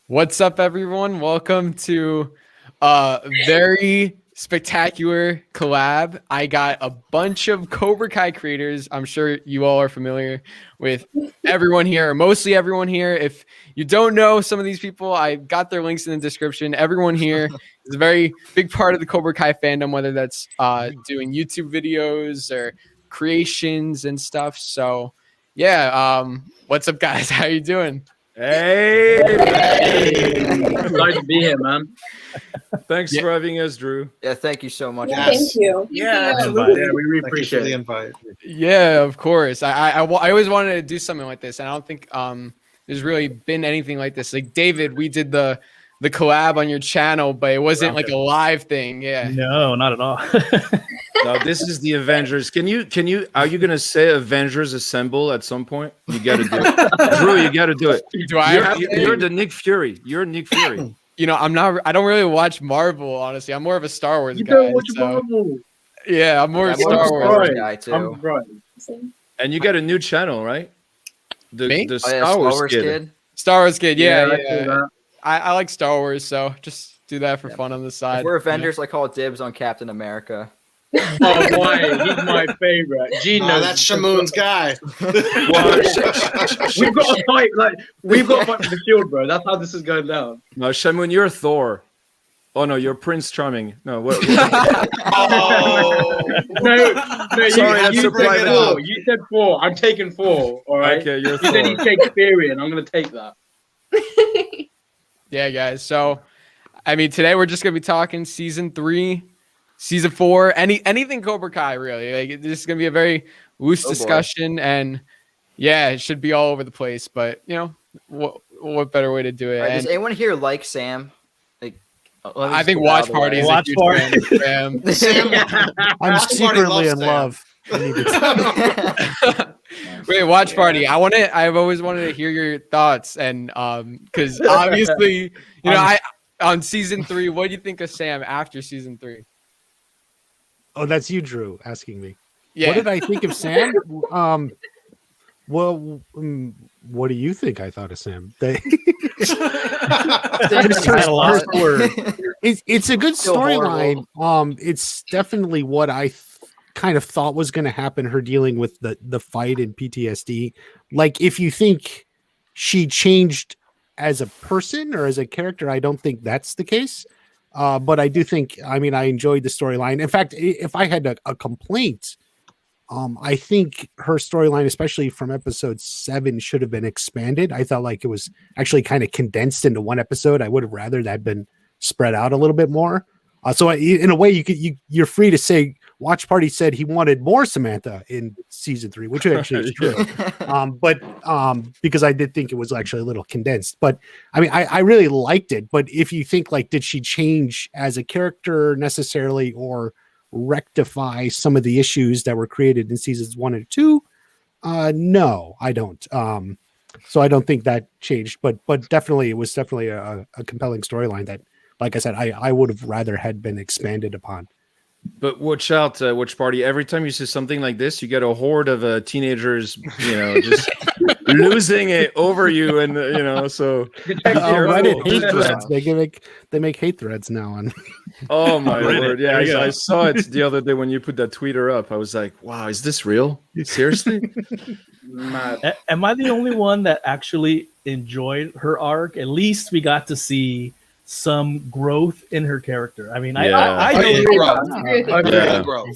What's up, everyone? Welcome to a very spectacular collab. I got a bunch of Cobra Kai creators. I'm sure you all are familiar with everyone here, or mostly everyone here. If you don't know some of these people, I got their links in the description. Everyone here is a very big part of the Cobra Kai fandom, whether that's doing YouTube videos or creations and stuff. So yeah, what's up, guys? How you doing? Hey, Glad to be here, man. thanks for having us, Drew. Yeah, thank you so much. Yeah, thank you. Yeah, absolutely. Yeah, we really appreciate the it. invite. Yeah, of course. I always wanted to do something like this, and I don't think there's really been anything like this. Like David, we did the collab on your channel, but it wasn't like a live thing. Yeah. No, not at all. No, this is the Avengers. Are you gonna say Avengers Assemble at some point? You gotta do it. Drew, you gotta do it. Do I? You're the Nick Fury. You're Nick Fury. You know, I don't really watch Marvel, honestly. I'm more of a Star Wars You guy. don't watch so- Marvel. Yeah, I'm more of a I'm Star a Wars. guy too. I'm right. And you got a new channel, right? Me? The Oh, yeah, Star Wars kid. Star Wars kid, yeah. I do that. I like Star Wars, so just do that for fun on the If side. we're Avengers, I call dibs on Captain America. Oh boy, he's my favorite. Gene knows. That's Shamoon's guy. We've got to fight. We've got to fight for the shield, bro. That's how this is going down. No, Shamoon, you're Thor. Oh no, you're Prince Charming. No, what? Oh. No, Sorry, that's you a said private four. joke. You said four. I'm taking four. All right. Okay, you're You said he's Thor. Shakespearean. I'm gonna take that. Yeah, guys. So, I mean, today we're just gonna be talking season 3, season 4, anything Cobra Kai, really. Like, this is gonna be a very loose boy. discussion, and yeah, it should be all over the place. But you know, what better way to do it? All right, does And anyone here like Sam? Like, let me I just think get it out Watch of the way. Party is Watch a huge Party. fan of Sam. Sam, I'm Watch Party secretly loves in Sam. love. I need to- Wait, Watch Party. I've always wanted to hear your thoughts, and because obviously, you know, on season 3, what do you think of Sam after season 3? Oh, that's you, Drew, asking me. Yeah. What did I think of Sam? Well, what do you think I thought of Sam? It's a good So storyline. It's definitely what I kind of thought was going to happen. Her dealing with the fight and PTSD. Like, if you think she changed as a person or as a character, I don't think that's the case. But I do think, I mean, I enjoyed the storyline. In fact, if I had a complaint, I think her storyline, especially from episode 7, should have been expanded. I felt like it was actually kind of condensed into one episode. I would have rather that been spread out a little bit more. So in a way, you're free to say Watch Party said he wanted more Samantha in season 3, which actually is true. But because I did think it was actually a little condensed. But I mean, I really liked it. But if you think, like, did she change as a character necessarily, or rectify some of the issues that were created in seasons 1 and 2? No, I don't. So I don't think that changed. But definitely, it was definitely a compelling storyline that, like I said, I would have rather had been expanded upon. But watch out, Watch Party. Every time you say something like this, you get a horde of teenagers, you know, just losing it over you, and you know, so. Reddit hate threads. They make hate threads now on. Oh my Reddit. lord! Yeah, There you go. I saw it the other day when you put that tweeter up. I was like, "Wow, is this real? Seriously?" Mad. Am I the only one that actually enjoyed her arc? At least we got to see some growth in her character. I mean, Yeah. I Oh, know yeah, bro. I agree. Yeah. Growth.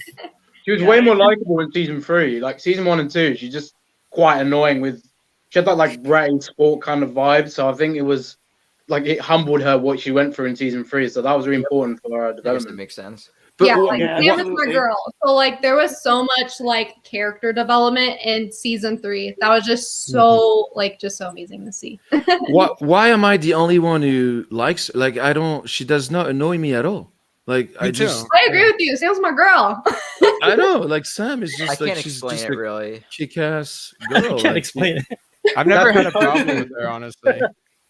She was way more likable in season 3. Like season 1 and 2, she's just quite annoying with. She had that like bratty sport kind of vibe. So I think it was like it humbled her what she went through in season 3. So that was really important for her I guess that development. makes sense. But yeah, wha- like wha- Sam is my girl. So like there was so much like character development in season 3. That was just so just so amazing to see. why am I the only one who likes? Like, I don't. She does not annoy me at all. Like, I Me too. just. I agree with you. Sam's my girl. I know. Like, Sam is I just can't like she's explain just it a really. kick-ass I girl. can't like, explain it. I've never had a problem with her, honestly.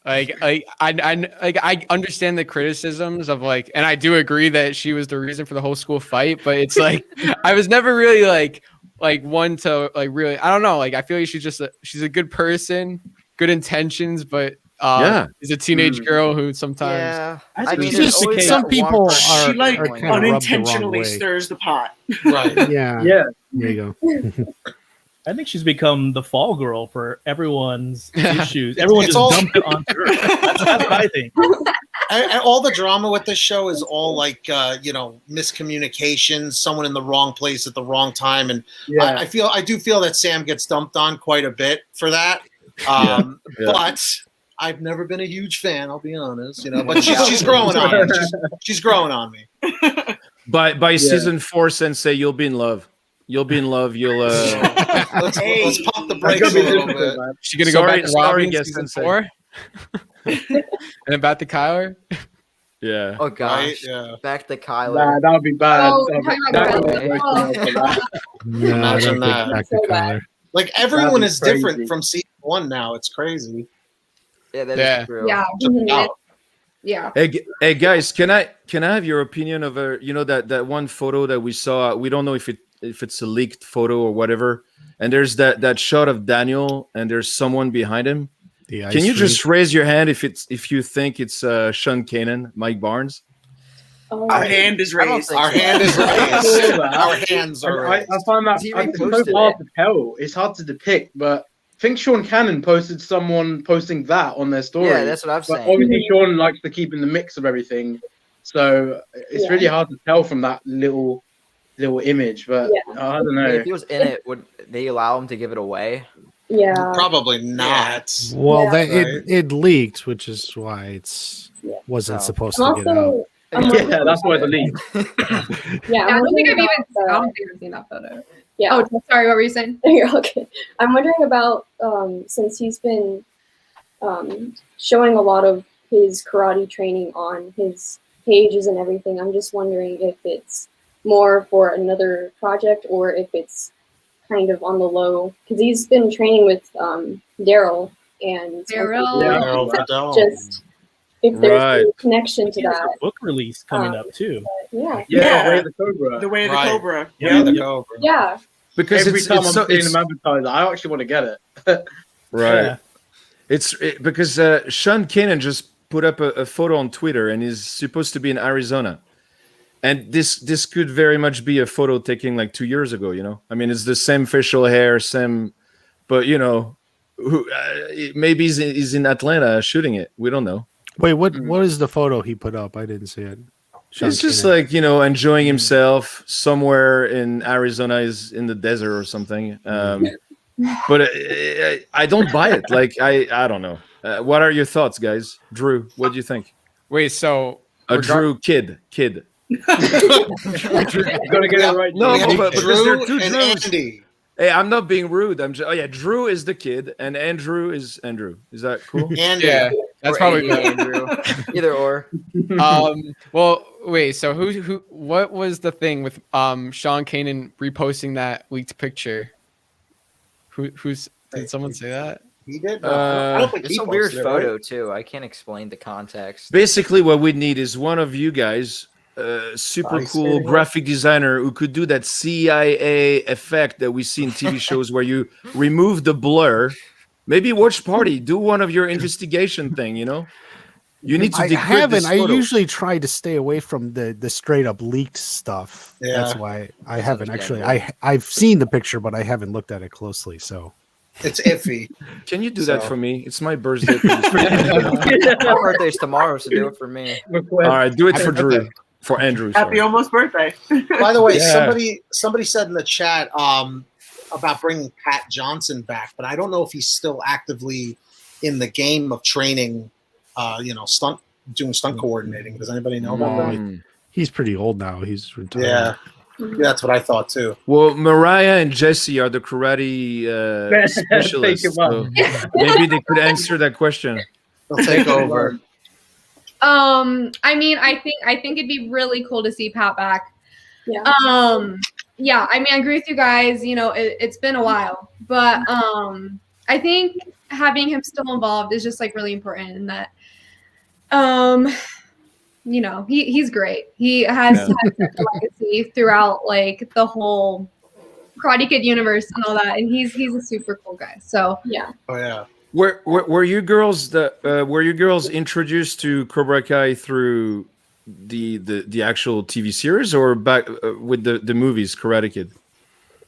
I understand the criticisms of like, and I do agree that she was the reason for the whole school fight, but it's like I was never really like one to like really. I don't know. Like, I feel like she's a good person, good intentions, but is a teenage girl who sometimes Yeah, I I think mean, she there's just always became- some that people one person She like are going kinda on. rubbed the wrong unintentionally way. stirs the pot. Yeah, yeah. Yeah. There you go. I think she's become the fall girl for everyone's issues. Everyone it's just all- dumped it onto her. That's what I think. And all the drama with this show is all like miscommunication, someone in the wrong place at the wrong time, and Yeah. I do feel that Sam gets dumped on quite a bit for that. Yeah. But I've never been a huge fan. I'll be honest, But she's growing on me. She's growing on me. By season 4, Sensei, you'll be in love. You'll be in love. You'll. Let's pump the That's brakes gonna a be little difficult, bit. man. she's gonna go back to Sorry, Robbie in guest season Sensei. 4, and then back to Kyler. Yeah. Oh Right? gosh, Yeah. back to Kyler. Nah, that would be bad. Oh, That'd be- talking that about would be Kyler. emotional for that. No, I Imagine don't think that. back to So bad. Kyler. Like everyone That'd be is different crazy. from season 1 now. It's crazy. Yeah, that Yeah. is true. Yeah. Wow. Yeah. Hey guys, can I have your opinion of that one photo that we saw? We don't know if it's a leaked photo or whatever. And there's that shot of Daniel, and there's someone behind him. Can you just raise your hand if you think it's Sean Kanan, Mike Barnes? Our hand is I don't raised. think Our so. hand is I raised. saw that. Our hands are I raised. find that He it's reposted so hard it. to tell. It's hard to depict, but I think Sean Cannon posted someone posting that on their story. Yeah, that's what I'm But saying. obviously, Sean likes to keep in the mix of everything, so it's really hard to tell from that little image. But I don't know. If he was in it, would they allow him to give it away? Yeah. Probably not. Well, Yeah. that Right. it leaked, which is why it's Yeah. wasn't Oh. supposed I'm to get out. also, I'm Yeah, wondering- that's why the leak. yeah, I I'm don't think wondering I've even. about I the- don't think I've seen that photo. yeah. Oh, sorry. What were you saying? You're okay. I'm wondering about since he's been showing a lot of his karate training on his pages and everything. I'm just wondering if it's more for another project or if it's kind of on the low because he's been training with Daryl and Daryl. Yeah. Daryl Verdell. just if there's Right. a connection to There's that. a book release coming up too. Yeah. Yeah, Way of the Cobra. The way of the Right. Cobra. Yeah. the Cobra. Yeah. Because Every time I'm so, seeing them advertised, I actually want to get it. right. Because Sean Kanan just put up a photo on Twitter, and is supposed to be in Arizona, and this could very much be a photo taken like 2 years ago. I mean, it's the same facial hair, same, but maybe he's in Atlanta shooting it. We don't know. Wait, what is the photo he put up? I didn't see it. Sean It's just Kanan. like enjoying himself somewhere in Arizona, is in the desert or something. But I don't buy it. Like I don't know. What are your thoughts, guys? Drew, what do you think? Wait, so Drew kid. Gotta get it right. No, We have but Drew there are two and Drews. Andy. Hey, I'm not being rude. I'm just. Oh yeah, Drew is the kid, and Andrew is Andrew. Is that cool? Andy. yeah, that's Or probably Andy, better. Andrew. Either or. Well, wait. So who? What was the thing with Sean Kanan reposting that leaked picture? Who's? Did someone say that? He did. I don't think It's he a weird posted it, right? photo too. I can't explain the context. Basically, what we need is one of you guys, super Ice cool skating. graphic designer who could do that CIA effect that we see in TV shows where you remove the blur. Maybe Watch Party, do one of your investigation thing. You need to I decrypt haven't. this I photo. usually try to stay away from the straight up leaked stuff. That's Yeah. why I haven't actually. understandable. I've seen the picture, but I haven't looked at it closely. So It's iffy. Can you do that So- for me? It's my birthday. Please. My birthday's tomorrow, so do it for me. All right, do it for Drew, for Andrew. Happy sorry. almost birthday. By the way, Yeah. somebody said in the chat about bringing Pat Johnson back, but I don't know if he's still actively in the game of training. Doing stunt coordinating. Does anybody know about that? Mm. he's pretty old now. He's retired. Yeah. That's what I thought too. Well, Mariah and Jesse are the karate specialists, Take him up. so maybe they could answer that question. They'll take over. I mean, I think it'd be really cool to see Pat back. Yeah. Yeah. I mean, I agree with you guys. It's been a while, but I think having him still involved is just like really important in that. He's great. He has had such a legacy throughout like the whole Karate Kid universe and all that, and he's a super cool guy. So Yeah. Oh yeah. Were you girls introduced to Cobra Kai through the actual TV series or back with the movies Karate Kid?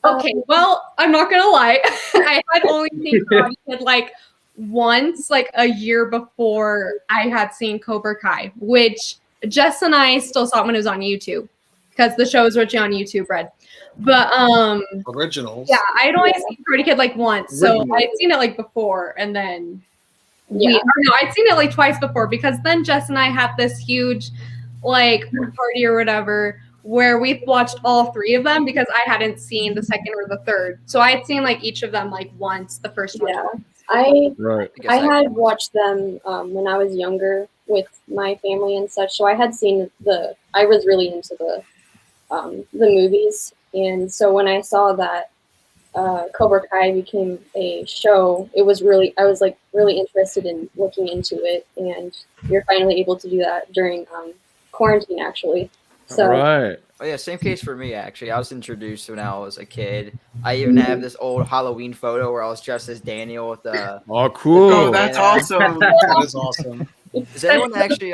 Okay, well, I'm not gonna lie. I had only seen Karate Kid like once, like a year before I had seen Cobra Kai, which Jess and I still saw it when it was on YouTube because the show was originally on YouTube, Red. But Originals. yeah, I had only seen Karate Kid like once, so I'd seen it like before, and then I'd seen it like twice before because then Jess and I had this huge like party or whatever where we watched all three of them because I hadn't seen the second or the third. So I had seen like each of them like once, the first one. Yeah, Right. I had watched them when I was younger with my family and such. So I had seen I was really into the movies, and so when I saw that Cobra Kai became a show, I was really interested in looking into it, and you're finally able to do that during quarantine, actually. So Right. Oh yeah, same case for me actually. I was introduced when I was a kid. I even have this old Halloween photo where I was dressed as Daniel with the. Oh, cool. Oh, that's awesome. That is awesome. Has anyone actually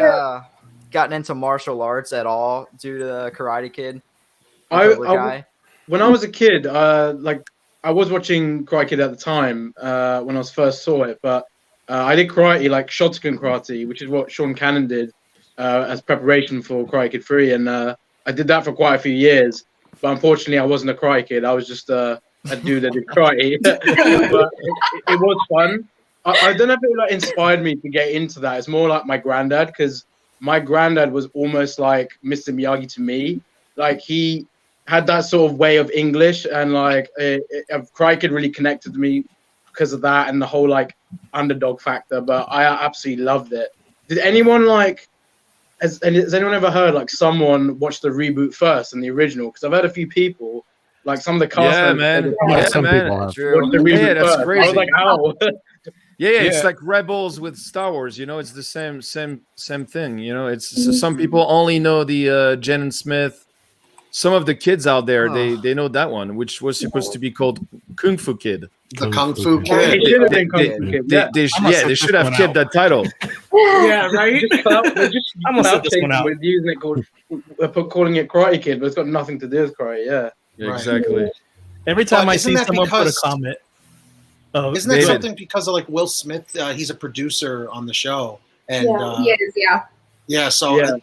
gotten into martial arts at all due to the Karate Kid? When I was a kid, like I was watching Karate Kid at the time when I first saw it, but I did karate, like Shotokan karate, which is what Sean Cannon did as preparation for Karate Kid 3, and I did that for quite a few years. But unfortunately, I wasn't a karate kid. I was just a dude that did karate. But it was fun. I don't know if it like inspired me to get into that. It's more like my granddad, because my granddad was almost like Mr. Miyagi to me. Like he had that sort of way of English, and like Karate Kid really connected to me because of that and the whole like underdog factor. But I absolutely loved it. Did anyone like? Has anyone ever heard like someone watch the reboot first and the original? Because I've heard a few people, like some of the cast. Yeah, man. Some people have. watch the reboot Yeah, that's first. I crazy. was like, how? Yeah, it's like Rebels with Star Wars. You know, it's the same thing. You know, it's some people only know the Jen Smith. Some of the kids out there, they know that one, which was supposed to be called Kung Fu Kid. The Kung Fu It Kid. should have been Kung Fu Kid. Yeah, They should have kept that title. yeah, right. They're just I'm gonna sit this one out. with using it calling it Karate Kid, but it's got nothing to do with karate. Yeah. Yeah, exactly. Every time But I isn't see that someone put a because- comment. Oh, Isn't that David. something because of like Will Smith? He's a producer on the show, and He is, yeah. so Yeah.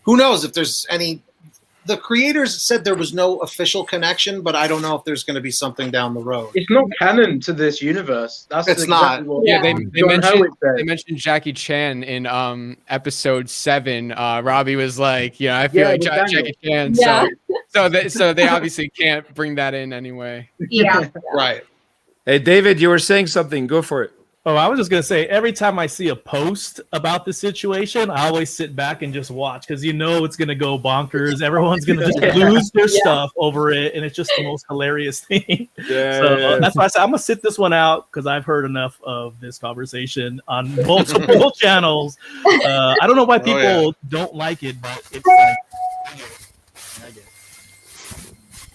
who knows if there's any. The creators said there was no official connection, but I don't know if there's going to be something down the road. It's not canon to this universe. That's It's exactly not. what- Yeah, they John mentioned Howard said. they mentioned Jackie Chan in episode 7. Robbie was like, I feel Yeah, like with Daniel. Jackie Chan. Yeah. So they obviously can't bring that in anyway. Yeah. Right. Hey, David, you were saying something. Go for it. Oh, I was just gonna say, every time I see a post about the situation, I always sit back and just watch because it's gonna go bonkers. Everyone's gonna just lose their stuff over it, and it's just the most hilarious thing. So that's why I said I'm gonna sit this one out because I've heard enough of this conversation on multiple channels. I don't know why people don't like it, but it's like.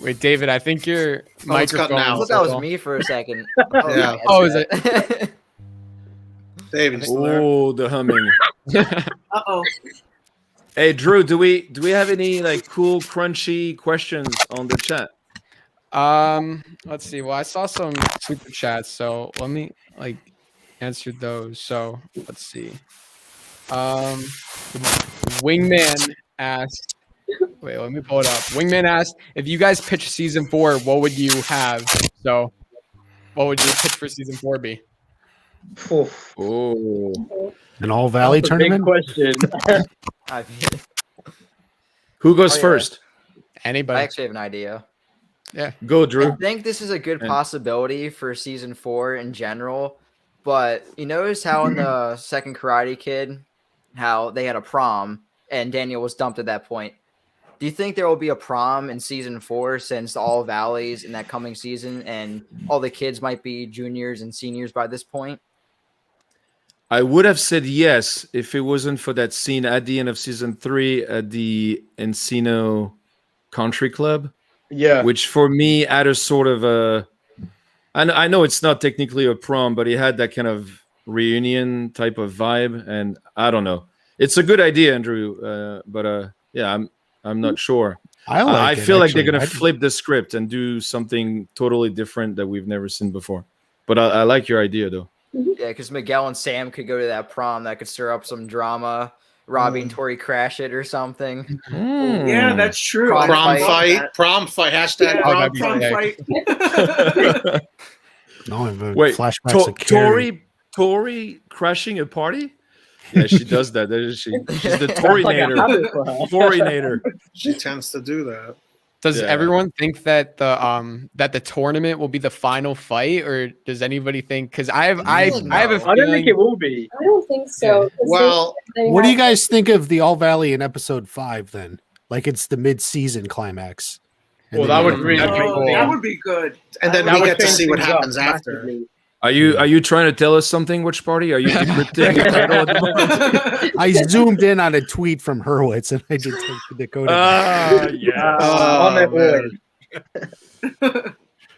Wait, David, I think your it's microphone. cutting out. I thought that was me for a second. Yeah. Oh, is it? David, you still there? Oh, the humming. Uh-oh. Hey, Drew, do we have any like cool, crunchy questions on the chat? Let's see. Well, I saw some super chats, so let me like answer those. So let's see. Wingman asked. Wait, let me pull it up. Wingman asked, if you guys pitch season 4, what would you have? So, what would your pitch for season 4 be? Oof. Oh, An All Valley That's a big tournament. question. who goes Oh, yeah. first? I Anybody? actually have an idea. Go, I Drew. think this is a good And- possibility for season 4 in general, but you notice how in the second Karate Kid, how they had a prom and Daniel was dumped at that point. Do you think there will be a prom in season 4 since all Valleys in that coming season and all the kids might be juniors and seniors by this point? I would have said yes if it wasn't for that scene at the end of season 3 at the Encino Country Club, Yeah. which for me had a sort of a. I know it's not technically a prom, but it had that kind of reunion type of vibe, and I don't know. It's a good idea, Andrew, but yeah, I'm not sure. I feel like they're gonna flip the script and do something totally different that we've never seen before. But I like your idea though. Yeah, because Miguel and Sam could go to that prom. That could stir up some drama. Robbie and Tory crash it or something. Yeah, that's true. Prom fight. Hashtag Yeah, prom fight. fight. Wait, flashbacks. Tory crashing a party? Yeah, she does that. She's the Tory-nator. Tory-nator. She tends to do that. Does everyone think that the tournament will be the final fight, or does anybody think? Because I have a feeling, I don't think it will be. I don't think so. Well, what do you guys think of the All Valley in episode 5 then? Like it's the mid-season climax. Well, that would really be Oh, cool. that would be good. And then That we would get to change see what things up happens after. massively. Are you trying to tell us something? Which party? Are you decrypting your title at the moment? I zoomed in on a tweet from Hurwitz and I did take the Dakota. On that board.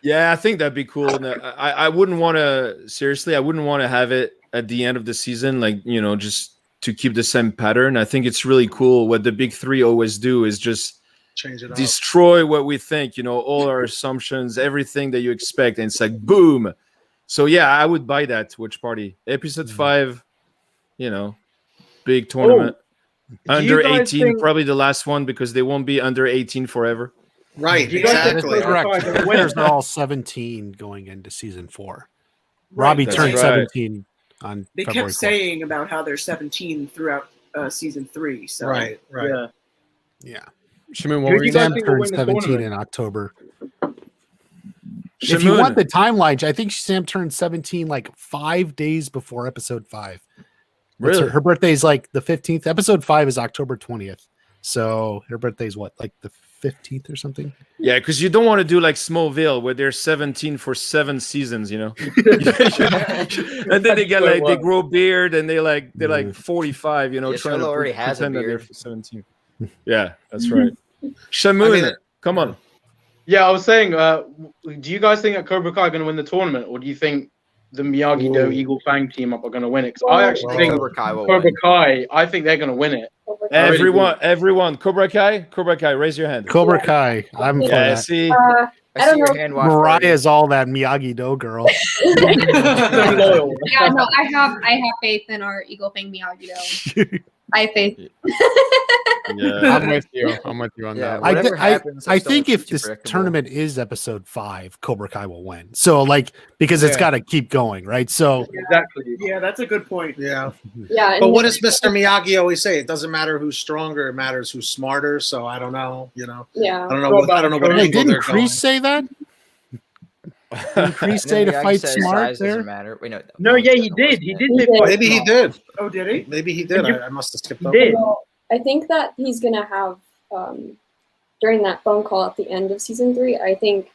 Yeah, I think that'd be cool. And I wouldn't want to, seriously, I wouldn't want to have it at the end of the season, like, just to keep the same pattern. I think it's really cool. What the big three always do is just Change it up. destroy what we think, all our assumptions, everything that you expect. And it's like, boom. So, yeah, I would buy that. Which party? Episode 5, big tournament. Under 18, probably the last one because they won't be under 18 forever. Right, You guys think exactly. Cobra Kai Correct. gonna win? They're all 17 going into season 4. Robbie That's turned right. 17 on They February kept 4th. saying about how they're 17 throughout season 3. So Right. Yeah. Yeah. Shamoon, what Who were do you you guys saying? Sam think will turned win the 17 tournament? in October. If you Shamoon, want the timeline, I think Sam turned 17 like 5 days before episode 5. really? Her birthday's like the 15th. Episode 5 is October 20th. So her birthday's what, like the 15th or something? Yeah, because you don't want to do like Smallville where they're 17 for 7 seasons, and then they get like they grow beard and they're like 45, Yeah, trying Charlotte to already has a pretend that they're beard. 17. Yeah, that's right. Shamoon, come on. Yeah, I was saying, do you guys think that Cobra Kai are going to win the tournament, or do you think the Miyagi-Do Eagle Fang team up are going to win it? Because I actually think Cobra Kai will Cobra win. Kai, I think they're going to win it. Everyone, Cobra Kai, raise your hand. Cobra Kai. I'm for Yeah, that. see, I I don't see your know. hand wash party. Mariah's all that Miyagi-Do girl. Loyal. Yeah, no, I have faith in our Eagle Fang Miyagi-Do. I have faith. yeah. I'm with you. I'm with you on Yeah, that. I, Whatever th- I, happens, I still think keep if you this predictable. tournament is episode 5, Cobra Kai will win. So because it's Yeah. got to keep going, right? So Exactly. yeah, that's a good point. Yeah. Yeah. But and what does Mr. Miyagi always say? It doesn't matter who's stronger, it matters who's smarter. So I don't know, Yeah. I don't know what hey, angle didn't they're going. Kreese say that? Didn't Kreese And say then to Miyagi fight said smart size there? doesn't matter. Wait, no. No, yeah, he did. He did. He say did. fight Maybe he smart. did. Oh, did he? Maybe he did. I must have skipped He over. did. Well, I think that he's gonna have during that phone call at the end of season 3. I think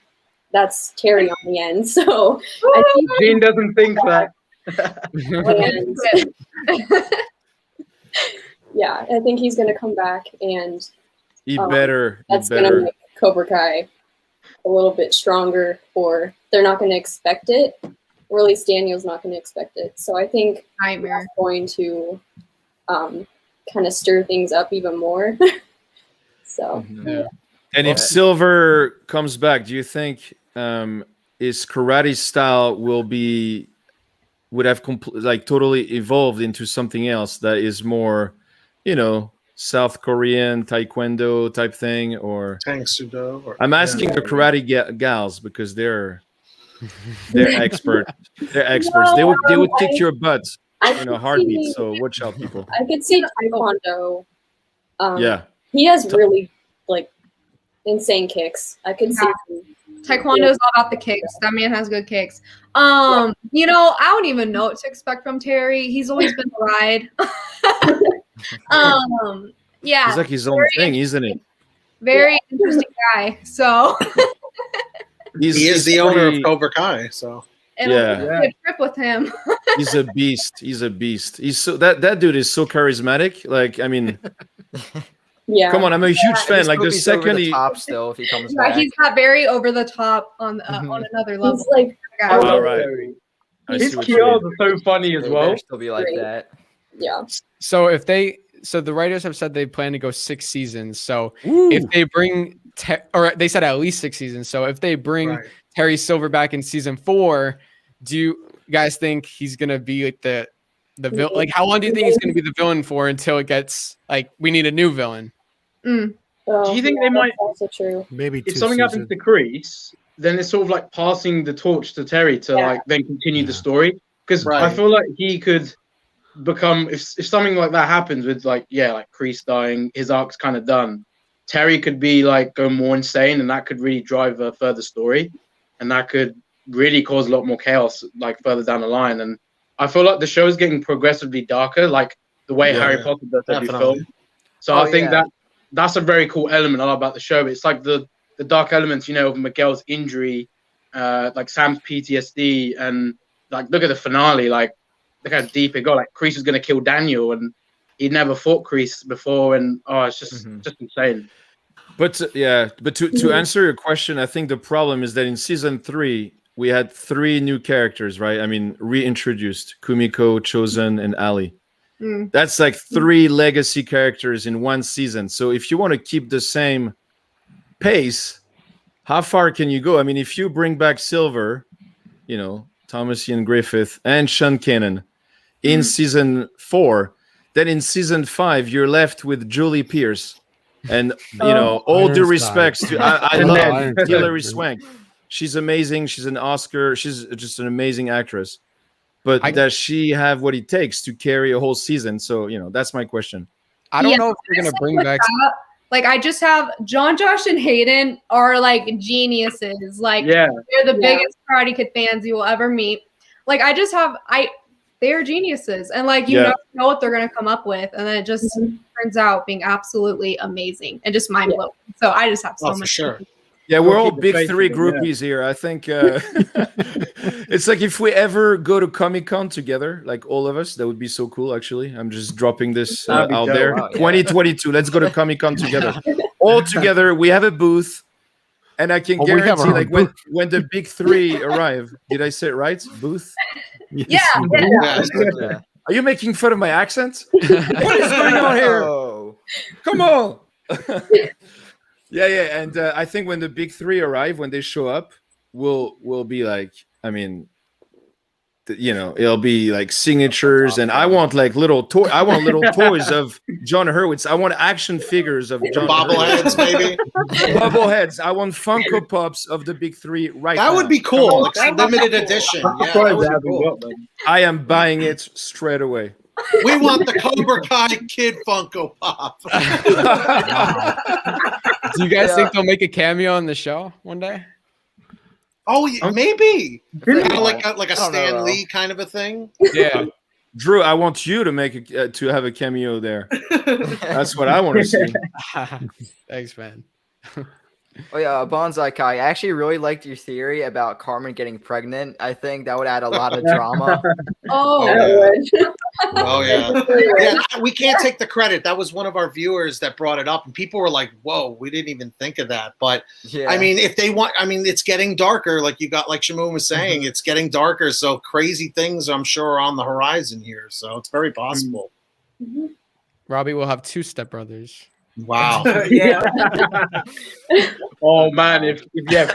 that's Terry on the end. So I think Gene doesn't think that. and yeah, I think he's gonna come back, and He better. that's gonna make Cobra Kai a little bit stronger, or they're not gonna expect it. Or at least Daniel's not gonna expect it. So I think Nightmare. that's going to kind of stir things up even more. So Yeah. And if Silver comes back, do you think his karate style would have totally evolved into something else that is more, South Korean Taekwondo type thing? Or Tang Sudo. Or, I'm asking the karate gals because they're expert. They're experts. No, They would kick I- your butt I in a could heartbeat. see- So watch out, people. I could see Taekwondo. Yeah. He has really insane kicks. I could see. Taekwondo's all about the kicks. That man has good kicks. I don't even know what to expect from Terry. He's always been a ride. Yeah, He's like his own thing, isn't it? very interesting guy. So he is the owner of pretty- Cobra Kai. So it'll Yeah. be a good trip with him. He's a beast. He's a beast. He's so that dude is so charismatic. Like, I mean, Yeah. come on, I'm a huge fan. Like the He's over second the he, top still if he comes Yeah, back. he's not very over the top on another level. He's like Guy. All right. His what you mean. PRs are so funny as They well. better still be like Great. that. Yeah. So so the writers have said they plan to go 6 seasons. So Ooh. if they bring or they said at least 6 seasons. So if they bring Right. Terry Silver back in season 4, do you guys think he's gonna be like the villain? Like, how long do you think he's gonna be the villain for until it gets like we need a new villain? Oh, Do you think yeah, they might- that's also true. Maybe If 2 something happens seasons. to Kreese, then it's sort of like passing the torch to Terry to Yeah. like then continue the Yeah. story. Because I Right. feel like he could become if something like that happens with like Kreese dying, his arc's kind of done. Terry could be like go more insane, and that could really drive a further story, and that could really cause a lot more chaos like further down the line. And I feel like the show is getting progressively darker, like the way Yeah. Harry Potter does every Definitely. film. So Oh, I think yeah. that's a very cool element I love about the show. It's like the dark elements, of Miguel's injury, like Sam's PTSD, and like look at the finale, like look how deep it got. Like Kreese was gonna kill Daniel, and he'd never fought Kreese before, and it's just insane. But to answer your question, I think the problem is that in season 3 we had 3 new characters, right? I mean, reintroduced Kumiko, Chosen, and Ali. That's like 3 legacy characters in one season. So if you want to keep the same pace, how far can you go? I mean, if you bring back Silver, Thomas Ian Griffith and Sean Kanan in season 4, then in season 5 you're left with Julie Pierce. And all due Ironside. respects to I And love Ironside. Hilary Swank. She's amazing. She's an Oscar. She's just an amazing actress. But does she have what it takes to carry a whole season? So that's my question. I don't Yeah, know if they're gonna bring back. Like, I just have John, Josh, and Hayden are like geniuses. Like, they're the biggest Karate Kid fans you will ever meet. Like, they are geniuses, and like you never know what they're gonna come up with, and then it just turns out being absolutely amazing and just mind blowing. So I just have so For much. sure. Yeah, we're all keep the big faith 3 in them, yeah. groupies here. I think it's like if we ever go to Comic-Con together, like all of us, that would be so cool, actually. I'm just dropping this That'd be out dope. there. Wow, yeah. 2022, let's go to Comic-Con together. All together, we have a booth, and I can Oh, we have guarantee, our like, own when the big 3 arrive, did I say it right? Booth? Yeah, Yeah. Are you making fun of my accent? What is going on here? Oh. Come on. Yeah, and I think when the big 3 arrive, when they show up, we'll be like, I mean, it'll be like signatures, and I want like little toys of John Hurwitz. I want action figures of John Bobbleheads, maybe. Bobbleheads. I want Funko Pops of the big 3 right now. That would be cool. Like limited edition. Yeah, that would be cool. I am buying it straight away. We want the Cobra Kai Kid Funko Pop. Do you guys think they'll make a cameo on the show one day? Oh, maybe. Kind of like a I don't Stan know. Lee kind of a thing. Yeah. Drew, I want you to to have a cameo there. That's what I want to see. Thanks, man. Oh yeah, Bonsai Kai. I actually really liked your theory about Carmen getting pregnant. I think that would add a lot of drama. Oh, That Oh yeah. would. Yeah, we can't take the credit. That was one of our viewers that brought it up, and people were like, "Whoa, we didn't even think of that." But Yeah. I mean, if they want, it's getting darker. Like Shimon was saying, it's getting darker. So crazy things, I'm sure, are on the horizon here. So it's very possible. Robbie will have 2 stepbrothers. Wow. Yeah. Oh man, if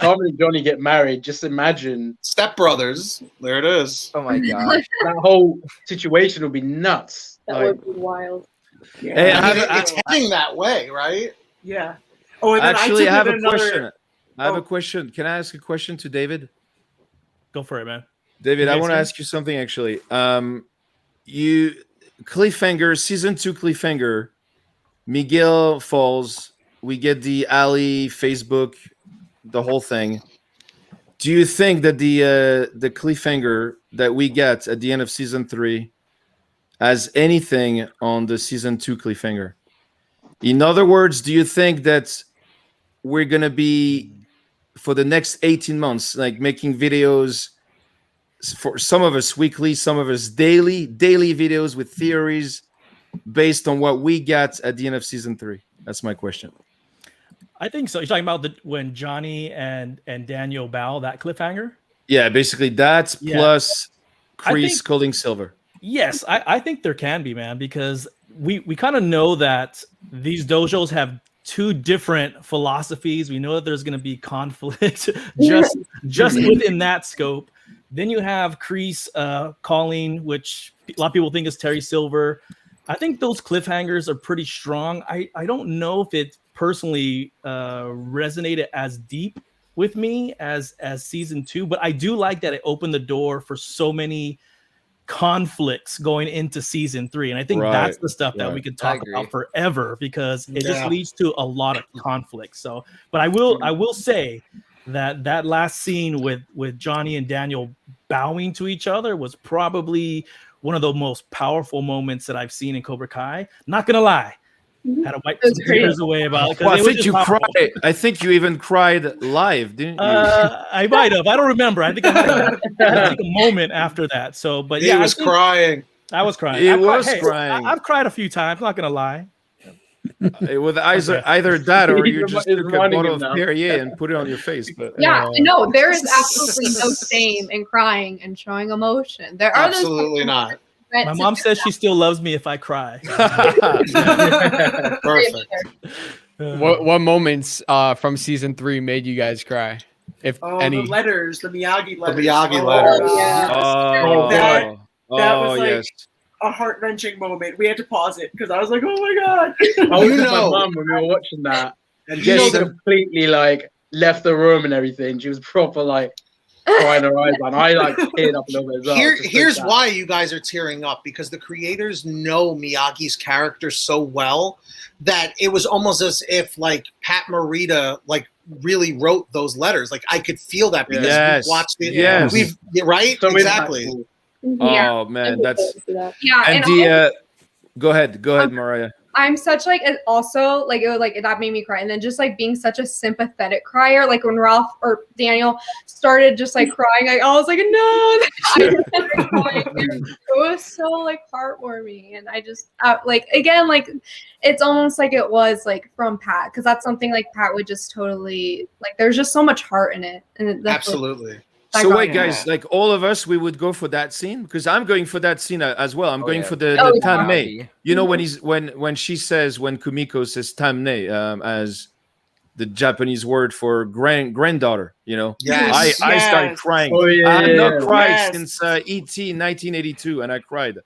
Carmen and Johnny get married, just imagine Step Brothers. There it is. Oh my gosh. that whole situation will be nuts. That Like, would be wild. Hey, I mean, I it's heading that way, right? Yeah. Oh, and then actually, I have took a it another- question. I have Oh. a question. Can I ask a question to David? Go for it, man. David, I Yes, want to sir. ask you something actually. You cliffhanger, season 2 cliffhanger, Miguel falls, we get the Ali Facebook, the whole thing. Do you think that the cliffhanger that we get at the end of season 3 has anything on the season 2 cliffhanger? In other words, do you think that we're gonna be for the next 18 months like making videos, for some of us weekly, some of us daily videos with theories based on what we got at the end of season 3? That's my question. I think so. You're talking about when Johnny and Daniel bow, that cliffhanger? Yeah, basically that Yeah. plus Kreese calling Silver? Yes, I think there can be, man, because we kind of know that these dojos have two different philosophies. We know that there's going to be conflict just within that scope. Then you have Kreese calling, which a lot of people think is Terry Silver. I think those cliffhangers are pretty strong. I don't know if it personally resonated as deep with me as season 2, but I do like that it opened the door for so many conflicts going into season 3, and I think that's the stuff that we could talk about forever, because it just leads to a lot of conflict. So, but I will say that last scene with Johnny and Daniel bowing to each other was probably one of the most powerful moments that I've seen in Cobra Kai. Not gonna lie, had to wipe some tears away about it. Well, I think you cried. I think you even cried live, didn't you? I might have. I don't remember. I think I had a moment after that. So, but he was crying. I was crying. He was crying. I've cried a few times. Not gonna lie. With either that or you just took a bottle of Perrier and put it on your face. But no, there is absolutely no shame in crying and showing emotion. There are absolutely not. My mom says she still loves me if I cry. Perfect. What moments from season 3 made you guys cry? If any? The letters, the Miyagi letters. The Miyagi letters. That was like a heart-wrenching moment. We had to pause it because I was like, "Oh my god!" I was with my mum when we were watching that, and she completely like left the room and everything. She was proper like crying her eyes out. I like teared up a little bit as well. Here's why you guys are tearing up, because the creators know Miyagi's character so well that it was almost as if like Pat Morita like really wrote those letters. Like I could feel that because we've watched it. Yes. We've So exactly. Oh man, that's and go ahead, Mariah. I'm such like also like it was like that made me cry, and then just like being such a sympathetic crier, like when Ralph or Daniel started just like crying, I was like no, it was so like heartwarming, and I just like again like it's almost like it was like from Pat, because that's something like Pat would just totally like. There's just so much heart in it, and that's absolutely. So wait, guys, like all of us, we would go for that scene, because I'm going for that scene as well. I'm going for the Tanmei. You know, when she says, when Kumiko says Tanmei as the Japanese word for granddaughter, you know, I started crying. I have not cried since E.T. 1982, and I cried.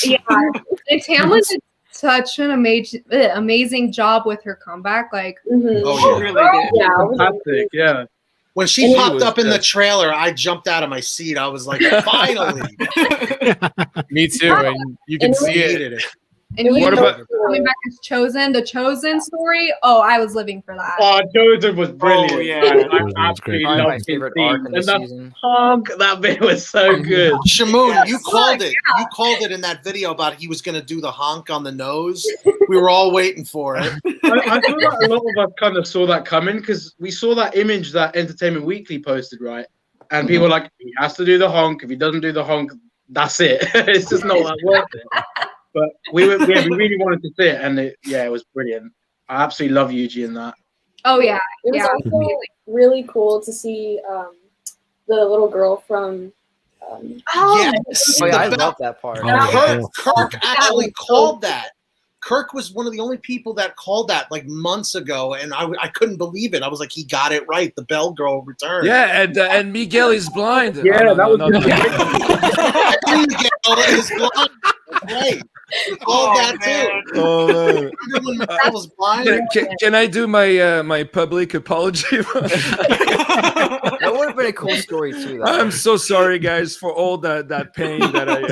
Yeah, and Tamlin did such an amazing job with her comeback. Like, she really did. Fantastic, yeah. When she popped up in the trailer, I jumped out of my seat. I was like, finally. Me too, and you can see it. And what about coming back as Chosen? The Chosen story? Oh, I was living for that. Oh, Chosen was brilliant. Oh, yeah. I absolutely loved my favorite arc in the season. That bit was so good. Shamoon, you called it. Yeah. You called it in that video about he was going to do the honk on the nose. We were all waiting for it. I feel like a lot of us kind of saw that coming, because we saw that image that Entertainment Weekly posted, right? And people were like, he has to do the honk. If he doesn't do the honk, that's it. It's just not that worth it. But we really wanted to see it, and it was brilliant. I absolutely love Yuji in that. Oh yeah, it was also really cool to see the little girl from. I love that part. Kirk actually called that. Kirk was one of the only people that called that like months ago, and I couldn't believe it. I was like, he got it right. The Bell Girl returned. Yeah, and Miguel is blind. Yeah, that was Miguel is blind. That's right. That too. Oh, when Miguel was blind. Can I do my public apology? That would have been a cool story too. I'm so sorry, guys, for all that pain that I.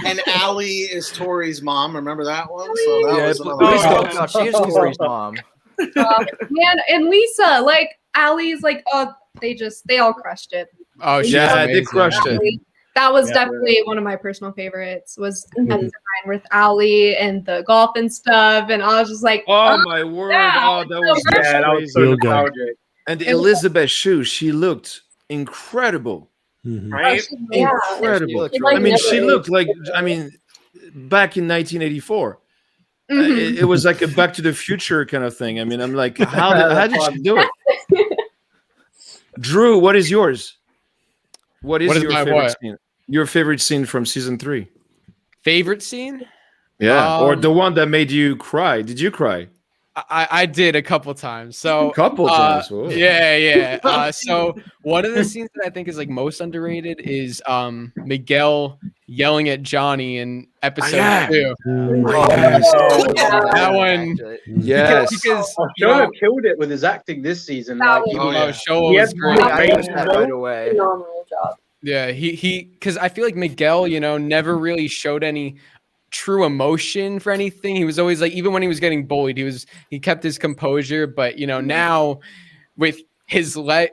And Allie is Tori's mom. Remember that one? So she is Tori's mom. Man, and Lisa, like Allie's, like they all crushed it. Oh yeah, they crushed it. That was definitely one of my personal favorites. Was with Allie and the golf and stuff, and I was just like, oh my word! Oh, that was so good. And Elizabeth Shue, she looked incredible, right? Incredible. I mean, she looked like, back in 1984. It was like a Back to the Future kind of thing. I mean, I'm like, how did she do it? Drew, what is yours? What is your favorite scene? your favorite scene from season 3? Favorite scene? Yeah, or the one that made you cry. Did you cry? I did a couple times. So Couple times. Whoa. Yeah. So one of the scenes that I think is like most underrated is Miguel yelling at Johnny in episode 2. That one. Yes. Because Showa killed it with his acting this season. That Like, was- Showa He was had great. I great noticed that right away. Phenomenal job. Yeah, he because I feel like Miguel, never really showed any true emotion for anything. He was always like, even when he was getting bullied, he kept his composure. But now with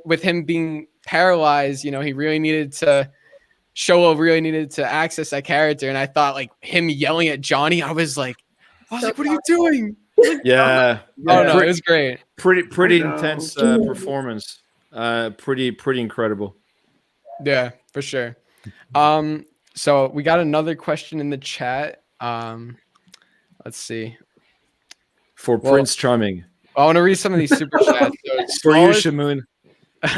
with him being paralyzed, he really needed to. Showa really needed to access that character, and I thought like him yelling at Johnny, I was like, what are you doing? Yeah. Oh no, it was great. Pretty intense performance. Pretty incredible. Yeah, for sure. So we got another question in the chat. Let's see. For Prince Charming. I want to read some of these super chats. So For you, Shamoon.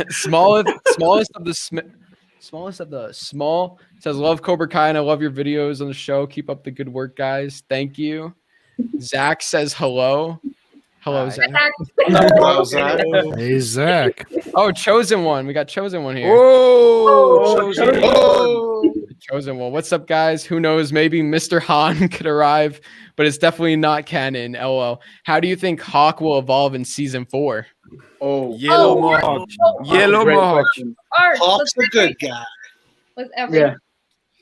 smallest of the small says, love Cobra Kai and I love your videos on the show. Keep up the good work, guys. Thank you. Zach says hello. Hello, Hi. Zach. Hello, Zach. Hey, Zach. Oh, chosen one. We got chosen one here. Oh, chosen. Oh. Chosen one. What's up, guys? Who knows? Maybe Mr. Han could arrive, but it's definitely not canon. LOL. How do you think Hawk will evolve in season 4? Oh, Yellow Mohawk. Yellow great Mohawk. question. Art Hawk's a good guy. was everything. Yeah.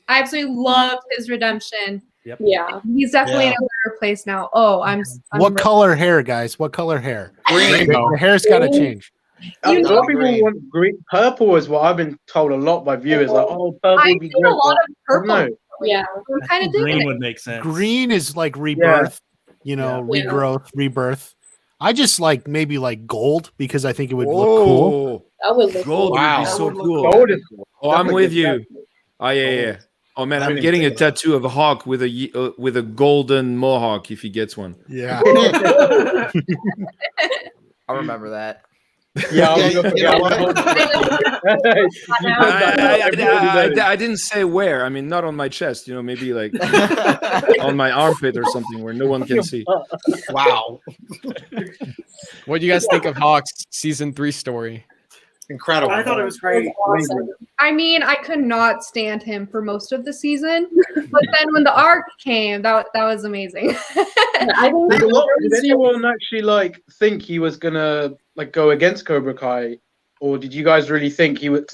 I absolutely loved his redemption. Yeah. He's definitely Yeah. in a better place now. Oh, I'm What color hair, guys? What color hair? Green. The hair's got to change. A You lot of Green. people want green. Purple is what I've been told a lot by viewers. Like, purple I've would be seen a great. lot of purple. No. Yeah. I'm kind of digging Green it. would make sense. Green is like rebirth, Yeah. regrowth, rebirth. I just like maybe like gold because I think it would look cool. That would look Gold cool. would be Wow. so cool. Gold is Oh, I'm definitely with you. good. Oh yeah. Oh man, I'm didn't getting a think of tattoo of a hawk with a golden mohawk if he gets one. Yeah. I'll remember that. Yeah, Yeah, I'm gonna you know forget. what? I didn't say where. I mean, not on my chest. Maybe like on my armpit or something where no one can see. Wow. What do you guys think of Hawk's season 3 story? Incredible. I thought it was great. Awesome. I mean, I could not stand him for most of the season, but then when the arc came, that was amazing. I think Did anyone actually think he was gonna go against Cobra Kai, or did you guys really think he was?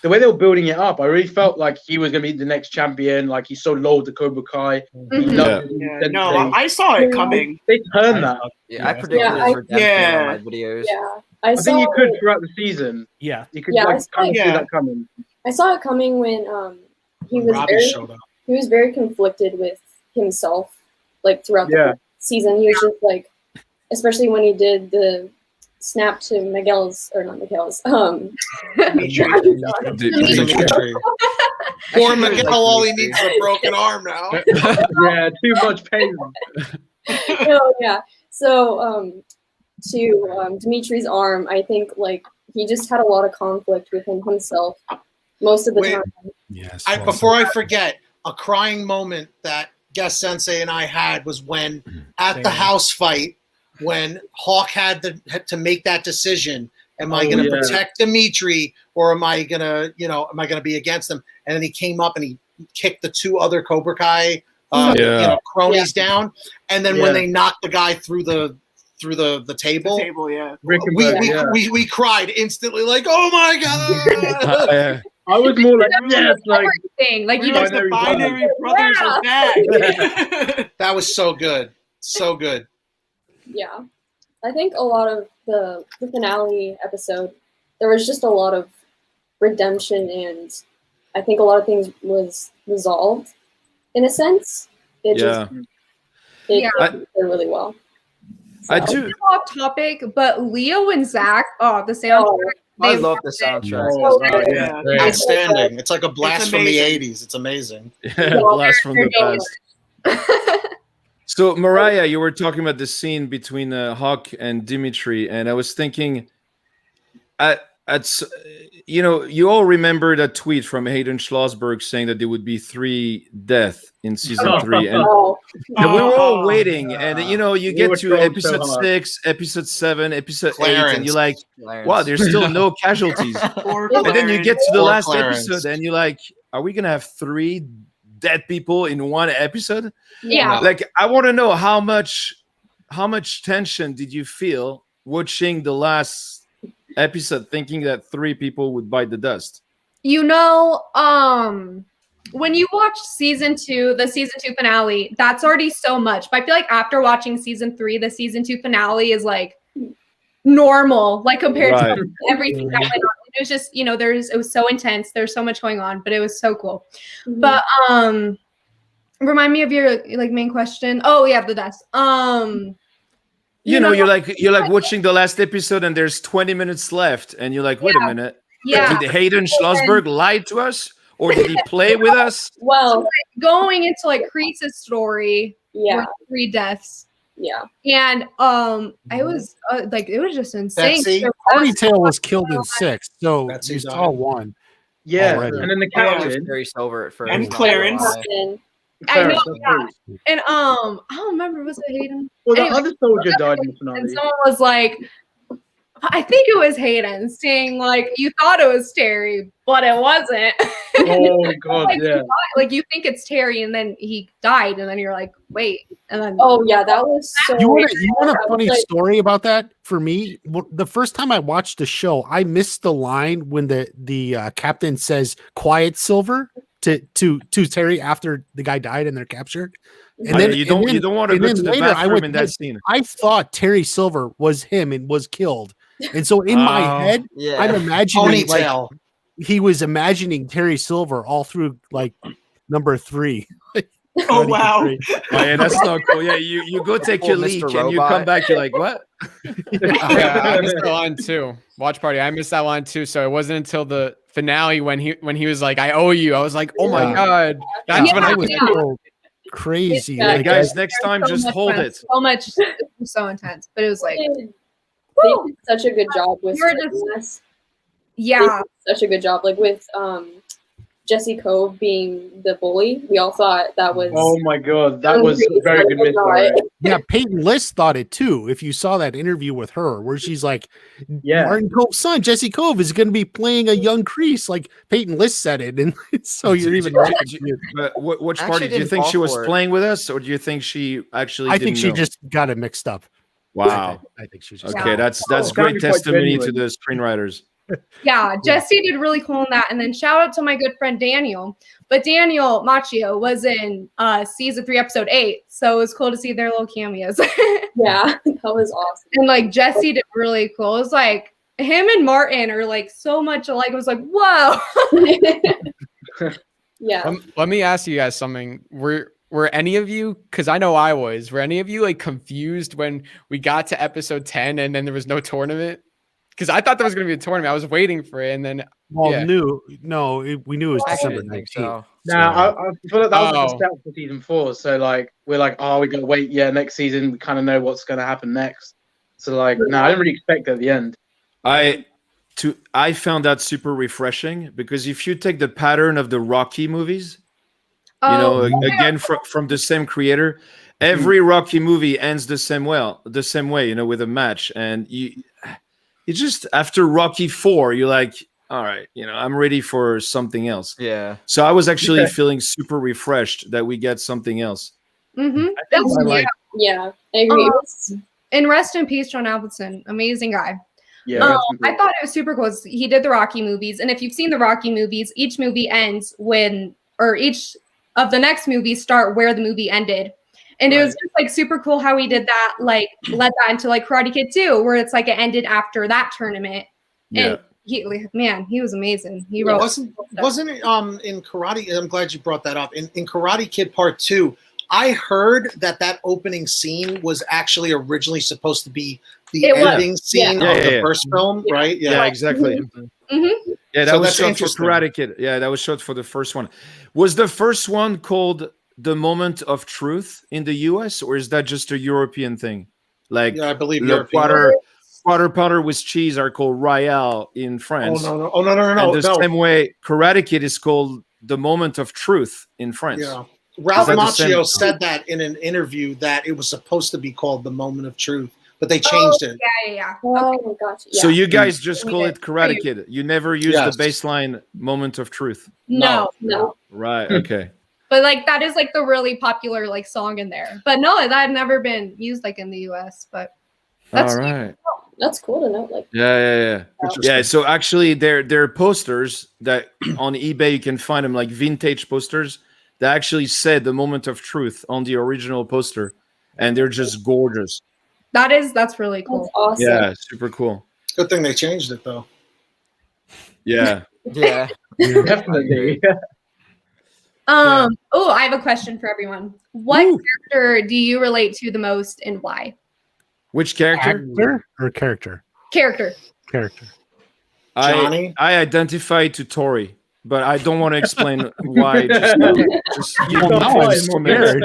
The way they were building it up, I really felt like he was gonna be the next champion. Like he's so loyal to Cobra Kai. He Mhm. loved it. Yeah, no, I saw it coming. They turned that. Yeah, I predicted Yeah, his redemption yeah. on my videos. yeah. I I think you saw could throughout the season. Yeah. You could Yeah, I kind of saw- see yeah. that coming. I saw it coming when he was Robbie very showed up. he was very conflicted with himself, throughout Yeah. the season. He was just especially when he did the snap to Miguel's or not Miguel's. Demetri. Poor Miguel, all he needs is a broken arm now. Yeah, too much pain. No, yeah. So to Dimitri's arm, I think he just had a lot of conflict within himself most of the Wait. time. Yes. Before I forget, a crying moment that Guest Sensei and I had was when at the house fight, when Hawk had to make that decision. Am I going to protect Demetri or am I going to be against them? And then he came up and he kicked the two other Cobra Kai cronies down. And then when they knocked the guy through the table, Yeah. we cried instantly like, oh my God. I was more like, yes, Everything. You Realize just the Binary brothers are back. That was so good. So good. Yeah. I think a lot of the finale episode, there was just a lot of redemption, and I think a lot of things was resolved in a sense. It did really well. I So- do. off topic, but Leo and Zach, the soundtrack. I they love the loved it. soundtrack. Yeah. Outstanding. It's like a blast from the amazing. 80s. It's amazing. Blast from the They're past. So, Mariah, you were talking about the scene between Hawk and Demetri, and I was thinking, That's you all remember that tweet from Hayden Schlossberg saying that there would be 3 deaths in season 3, and, Oh, and we were all Oh, waiting, yeah. and you We get were to trolled so episode hard. 6, episode 7, episode 8, and Clarence. you're like, Clarence. wow, there's still no casualties. Poor And then you get to the Poor last Clarence. episode, and you're like, are we gonna have 3 dead people in one episode? Yeah. Like, I want to know how much tension did you feel watching the last episode, thinking that 3 people would bite the dust? You know, when you watch season 2, the season 2 finale, that's already so much. But I feel like after watching season 3, the season 2 finale is like normal, like compared Right. to everything that went on. It was just, it was so intense. There's so much going on, but it was so cool. But remind me of your like main question. Oh yeah, the dust. You're like watching the last episode, and there's 20 minutes left, and you're like, wait a minute. Yeah. Did Hayden Schlossberg lie to us, or did he play with us? well, Going into like Kreese's story, yeah, were 3 deaths. yeah. And I was like, it was just insane. Betsy? There was- Ponytail was killed in 6, so That's you his saw eye. 1. Yeah, Already. and then the Yeah. captain. Terry Silver at first. And not gonna Clarence. lie. And I know, Clarence, yeah. And I don't remember, was it Hayden? Well, the Anyway, other soldier died in the And finale. someone was like, I think it was Hayden saying like, you thought it was Terry, but it wasn't. Oh god, like, yeah. like you think it's Terry, and then he died, and then you're like, wait, and then oh yeah, that was so. You want a I was funny like, story about that? For me, the first time I watched the show, I missed the line when the captain says "Quiet, Silver" to Terry after the guy died and they're captured. And then you don't want to and go then to the later, I bathroom went in to that bed. scene. I thought Terry Silver was him and was killed, and so in my Oh. head, Yeah. I'm imagining like Ponytail. he was imagining Terry Silver all through like number 3. Oh wow. Oh, yeah, that's not cool. Yeah, you go take Oh, your Mr. leak and you Robot. come back. You're like, what? Yeah, I missed that line too. Watch party. I missed that line too. So it wasn't until the finale when he was like, "I owe you." I was like, "Oh my Yeah. god!" That's when I I was Yeah. so crazy. Yeah, Yeah, like, guys, I- next There's time so just much hold fun, it. So much, it was so intense, but it was like, they did such a good job with You were just- this. yeah, Such a good job, like with Jesse Cove being the bully. We all thought that was. Oh my god, that was a very good It was not. misdirect. yeah, Peyton List thought it too. If you saw that interview with her, where she's like, Yeah. Martin Cove's son, Jesse Cove, is going to be playing a young Kreese. Like Peyton List said it, and so you're even. But which Actually party do you didn't think fall she was for it. playing with us, or do you think she actually? I think didn't she know? just got it mixed up. Wow. I think she just. Okay, Yeah. that's Oh, great sounded quite testimony to genuine. the screenwriters. yeah. Jesse did really cool in that, and then shout out to my good friend Daniel. But Daniel Macchio was in season 3, episode 8, so it was cool to see their little cameos. Yeah, that was awesome. And like Jesse did really cool. It was like him and Martin are like so much alike. It was like, whoa. Yeah. Let me ask you guys something. Were any of you, because I know I was, were any of you like confused when we got to episode 10 and then there was no tournament? Because I thought there was going to be a tournament. I was waiting for it, and then Well, Yeah. we knew it was I December didn't think 19th. so. Now, I feel like that was Oh. the start for season 4. So, like, we're like, oh, we got to wait. Yeah, next season, we kind of know what's going to happen next. So, like, no, I didn't really expect it at the end. I found that super refreshing, because if you take the pattern of the Rocky movies, you know, again from the same creator, every Rocky movie ends the same way, you know, with a match, and you just after Rocky 4, you're like, all right, you know, I'm ready for something else. Yeah. So I was actually feeling super refreshed that we get something else. Mm-hmm. I like- Yeah, I agree. It was- And rest in peace, John Alvinson. Amazing guy. Yeah. I thought it was super cool. He did the Rocky movies, and if you've seen the Rocky movies, each movie ends each of the next movies start where the movie ended. And it was just like super cool how he did that, like led that into like Karate Kid 2, where it's like it ended after that tournament. Yeah. And he was amazing. He Yeah, wrote wasn't it in Karate? I'm glad you brought that up. In Karate Kid Part 2, I heard that opening scene was actually originally supposed to be the It was. ending scene Yeah. of Yeah, the yeah. first film, right? Yeah, exactly. Mm-hmm. Yeah, that So was that's shot for interesting. Karate Kid. Yeah, that was shot for the first one. Was the first one called The Moment of Truth in the US, or is that just a European thing? Like Yeah, I believe Le European. Quarter, quarter pounder with cheese are called Royale in France. Oh no! And the same way, Karate Kid is called the moment of truth in France. Yeah. Ralph that the same- Macchio said that in an interview that it was supposed to be called the moment of truth, but they changed it. Yeah. Oh, gotcha. Yeah. So you guys just We call did. it Karate Kid. You never use Yes. the baseline moment of truth. No. Right. Okay. But like that is like the really popular like song in there. But no, that had never been used like in the US. But that's All right. That's cool to know. Like, Yeah. Yeah. So actually, they're posters that on eBay you can find them, like vintage posters that actually said the moment of truth on the original poster, and they're just gorgeous. that's really cool. that's awesome. Yeah, super cool. Good thing they changed it though. Yeah. Yeah. Definitely. Oh, I have a question for everyone. What character do you relate to the most and why? Which character? Actor or character? Character. Character. Johnny? I identify to Tory, but I don't want to explain why. Just you Well, know, now I'm just scared.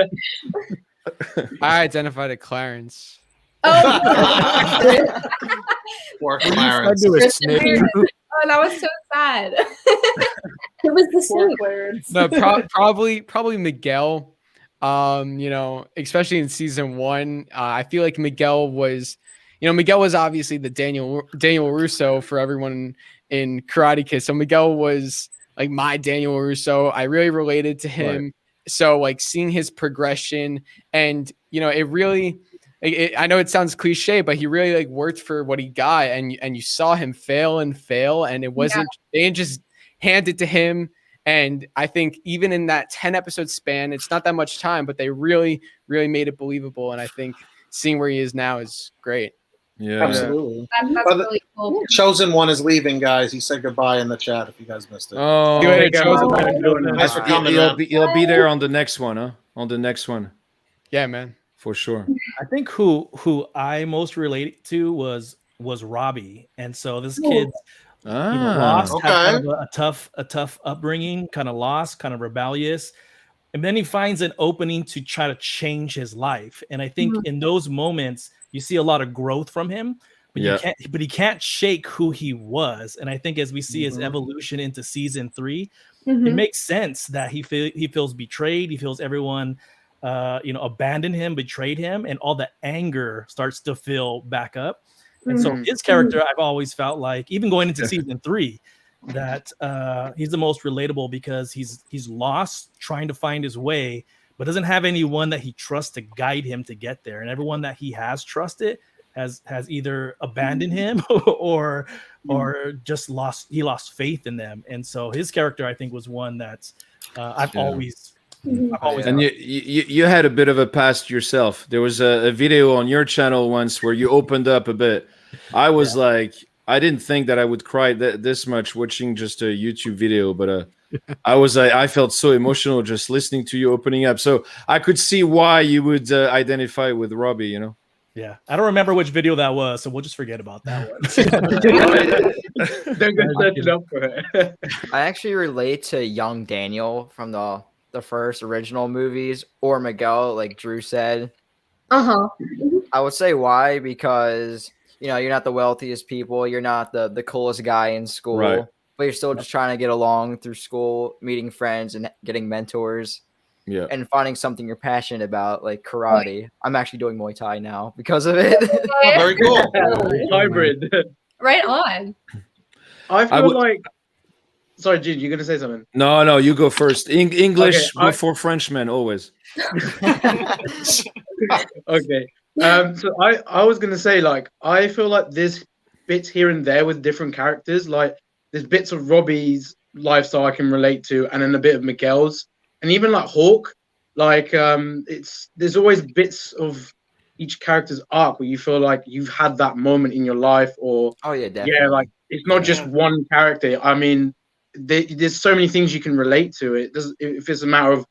I identified a Clarence. Oh, Or I Clarence. do a Christian snake. Bale. Oh, that was so sad. It was the Poor same. Clarence. No, probably Miguel. You know, especially in season 1, I feel like Miguel was obviously the Daniel Russo for everyone in Karate Kid. So Miguel was like my Daniel Russo. I really related to him. Right. So like seeing his progression, and you know, it really. I know it sounds cliche, but he really like worked for what he got, and you saw him fail, and it wasn't they didn't just hand it to him. And I think even in that 10 episode span, it's not that much time, but they really made it believable. And I think seeing where he is now is great. Yeah. Absolutely. That's But- really cool. Chosen One is leaving, guys. He said goodbye in the chat if you guys missed it. Oh, See you later, Thank you. Chosen. Thanks for coming, he'll man. be there on the next one, huh? On the next one, Yeah, man. for sure. I think who I most related to was ROBBY, and so this kid lost, Okay. had kind of a tough upbringing, kind of lost, kind of rebellious, and then he finds an opening to try to change his life. And I think in those moments you see a lot of growth from him, but he can't shake who he was. And I think as we see his evolution into season 3, it makes sense that he feels betrayed. He feels everyone abandoned him, betrayed him, and all the anger starts to fill back up. And so his character, I've always felt like, even going into season 3, that he's the most relatable because he's lost trying to find his way, but doesn't have anyone that he trusts to guide him to get there. And everyone that he has trusted has either abandoned him or just lost faith in them. And so his character, I think, was one that I've always. And you had a bit of a past yourself. There was a video on your channel once where you opened up a bit. I was like, I didn't think that I would cry this much watching just a YouTube video, but I felt so emotional just listening to you opening up. So I could see why you would identify with ROBBY, you know? Yeah, I don't remember which video that was, so we'll just forget about that one. Don't go searching up for it. I actually relate to young Daniel from the first original movies, or Miguel, like Drew said. I would say why, because you're not the wealthiest people, you're not the coolest guy in school, Right. but you're still just trying to get along through school, meeting friends and getting mentors. Yeah. And finding something you're passionate about, like karate. I'm actually doing Muay Thai now because of it. Oh, very cool. Hybrid. Right on. I feel like. Sorry, Jude, you're gonna say something. No, you go first. English Okay, before Frenchmen, always. Okay. So I was gonna say, like, I feel like there's bits here and there with different characters. Like there's bits of Robbie's lifestyle I can relate to, and then a bit of Miguel's, and even like Hawk. Like there's always bits of each character's arc where you feel like you've had that moment in your life, or definitely. yeah, like it's not just one character. I mean, there's so many things you can relate to. It does if it's a matter of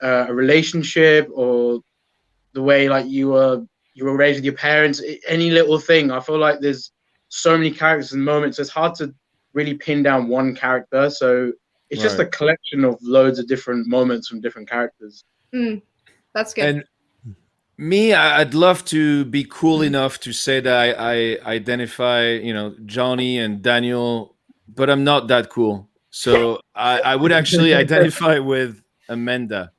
a relationship or the way like you were raised with your parents, any little thing. I feel like there's so many characters and moments. It's hard to really pin down one character. So it's just a collection of loads of different moments from different characters. That's good. I'd love to be cool enough to say that I identify, Johnny and Daniel, but I'm not that cool. So I would actually identify with Amanda.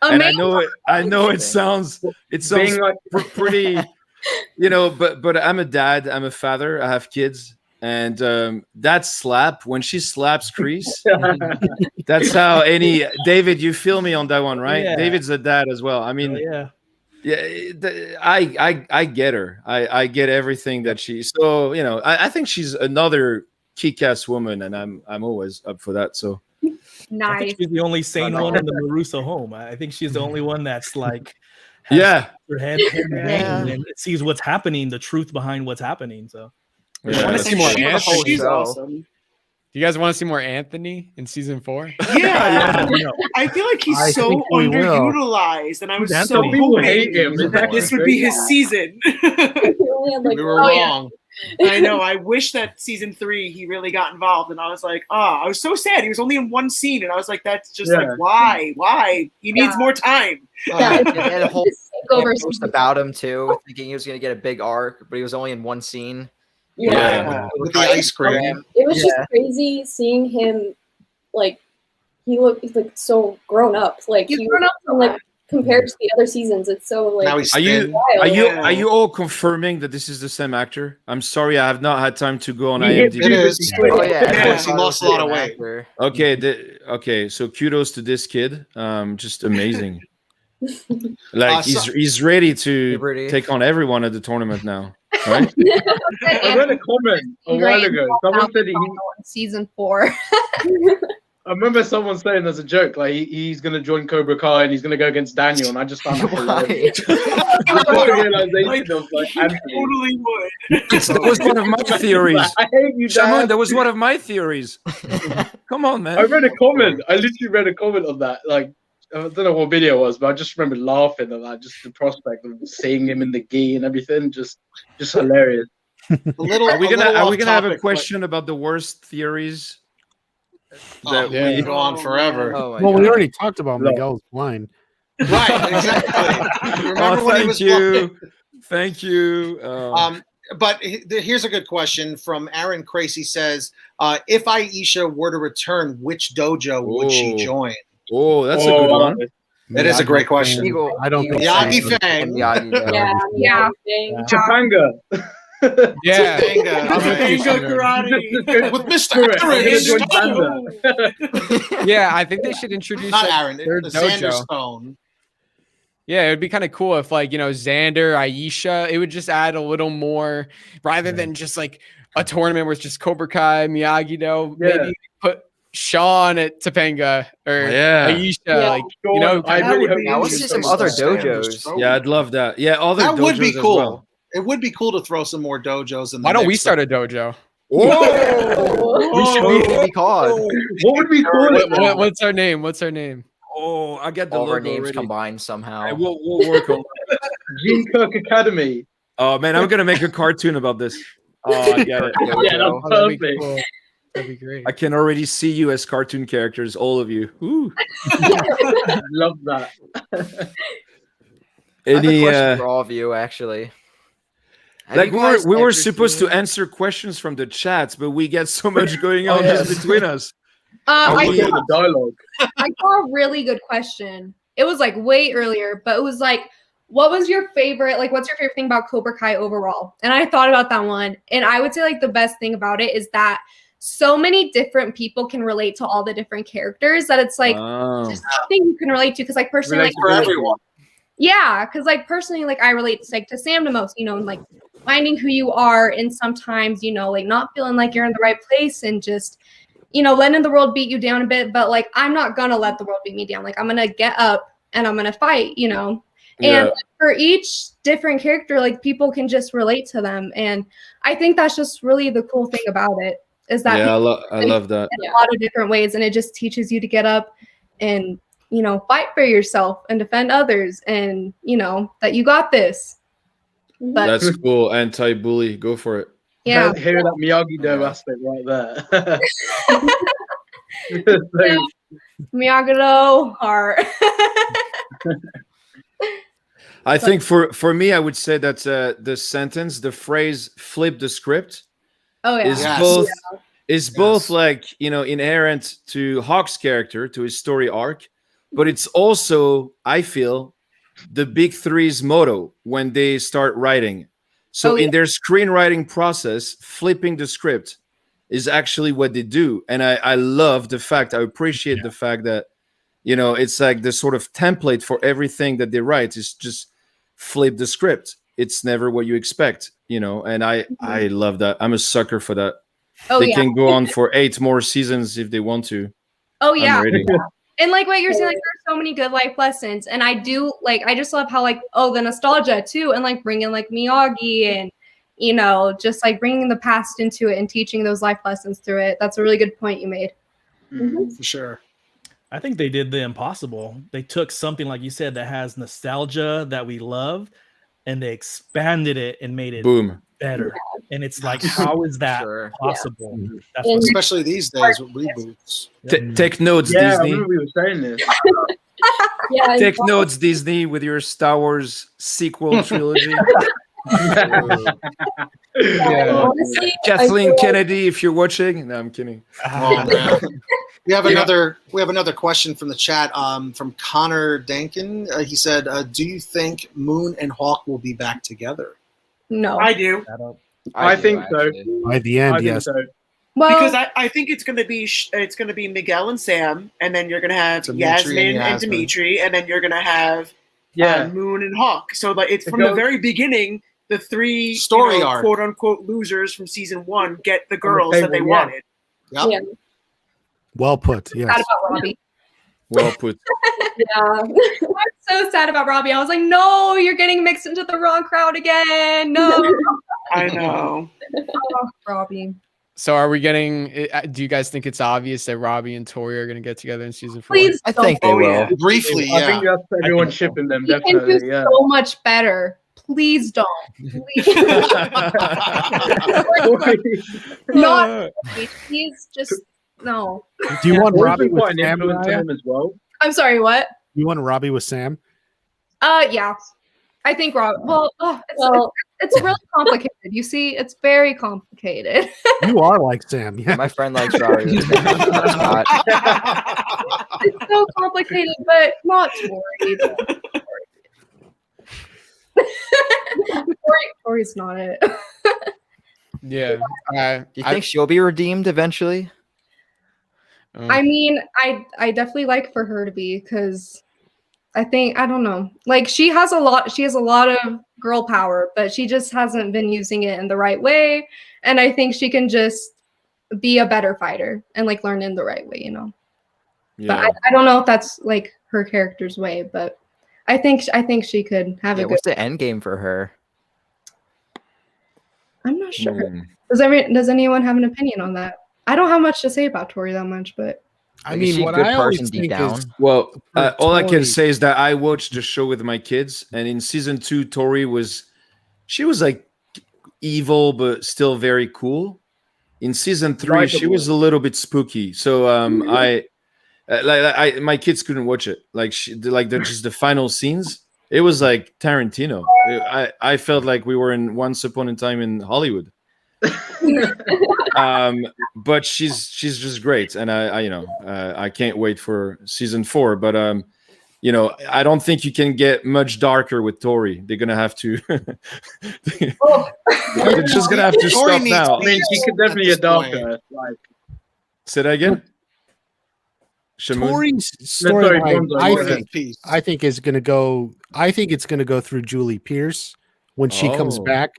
And I know it sounds Being like pretty, but I'm a dad, I'm a father, I have kids, and that slap when she slaps Kreese, that's how David, you feel me on that one, right? Yeah. David's a dad as well. I mean, Yeah. I get her. I get everything that so I think she's another kick-ass woman, and I'm always up for that. So I Nice. think she's the only sane one in the Maruso home. I think she's the only one that's like, yeah. her head hanging and sees what's happening, the truth behind what's happening. So I want to see more She- Anthony. She's show. awesome. Do you guys want to see more Anthony in season 4? Yeah, I feel like he's I so think we will. underutilized, and I was Who's so Anthony? people hoping hate him. that this would be his season. We only had like We were Oh, yeah. wrong. I know. I wish that season 3 he really got involved, and I was like, I was so sad. He was only in one scene, and I was like, that's just like, why? He needs more time. Yeah, And they had a whole Takeover post season. about him too, thinking he was going to get a big arc, but he was only in one scene. Yeah. With the ice cream. It was Yeah. just crazy seeing him, like, he's like so grown up. Like, He's he grown up so like compared to the other seasons. It's so like Now he's Are you thin. wild. are you all confirming that this is the same actor? I'm sorry, I have not had time to go on He hit IMDb. It is. Oh yeah, everyone He thought it lost was a lot of the weight. actor. Okay, so kudos to this kid. Just amazing. Like So- he's ready to Puberty. take on everyone at the tournament now, right? I read a comment a while ago. Someone said season 4. I remember someone saying there's a joke like he's gonna join Cobra Kai and he's gonna go against Daniel, and I just found that hilarious. Why? Realization of like He Anthony. totally would. That was one of my theories. I hate you, Shaman, Dad. that was one of my theories. Come on, man. I read a comment. I literally read a comment on that. Like, I don't know what video it was, but I just remember laughing at that. Just the prospect of seeing him in the gi and everything. Just hilarious. Are we gonna have a question about the worst theories? That yeah. we go on forever. Oh my Well, we God. already talked about No. Miguel's blind. Right, exactly. Remember when he was Thank you. But here's a good question from Aaron Kreese. Says, if Aisha were to return, which dojo would she Ooh. join? Oh, that's a good one. That is a great question. Eagle- I don't think Miyagi so. Fang. Miyagi, Yeah, Yeah. thing. Topanga. Yeah. Topanga. I'm with you, Tango Shaman. karate. With Mr. Screw it, I'm Aaron gonna join Stone. Panda. Yeah, I think they should introduce Not like, Aaron, third Xander dojo. Stone. Yeah, it would be kind of cool if like, Xander, Aisha, it would just add a little more rather than just like a tournament where it's just Cobra Kai, Miyagi-Do. Yeah. Maybe put Sean at Topanga or Yeah. Aisha. Yeah. Like, Sean, I that really would hope be he I want to see uses some those other stuff. dojos. Yeah, I'd love that. Yeah, other That would be dojos as cool. well. It would be cool to throw some more dojos in the why don't we mix. start a dojo? Whoa! We should Oh. be called. What would we call it? What's our name? What's our name? Oh, I get the All of our logo names already. combined somehow. Right, we'll work on that. Gene Kirk Academy. Oh man, I'm gonna make a cartoon about this. Oh, I get it. Yeah, that's Oh, that'd be perfect. cool. That'd be great. I can already see you as cartoon characters, all of you. Ooh. Love that. I have a Any question for all of you, actually. Have like you we were guys we were ever supposed to seen- answer questions from the chats, but we get so much going on yes. just between us. I I want to hear the dialogue. saw a really good question. It was like way earlier, but it was like, what was your favorite? Like, what's your favorite thing about Cobra Kai overall? And I thought about that one, and I would say like the best thing about it is that so many different people can relate to all the different characters that it's like Oh. just something you can relate to. Because like personally, like For everyone. yeah, because like personally, like I relate like to Sam the most, and like finding who you are, and sometimes like not feeling like you're in the right place, and just letting the world beat you down a bit. But like I'm not gonna let the world beat me down. Like I'm gonna get up and I'm gonna fight. Yeah. And for each different character, like people can just relate to them, and I think that's just really the cool thing about it is that Yeah, people I love that. in a lot of different ways, and it just teaches you to get up and fight for yourself and defend others, and that you got this. But That's cool. Anti-bully. Go for it. yeah, Hear that Miyagi-Do aspect right there. So, Miyagi-Do heart. I think for me, I would say that the sentence, the phrase "flip the script" Oh yeah. is Yes. both both Yes. like inherent to Hawk's character, to his story arc, but it's also, I feel, the big three's motto when they start writing. So in their screenwriting process, flipping the script is actually what they do, and I love the fact, I appreciate the fact that it's like the sort of template for everything that they write is just flip the script. It's never what you expect, and I love that. I'm a sucker for that. They can go on for 8 more seasons if they want to. Oh yeah. I'm ready. And like what you're saying, like there's so many good life lessons, and I just love how the nostalgia too, and like bringing like Miyagi and just like bringing the past into it and teaching those life lessons through it. That's a really good point you made. For sure. I think they did the impossible. They took something, like you said, that has nostalgia that we love, and they expanded it and made it better. And it's like, how is that possible? That's what Especially these days with reboots. Take notes, Yeah, I Disney. remember we were saying this. Yeah, Take notes, Disney, with your Star Wars sequel trilogy. honestly, I Kathleen feel like- Kennedy, if you're watching. No, I'm kidding. Oh man. We have another question from the chat from Connor Dankin. He said, "Do you think Moon and Hawk will be back together?" No. I do. I think so. By the end, I think yes. so. Well, Because I think it's gonna be Miguel and Sam, and then you're gonna have Demetri Yasmin and and Demetri, and then you're gonna have Moon and Hawk. So like it's from the very beginning, the three Story arc. quote unquote losers from season 1 get the girls that they table, wanted. Yep. Yeah. Well put. Yes. sad about Robbie. Well put. Yeah. I'm so sad about Robbie. I was like, no, you're getting mixed into the wrong crowd again. No. I know. Oh, Robbie. So are we getting? Do you guys think it's obvious that Robbie and Tory are going to get together in season 4? Please I don't. think they will. Briefly, I think yeah. that's everyone shipping them, He can definitely. do Yeah. so much better. Please don't. Please. Not. Please just no. Do you want Tory's Robbie been with quite an Sam? influence on Mariah? him as well. I'm sorry. What? You want Robbie with Sam? Yeah. I think Rob. Well, it's really complicated. You see, it's very complicated. You are like Sam. Yeah. My friend likes Robbie. It's not. It's so complicated, but not Tory. Tory's not it. Yeah. Do you think she'll be redeemed eventually? I mean, I definitely like for her to be, because I don't know. Like she has a lot of girl power, but she just hasn't been using it in the right way. And I think she can just be a better fighter and like learn in the right way, Yeah. But I don't know if that's like her character's way, but I think she could have a good. What's the end game for her? I'm not sure. Does anyone have an opinion on that? I don't have much to say about Tori that much, but I Like, is she mean, a what good I always person deep think down? is Well, for all I can Tory- say is that I watched the show with my kids, and in season 2, Tori was like evil, but still very cool. In season 3, she was a little bit spooky. So my kids couldn't watch it. Like just the final scenes. It was like Tarantino. I felt like we were in Once Upon a Time in Hollywood. But she's just great, and I can't wait for season 4. But I don't think you can get much darker with Tori. They're gonna have to. They're just gonna have to Tori stop needs now. I mean, she could definitely get darker. Like, Say that again. Shamoon? Tori's sorry, storyline, Bonsai, I think is going to go. I think it's going to go through Julie Pierce when she comes Oh. back,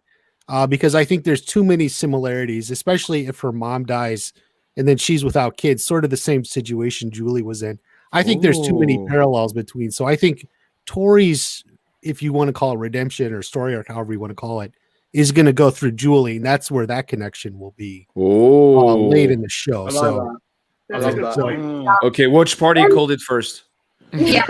because I think there's too many similarities, especially if her mom dies and then she's without kids. Sort of the same situation Julie was in. I think there's too many Ooh. parallels between. So I think Tori's, if you want to call it redemption or story arc, however you want to call it, is going to go through Julie, and that's where that connection will be late in the show. I like So. that. I That's a love good that. point. Okay, which party called it first? yeah.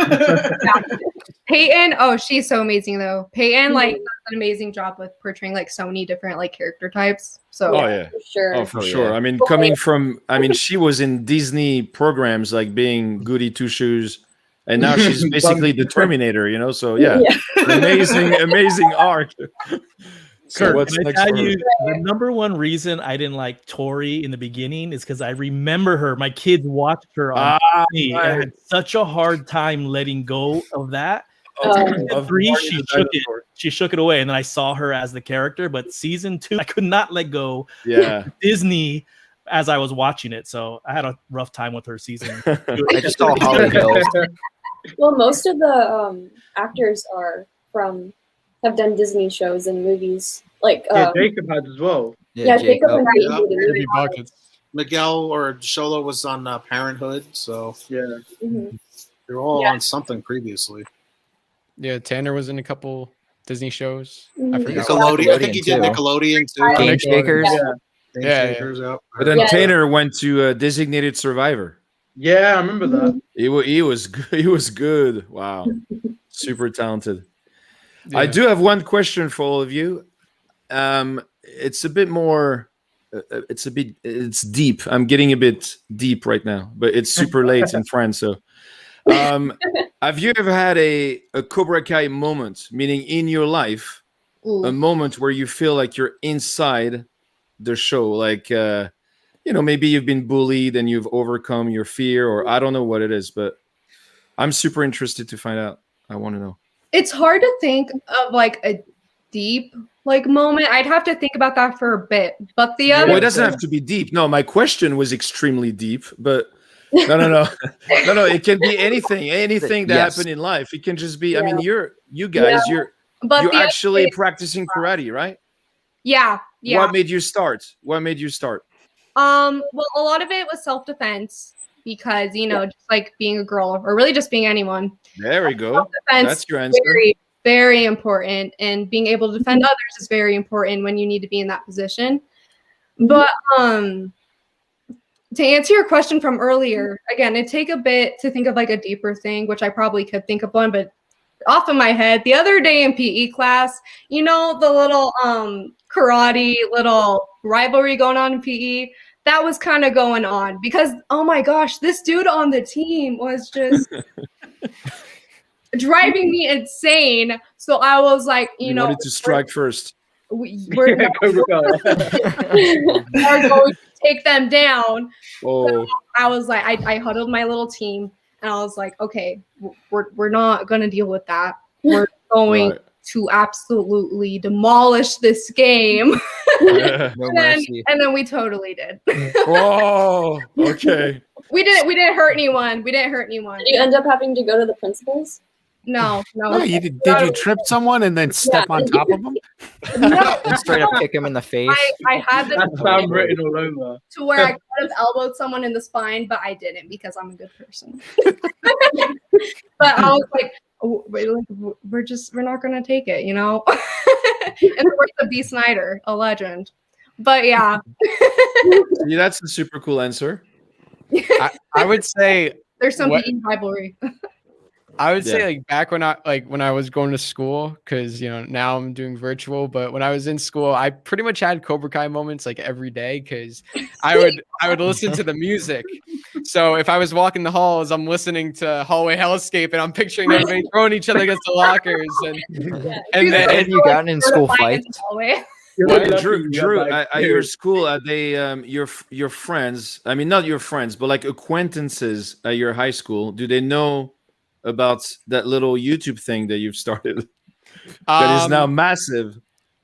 Peyton, she's so amazing though. Peyton like does an amazing job with portraying like so many different like character types. So Oh yeah. For sure. Oh, for sure. I mean, coming from, she was in Disney programs like being Goody Two Shoes and now she's basically the Terminator. You know, so yeah, amazing arc. So Kurt, what's can I next tell for her? you the number one reason I didn't like Tori in the beginning is because I remember her. My kids watched her on TV, and I had such a hard time letting go of that. Of Three, Marty she the shook it. Dinosaur. She shook it away, and then I saw her as the character. But season 2, I could not let go. Yeah. Disney as I was watching it, so I had a rough time with her season. I just saw Holly Hills. Well, most of the actors have done Disney shows and movies. Like Jacob had as well. yeah, Jacob and Yeah. Peyton did a movie. Buckets. Miguel or Sholo was on Parenthood, so Yeah. Mhm. they're all Yeah. on something previously. Yeah, Tanner was in a couple Disney shows. I Mhm. forgot. Nickelodeon. I think he did too. Nickelodeon too. Game Shakers. Yeah. Yeah. Shakers, yeah. But then Yeah. Tanner went to Designated Survivor. Yeah, I remember that. He was good. He was good. Wow, super talented. I Yeah. do have one question for all of you. It's a bit more. It's deep. I'm getting a bit deep right now, but it's super late in France. So, have you ever had a Cobra Kai moment, meaning in your life, a moment where you feel like you're inside the show, like maybe you've been bullied and you've overcome your fear, or I don't know what it is, but I'm super interested to find out. I want to know. It's hard to think of like a deep moment. I'd have to think about that for a bit. But the other Well, it doesn't have to be deep. No, my question was extremely deep, but no. It can be anything that Yes. happened in life. It can just be. I mean, you're but you're the other actually thing- practicing karate, right? yeah. What made you start? Well, a lot of it was self-defense because just like being a girl or really just being anyone. There we go. Self-defense That's your answer. very, very important, and being able to defend others is very important when you need to be in that position. But to answer your question from earlier, again, it'd take a bit to think of like a deeper thing, which I probably could think of one, but off of my head, the other day in PE class, the little karate little rivalry going on in PE, that was kind of going on because, oh my gosh, this dude on the team was just driving me insane. So I was like, You wanted to strike first. we're going to take them down. Oh, So I was like, I huddled my little team and I was like, okay, we're not going to deal with that. We're going right. to absolutely demolish this game. Yeah. No and, then, mercy. and then we totally did. Oh, okay. We didn't hurt anyone. We didn't hurt anyone. Did you end up having to go to the principal's? No. No, did you trip someone and then step on top of them? No. And straight up kick him in the face. I had this That's sound written all over. to where I could have elbowed someone in the spine, but I didn't because I'm a good person. But I was like, we're not gonna take it, And the words of B. Snyder, a but yeah. Yeah, that's a super cool answer. I would say There's some What- PE rivalry. I would say Yeah. like back when I was going to school, because now I'm doing virtual, but when I was in school, I pretty much had Cobra Kai moments like every day because I would listen to the music. So if I was walking the halls, I'm listening to Hallway Hellscape and I'm picturing everybody throwing each other against the lockers and then Have you gotten in school fights? Well, Drew, at your school, are they your friends? I mean, not your friends, but like acquaintances at your high school. Do they know about that little YouTube thing that you've started that is now massive?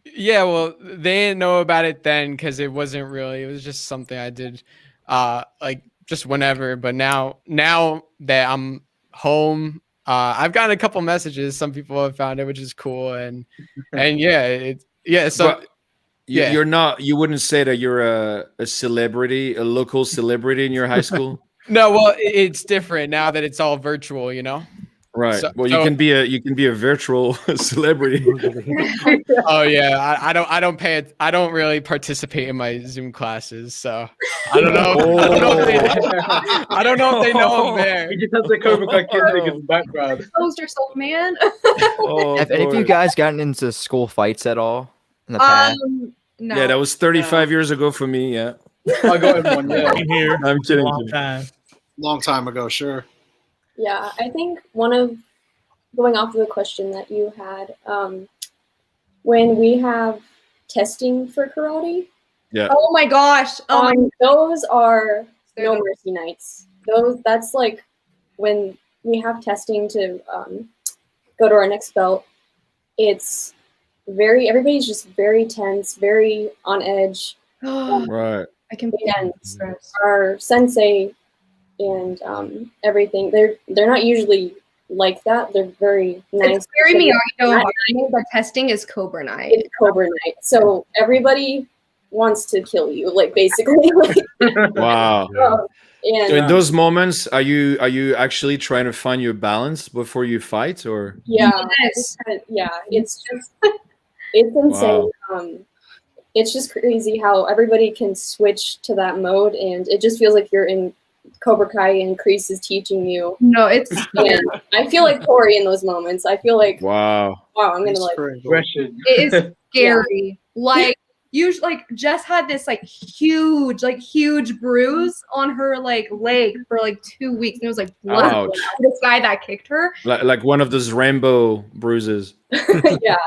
Yeah, well, they didn't know about it then because it wasn't really. It was just something I did, like just whenever. But now that I'm home, I've gotten a couple messages. Some people have found it, which is cool, and yeah. So But you're not. You wouldn't say that you're a celebrity, a local celebrity in your high school. no, well, it's different now that it's all virtual. Right. So- Well, so- you can be a virtual celebrity. Oh yeah, I don't really participate in my Zoom classes, so I don't know. I don't know if they know I'm there. He just has the Cobra Kai kid thing in the background. Exposed yourself, man. Oh, Have any of you boy. guys gotten into school fights at all in the past? No. Yeah, that was 35 years ago for me. Yeah, I got him one, yeah. Been here I'm a kidding. long time. Long time ago, sure. Yeah, I think going off of the question that you had, when we have testing for karate, Oh my gosh. those are no mercy nights. That's like when we have testing to go to our next belt. It's everybody's just very tense, very on edge. Right. I can be stressed. Our sensei and everything, they're not usually like that. They're very nice. It's very Miyagi-Do, but testing is Cobra night. It's Cobra night. So everybody wants to kill you, like basically. Wow. And So in those moments, are you actually trying to find your balance before you fight, or? Yeah, Yes. it's just it's insane. Wow. It's just crazy how everybody can switch to that mode, and it just feels like you're in Cobra Kai and Kreese is teaching you. No, it's And I feel like Tory in those moments. I feel like Wow. I'm gonna like. it is scary. Like usually, like Jess had this like huge bruise on her like leg for like 2 weeks, and it was like blood. Ouch. This guy that kicked her. Like one of those rainbow bruises. Yeah.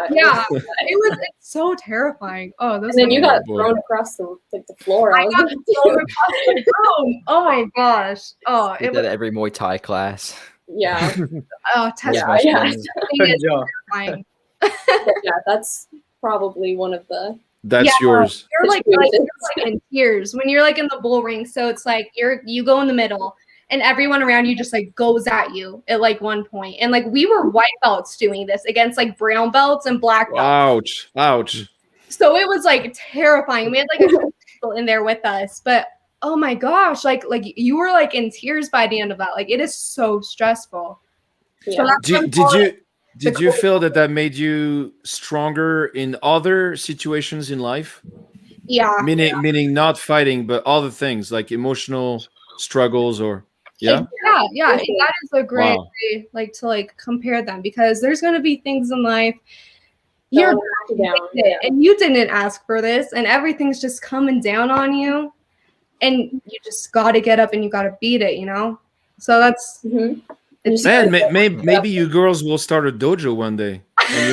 It's so terrifying. Oh, those. And then you got boy. thrown across the floor. I got thrown across the room. Oh my gosh. Oh, We it did was. every Muay Thai class. Yeah. Oh, testing Yeah. is terrifying. Yeah, that's probably one of the. That's yours. You're like in tears when you're like in the bull ring. So it's like you go in the middle, and everyone around you just like goes at you at like one point. And like we were white belts doing this against like brown belts and black belts. Ouch. So it was like terrifying. We had like a couple people in there with us, but oh my gosh, like you were like in tears by the end of that. Like it is so stressful. Yeah. So Did you feel that made you stronger in other situations in life? Yeah. Meaning not fighting, but other things like emotional struggles or yeah. Yeah. That is a great way like to like compare them, because there's gonna be things in life you're down, and you didn't ask for this, and everything's just coming down on you, and you just got to get up and you got to beat it, you know. So that's Man, maybe you girls will start a dojo one day, and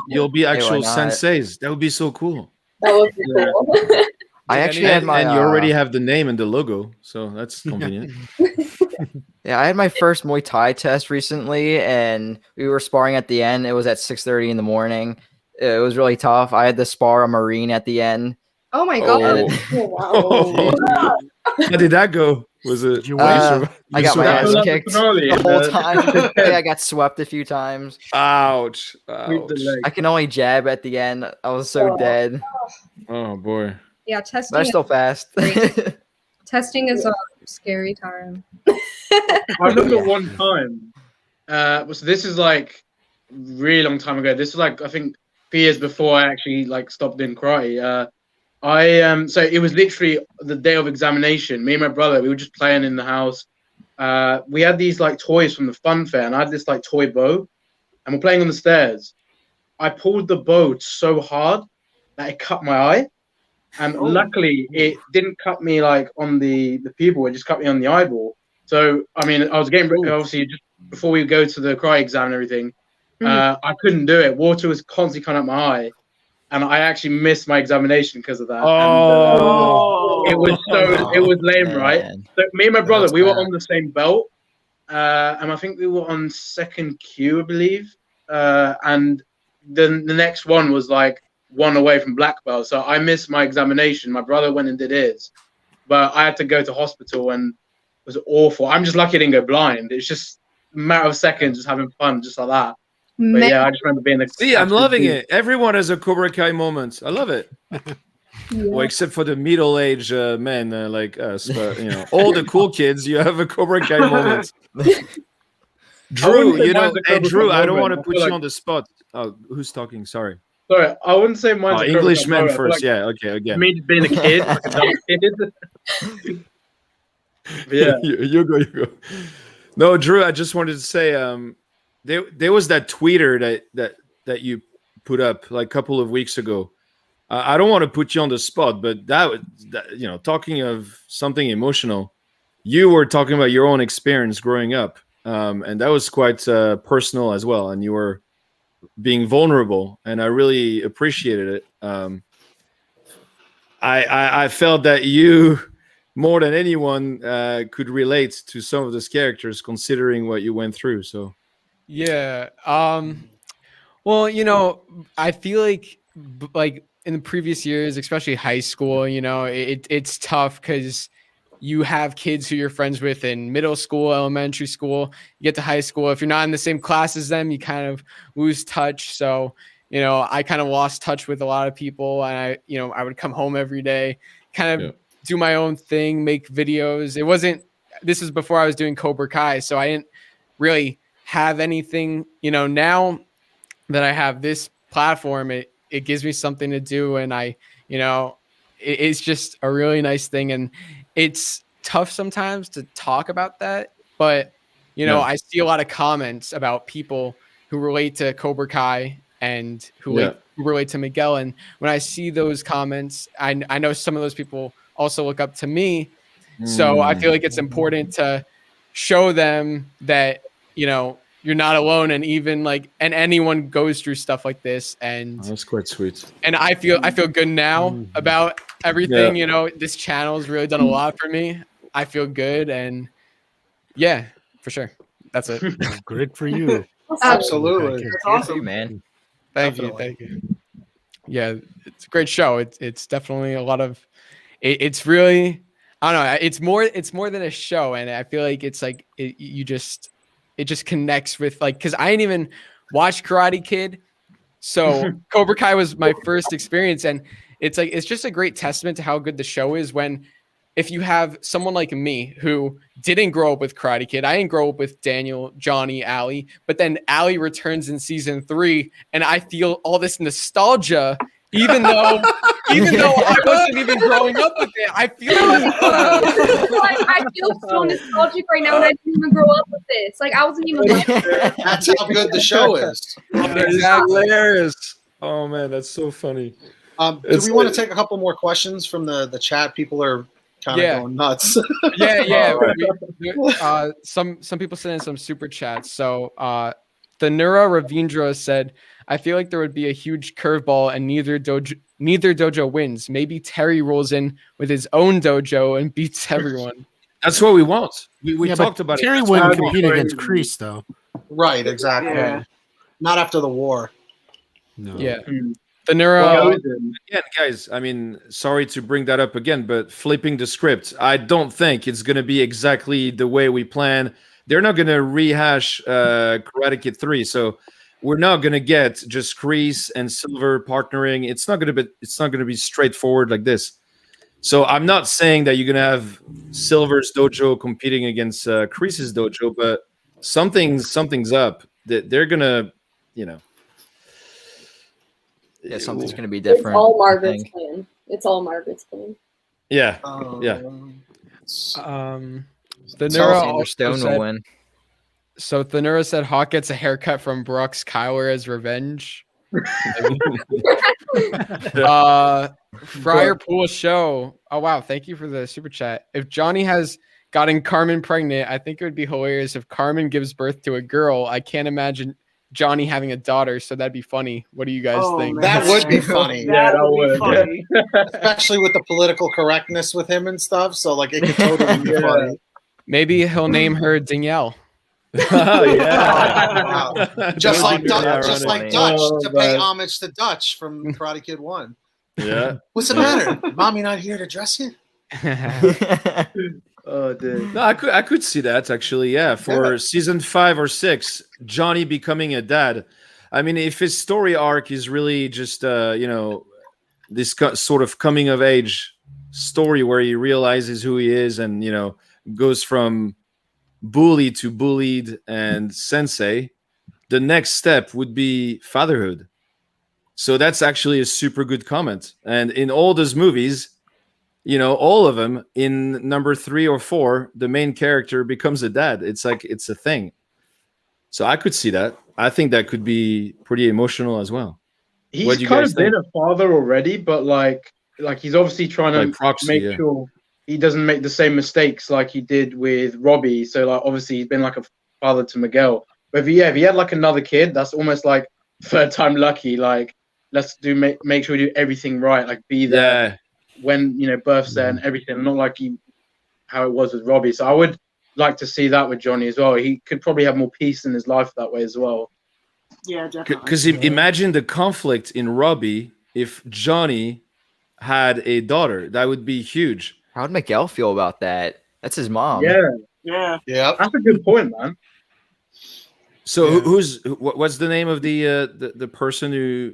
you'll be actual senseis. That would be so cool. That would be cool. I actually had my and you already have the name and the logo, so that's convenient. Yeah, I had my first Muay Thai test recently, and we were sparring at the end. It was at 6:30 in the morning. It was really tough. I had to spar a Marine at the end. Oh my god! Wow. How did that go? Was it? I got my ass kicked the whole time. I got swept a few times. Ouch! I can only jab at the end. I was so dead. Oh boy! Yeah, testing. But I'm still fast. Testing is a scary time. I remember one time. So this is like really long time ago. This is like I think 3 years before I actually like stopped doing karate. So it was literally the day of examination. Me and my brother, we were just playing in the house. We had these like toys from the fun fair, and I had this like toy bow, and we're playing on the stairs. I pulled the bow so hard that it cut my eye, and luckily it didn't cut me like on the pupil. It just cut me on the eyeball. So I mean, I was getting obviously just before we go to the karate exam and everything. I couldn't do it. Water was constantly coming up my eye. And I actually missed my examination because of that. Oh, and, it was lame, right? So me and my brother, we were on the same belt, and I think we were on second Q, I believe. And then the next one was like one away from black belt. So I missed my examination. My brother went and did his, but I had to go to hospital, and it was awful. I'm just lucky I didn't go blind. It's just a matter of seconds, just having fun, just like that. But yeah, I just remember being See, I'm loving it. Everyone has a Cobra Kai moment. I love it. Well, except for the middle-aged men like us, but you know, all the cool kids, you have a Cobra Kai moment. Drew, Drew, I don't want to put you on the spot. Oh, who's talking? Sorry, I wouldn't say mine's a Englishman first. Like, yeah, okay, again. Me being a kid, like a dumb kid. Yeah, you go. No, Drew, I just wanted to say, there was that tweeter that you put up like a couple of weeks ago. I don't want to put you on the spot, but that talking of something emotional, you were talking about your own experience growing up, and that was quite personal as well. And you were being vulnerable, and I really appreciated it. I felt that you, more than anyone, could relate to some of those characters, considering what you went through. So, yeah. Well, you know, I feel like in the previous years, especially high school, you know, it's tough because you have kids who you're friends with in middle school, elementary school. You get to high school, if you're not in the same class as them, you kind of lose touch. So, you know, I kind of lost touch with a lot of people, and I would come home every day, kind of do my own thing, make videos. This was before I was doing Cobra Kai, so I didn't really have anything, you know. Now that I have this platform, it gives me something to do, and it's just a really nice thing. And it's tough sometimes to talk about that, but you know, I see a lot of comments about people who relate to Cobra Kai and who relate to Miguel. And when I see those comments, I know some of those people also look up to me. So I feel like it's important to show them that, you know, you're not alone, and even and anyone goes through stuff like this. And that's quite sweet. And I feel good now about everything. You know, this channel has really done a lot for me. I feel good, and yeah, for sure. That's it. Good for you. Absolutely. That's awesome, man. Thank you. Yeah, it's a great show. It's definitely a lot of. It's really, I don't know. It's more than a show, and I feel like it's like it just connects with because I didn't even watch Karate Kid, so Cobra Kai was my first experience, and it's just a great testament to how good the show is when. If you have someone like me who didn't grow up with Karate Kid, I didn't grow up with Daniel, Johnny, Ali, but then Ali returns in season 3, and I feel all this nostalgia, even though I wasn't even growing up with it. I feel I feel so nostalgic right now, and I didn't even grow up with this. I wasn't even. That's how good the show is. Exactly. Hilarious. Oh man, that's so funny. Do we want to take a couple more questions from the chat? People are kind of going nuts. Some people sent in some super chats. So Thanura Ravindra said, I feel like there would be a huge curveball and neither dojo wins. Maybe Terry rolls in with his own dojo and beats everyone. That's what we want. We talked about Terry it. Terry wouldn't compete against Kreese, though. Right, exactly. Yeah. Not after the war. No. Yeah. Thanura. Again, guys, I mean, sorry to bring that up again, but flipping the script, I don't think it's going to be exactly the way we plan. They're not going to rehash Karate Kid 3, so we're not going to get just Kreese and Silver partnering. It's not going to be straightforward like this. So I'm not saying that you're going to have Silver's dojo competing against Kreese's dojo, but something's up. That they're going to, you know. Yeah, something's going to be different. It's all Margaret's plan. It's all Margaret's plan. Yeah. Thanura Stone will win. So Thanura said Hawk gets a haircut from Brock's Kyler as revenge. Friar Pool Show. Oh wow, thank you for the super chat. If Johnny has gotten Carmen pregnant, I think it would be hilarious if Carmen gives birth to a girl. I can't imagine Johnny having a daughter, so that'd be funny. What do you guys think? That would be funny. That would be funny. Especially with the political correctness with him and stuff. So it could totally be funny. Maybe he'll name her Danielle. Oh yeah. Wow. Just like Dutch to pay homage to Dutch from Karate Kid 1. Yeah. What's the matter? Mommy not here to dress you? Oh, dude. No, I could see that actually. Yeah, for season 5 or 6, Johnny becoming a dad. I mean, if his story arc is really just this sort of coming of age story where he realizes who he is and goes from bully to bullied and sensei, the next step would be fatherhood. So that's actually a super good comment. And in all those movies, all of them, in number 3 or 4, the main character becomes a dad. It's like it's a thing. So I could see that. I think that could be pretty emotional as well. He's kind of been a father already, but like he's obviously trying to make sure he doesn't make the same mistakes like he did with ROBBY. So obviously he's been like a father to Miguel. But if he had like another kid, that's almost like third time lucky. Like, let's make sure we do everything right. Like, be there when birth's there and everything. Not like how it was with Robbie. So I would like to see that with Johnny as well. He could probably have more peace in his life that way as well. Yeah, definitely. Because imagine the conflict in Robbie if Johnny had a daughter. That would be huge. How would Miguel feel about that? That's his mom. Yeah. That's a good point, man. So what's the name of the person who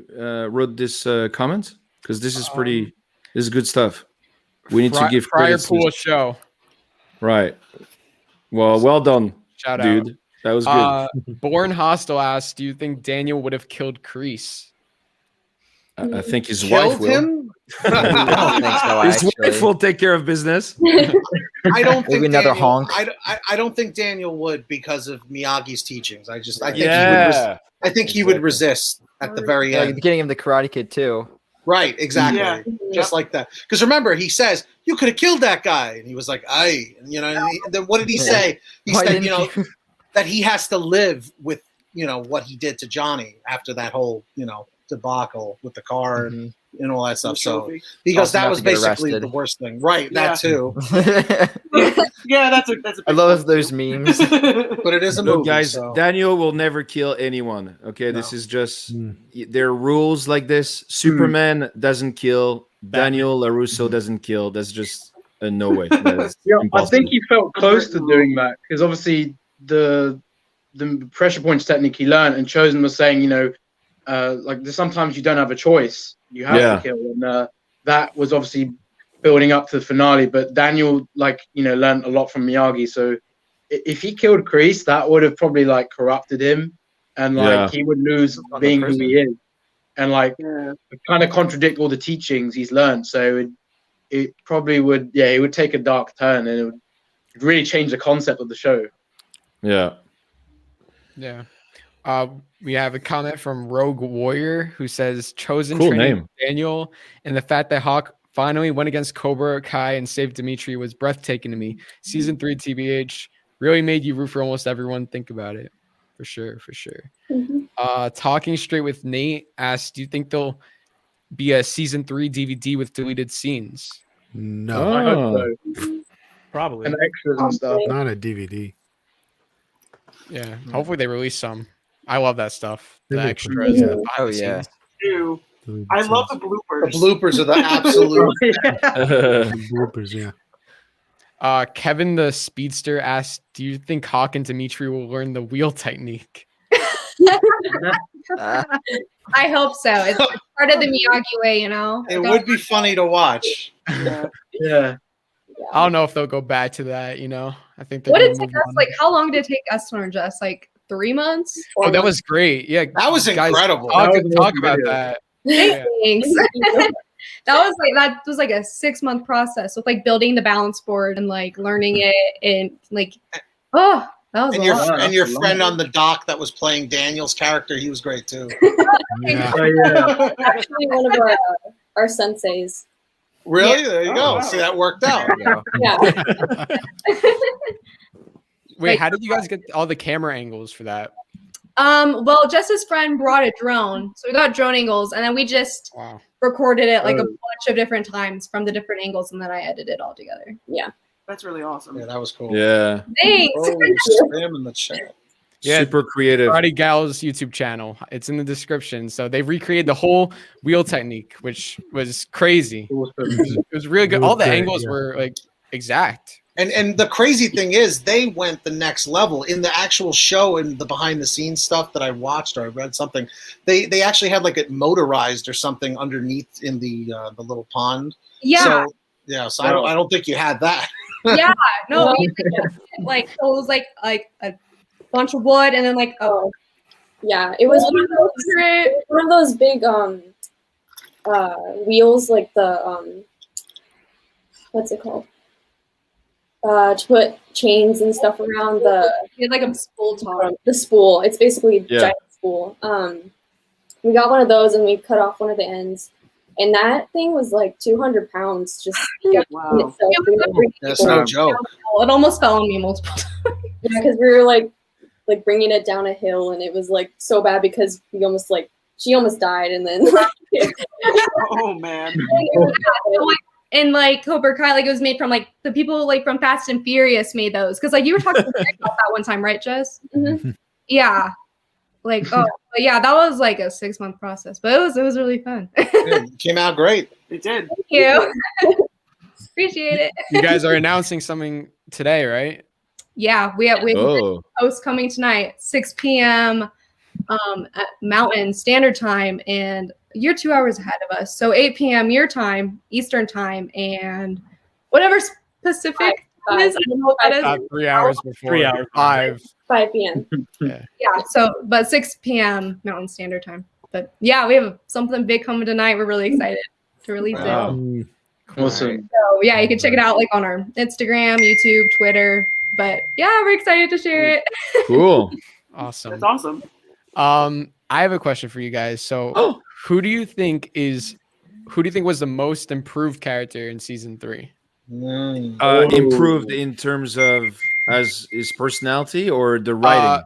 wrote this comment? Because this is this is good stuff. We need to give Friar credit. Pool Show. Right. Well done, Shout dude. out. That was good. Born Hostile asks, do you think Daniel would have killed Kreese? I think his Killed wife will. him? I don't think so, His actually. wife will take care of business. I don't think Maybe another Daniel, honk. I don't think Daniel would because of Miyagi's teachings. I think he would resist at the very Like the end. beginning of the Karate Kid too. Right, exactly. Yeah. Just like that. Because remember, he says, "You could have killed that guy," and he was like, "I," and then what did he say? He Why said, didn't that he has to live with what he did to Johnny after that whole debacle with the car and all that stuff. So Trophy. he goes, Also that not was to get basically arrested. the worst thing. Right, Yeah. that too. Yeah, that's a I love those memes. But it is a movie, Look, guys, so. Daniel will never kill anyone. Okay, this No. is just there are rules like this. Superman doesn't kill. Daniel LaRusso doesn't kill. That's just a no way. That is Yeah, I impossible. think he felt close to doing that because obviously the pressure points technique he learned, and Chosen was saying, like sometimes you don't have a choice, you have to kill, and that was obviously building up to the finale. But Daniel, learned a lot from Miyagi, so if he killed Kreese, that would have probably corrupted him, and he would lose being who he is, and kind of contradict all the teachings he's learned. So it probably would, it would take a dark turn, and it would really change the concept of the show. Yeah. Yeah. We have a comment from Rogue Warrior who says Chosen Cool training name. Daniel, and the fact that Hawk finally went against Cobra Kai and saved Demetri was breathtaking to me. Season 3 TBH really made you root for almost everyone. Think about it. For sure. Talking Straight with Nate asks, do you think there'll be a season 3 DVD with deleted scenes? No, I hope so. Probably. And extras and stuff. not a DVD. Yeah. Hopefully they release some. I love that stuff. The Maybe extras. yeah. the behind Oh the yeah. scenes. Too. Deleted I love the scenes. bloopers. The bloopers are the absolute. The bloopers, yeah. Kevin the Speedster asked, do you think Hawk and Demetri will learn the wheel technique? Uh, I hope so. It's part of the Miyagi way, It would be funny to watch. Yeah. I don't know if they'll go back to that, I think they're What gonna did it take move us? on. How long did it take us to learn just 3 months? Oh, that was great. Yeah. That was guys, incredible. Talk, That was talk a about video. that. Thanks. that was a 6-month process with building the balance board and learning it and that was And a your lot. and your friend on the dock that was playing Daniel's character, he was great too. Yeah. Oh, yeah. Actually, one of our senseis. Really? There you go. wow. See, that worked out. Yeah. Wait, how did you guys get all the camera angles for that? Well, Jess's friend brought a drone, so we got drone angles, and then we just Wow. recorded it a Oh. bunch of different times from the different angles, and then I edited it all together. Yeah. That's really awesome. Yeah, that was cool. Yeah. Thanks. Oh, spam in the chat. Yeah. Super creative. Karate Gal's YouTube channel. It's in the description. So they recreated the whole wheel technique, which was crazy. It was really good. It was All the great, angles yeah. were exact. And the crazy thing is, they went the next level in the actual show and the behind the scenes stuff that I watched or I read something. They actually had it motorized or something underneath in the little pond. Yeah. So, yeah. So I don't think you had that. Yeah. No. we did it was a bunch of wood, and then Oh, yeah. It was one of those big wheels, the what's it called? To put chains and stuff around we had a spool top. the spool. It's basically a Yeah. giant spool. We got one of those and we cut off one of the ends. And that thing was 200 pounds just Wow. That's no joke. It almost fell on me multiple times. Yeah, because we were like bringing it down a hill, and it was like so bad because she almost died, and then Oh man. in like Cobra Kai, like it was made from like the people like from Fast and Furious made those because like you were talking about that one time, right, Jess? Mhm. Yeah, like but yeah, that was like a 6-month process, but it was really fun. It came out great. It did. Thank you. Appreciate it. You guys are announcing something today, right? Yeah, we have Oh, a post coming tonight, 6 p.m. At Mountain Standard Time, and you're 2 hours ahead of us. So 8 p.m. your time, Eastern time, and whatever Pacific time is. I don't know what that is. 3 hours before. 3 hours. 5. 5 p.m. Yeah, so but 6 p.m. Mountain Standard Time. But yeah, we have something big coming tonight. We're really excited to release Wow. it. Awesome. So yeah, you can check it out like on our Instagram, YouTube, Twitter. But yeah, we're excited to share it. cool. Awesome. That's awesome. I have a question for you guys. So, who do you think was the most improved character in season 3? Improved in terms of as his personality or the writing?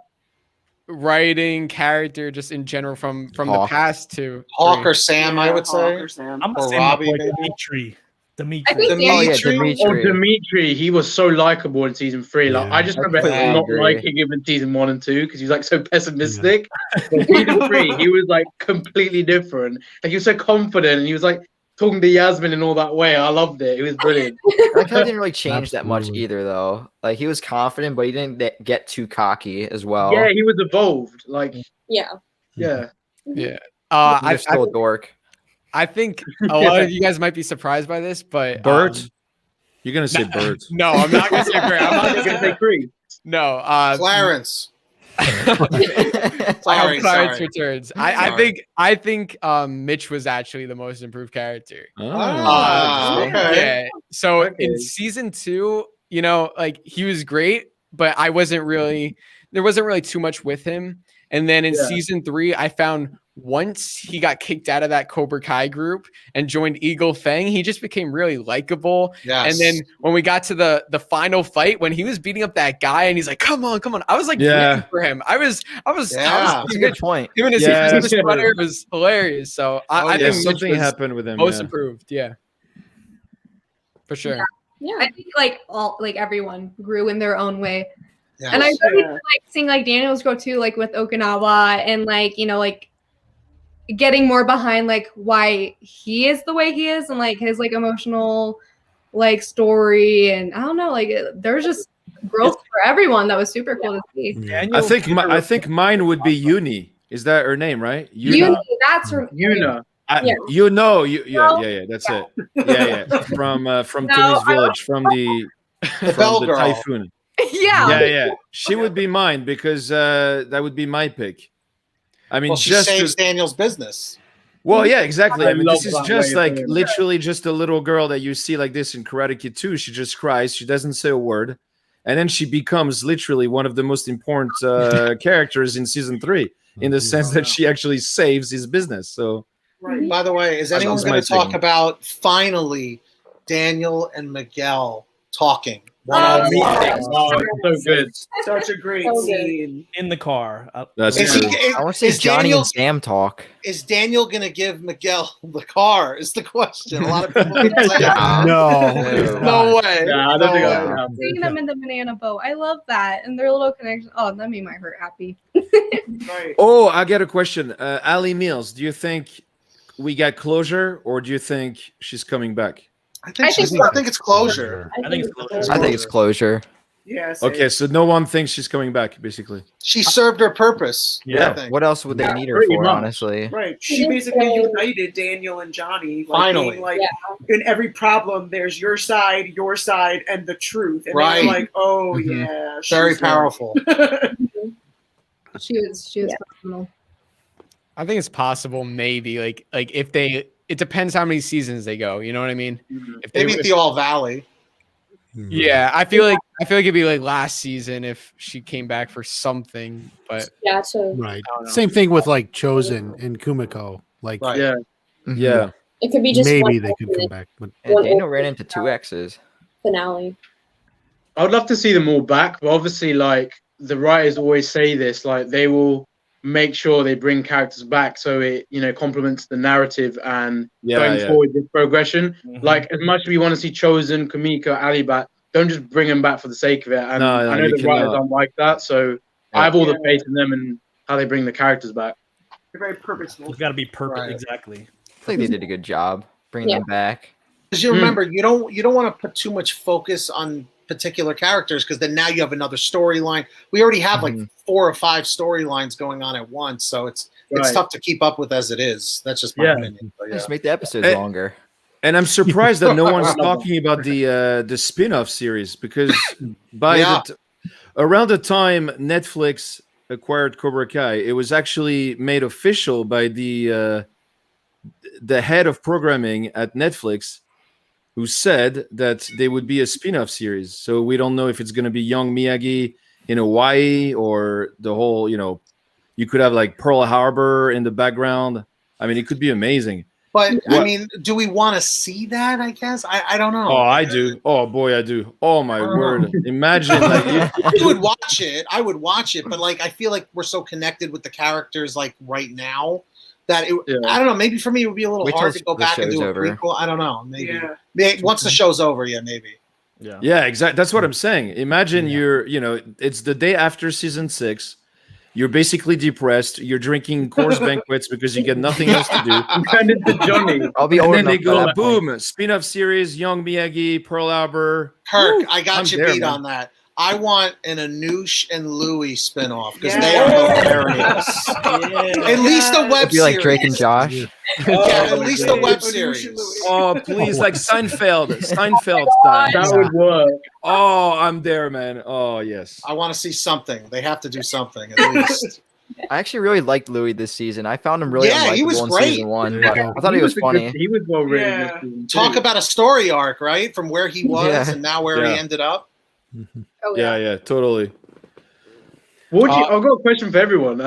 Writing, character, just in general from the Hawk. past to Hawk 3. or Sam, I would say. Hawk or Sam. I'm Or gonna say Robbie, my boy maybe? Demetri. I Demetri. think Oh yeah, Demetri? Oh, Demetri. Dimitri, he was so likable in season 3. Like Yeah. I just I remember completely not agree. liking him in season 1 and 2 because he was like so pessimistic. But season 3, he was like completely different. Like he was so confident and he was like talking to Yasmin in all that way. I loved it. It was brilliant. That guy didn't really change that much Absolutely. either, though. Like he was confident, but he didn't get too cocky as well. Yeah, he was evolved. Like Yeah. yeah. Yeah. He was still a dork. I think a lot of you guys might be surprised by this, but Bert? You're gonna say Bert. No, I'm not gonna say Bert. I'm not I was gonna gonna say Cree. no. Clarence. I hope Sorry, Clarence sorry. returns. I think Mitch was actually the most improved character. Ah, okay. Yeah. So Okay. in season 2, you know, like he was great, but there wasn't really too much with him. And then in Yeah. season 3, I found once he got kicked out of that Cobra Kai group and joined Eagle Fang, he just became really likable. Yes. And then when we got to the final fight, when he was beating up that guy and he's like, come on, I was like Yeah. rooting for him. I was Yeah. That's a good point. him and his Yeah. Christmas sweater was hilarious. So I Yeah, think Mitch something was happened with him. most Yeah. improved. Yeah. For sure. Yeah. I think like everyone grew in their own way. Yes. And I really Yeah. like seeing like Daniel's grow too, like with Okinawa and like, you know, like getting more behind like why he is the way he is and like his like emotional like story. And I don't know, like there's just growth for everyone that was super cool to see. I think mine would be Uni. Is that her name, right? Uni, that's her. Yuna. Yeah. Yeah, that's it. Yeah. From No, Tommy's village, from the Bell girl. typhoon. Yeah. Yeah. She would be mine because that would be my pick. I mean, Well, she just saves Daniel's business. well, yeah, exactly. I I mean, love this is that just way of like doing it. literally just a little girl that you see like this in Karate Kid 2. She just cries. She doesn't say a word. And then she becomes literally one of the most important characters in season 3 in the sense that she actually saves his business. So Right. By the way, is That anyone was going my to talk take. about finally Daniel and Miguel talking? Oh, So good. Such a great So good. scene. In the car. that's Is true. he, I want to see is Johnny Daniel, and Sam talk. is Daniel going to give Miguel the car? Is the question. A lot of people keep saying that. No. No way. Nah, I don't No think way. that would happen. Seeing them in the banana boat. I love that. And their little connection. Oh, that made my heart happy. Right. Oh, I get a question. Ali Mills, do you think we got closure or do you think she's coming back? I think it's closure. I think it's close. I think it's closure. Yeah. same. Okay, so no one thinks she's coming back, basically. She served her purpose. Yeah. I think. What else would they need her pretty for, much. honestly? Right. She basically united Daniel and Johnny. Like, Finally. being like, in every problem, there's your side, and the truth. And Right. they're like, oh, Mhm. yeah. Very she's powerful. She was phenomenal. I think it's possible, maybe. Like if it depends how many seasons they go. You know what I mean? If they, Maybe at the All Valley. yeah, I feel like it'd be like last season if she came back for something. But Yeah, so Right. I don't know. Same thing with like Chosen and Kumiko. Like Right. Yeah. Yeah. it could be just maybe one they could come back. But And Daniel ran into two exes. finale. I would love to see them all back, but obviously, like the writers always say this, like they will make sure they bring characters back so it, you know, complements the narrative and going forward with progression. Like as much as we want to see Chosen, Kamiko, Ali back, don't just bring them back for the sake of it. And I know the writers aren't like that, so I have all the faith in them and how they bring the characters back. They're very purposeful. It's got to be perfect, Right. exactly. I think they did a good job bringing them back. Because you remember, you don't want to put too much focus on particular characters, because then now you have another storyline. We already have like 4 or 5 storylines going on at once, so it's tough to keep up with as it is. That's just my opinion. But, Just make the episodes longer. And I'm surprised that no one's talking about the spin-off series, because by around the time Netflix acquired Cobra Kai, it was actually made official by the head of programming at Netflix, who said that there would be a spin-off series. So we don't know if it's going to be young Miyagi in Hawaii or the whole, you know, you could have like Pearl Harbor in the background. I mean, it could be amazing. But I mean, do we want to see that? I guess I don't know. Oh, I do. Oh boy, I do. Oh my word! Imagine like I would watch it. I would watch it, but like I feel like we're so connected with the characters like right now that I don't know. Maybe for me it would be a little hard to go back and do a prequel. I don't know. Maybe once the show's over, maybe. Yeah, exactly. That's what I'm saying. Imagine it's the day after season 6. You're basically depressed. You're drinking course banquets because you get nothing else to do. Turn into Johnny. I'll be old And then they enough go, for that boom, spin-off series, Young Miyagi, Pearl Harbor. Kirk, I got you beat on that. I want an Anoush and Louie spinoff because they are hilarious. At least a web It'd be series. like Drake and Josh. At least a web series. Oh, please, like Seinfeld style. That would work. Oh, I'm there, man. Oh, yes. I want to see something. They have to do something at least. I actually really liked Louis this season. I found him really unlikable he was in great. season 1. But I thought he was funny. He was well written. This season, Talk too. about a story arc, right? From where he was and now where he ended up. Oh, Yeah, totally. What would you? I've got a question for everyone.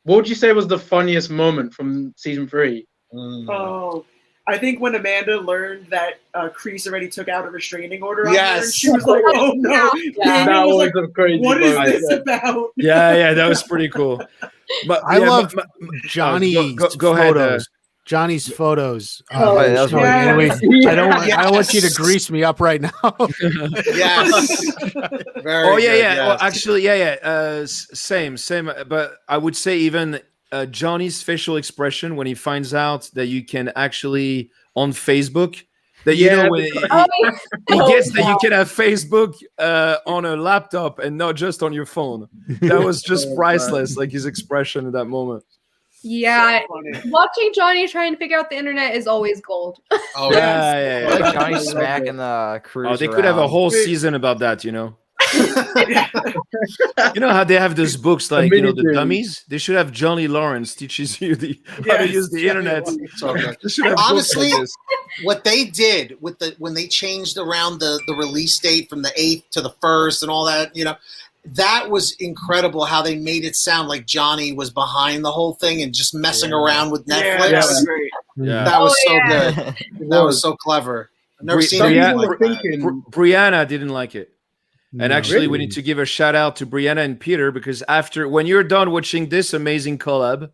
What would you say was the funniest moment from season 3? Oh, I think when Amanda learned that Kreese already took out a restraining order on her, Yes. and she was like, "Oh no!" That Daniel was was like, a crazy "What is moment. this about?" Yeah, that was pretty cool. But I love Johnny's go ahead. photos. Johnny's photos. that was really anyway, good. I don't want you to Yes. grease me up right now. Yes. Very Oh yeah, good, yeah. Well, yes. actually, same. But I would say even Johnny's facial expression when he finds out that you can actually on Facebook that you know when he gets that you can have Facebook on a laptop and not just on your phone. That was just priceless. Like his expression at that moment. Yeah, So funny. watching Johnny trying to figure out the internet is always gold. Oh, Yeah. I like Johnny smacking the cruise. Oh, they could have a around. whole season about that, you know. You know how they have those books like the miniseries. dummies? They should have Johnny Lawrence teaches you how to use the internet. They should have books Honestly, like this. what they did with when they changed around the release date from the 8th to the 1st and all that, that was incredible how they made it sound like Johnny was behind the whole thing and just messing around with Netflix. Yeah, that was great. Yeah. That was so yeah. good. That was so clever. I've never seen Some anything people like were that. thinking. Brianna didn't like it. And No. actually, we need to give a shout out to Brianna and Peter because when you're done watching this amazing collab,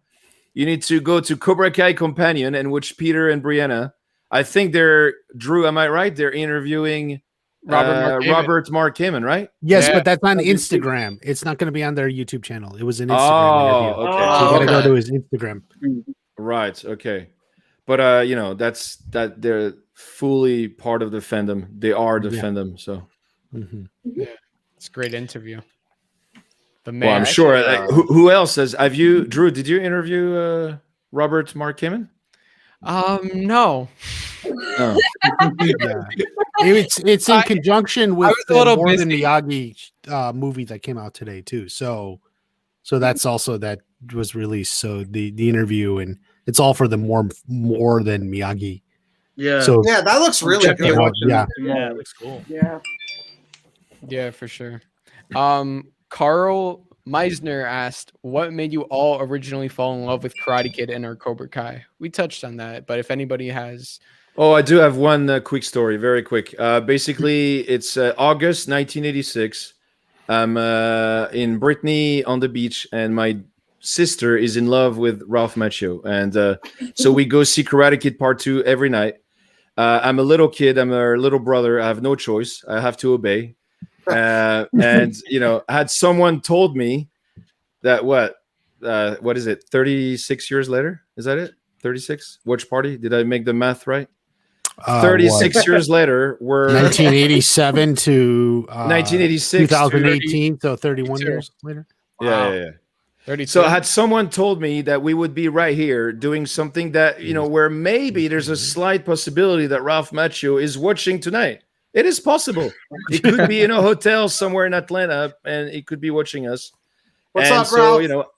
you need to go to Cobra Kai Companion and watch Peter and Brianna. I think Drew, am I right? They're interviewing Robert Mark Kamen, right? Yes, Yeah. but that's on Instagram. It's not going to be on their YouTube channel. It was an Instagram Oh, interview. okay. So you got to go okay. to his Instagram. Right. Okay. But that they're fully part of the fandom. They are the Yeah. fandom. So It's a great interview. The well, I'm man. sure. Who else have you, Drew? Did you interview Robert Mark Kamen? No. Oh. Yeah. It's in conjunction with was a the little More Than busy. Miyagi movie that came out today too. So that's also that was released. So the interview and it's all for the More Than Miyagi. Yeah. So Yeah, that looks really check good. it out. Yeah. Yeah, it looks cool. Yeah. Yeah, for sure. Carl Meisner asked, what made you all originally fall in love with Karate Kid and or Cobra Kai? We touched on that, but if anybody has... Oh, I do have one quick story, very quick. Basically, it's August 1986. I'm in Brittany on the beach, and my sister is in love with Ralph Macchio, and so we go see Karate Kid Part 2 every night. I'm a little kid. I'm her little brother. I have no choice. I have to obey. And had someone told me that what is it? 36 years later? Is that it? 36? Watch party? Did I make the math right? 36 years later, we're 1987 to 1986, 2018, so 31 years later. Wow. Yeah. 32. So had someone told me that we would be right here doing something that, where maybe there's a slight possibility that Ralph Macchio is watching tonight. It is possible. It could be in a hotel somewhere in Atlanta, and it could be watching us. What's up, Ralph?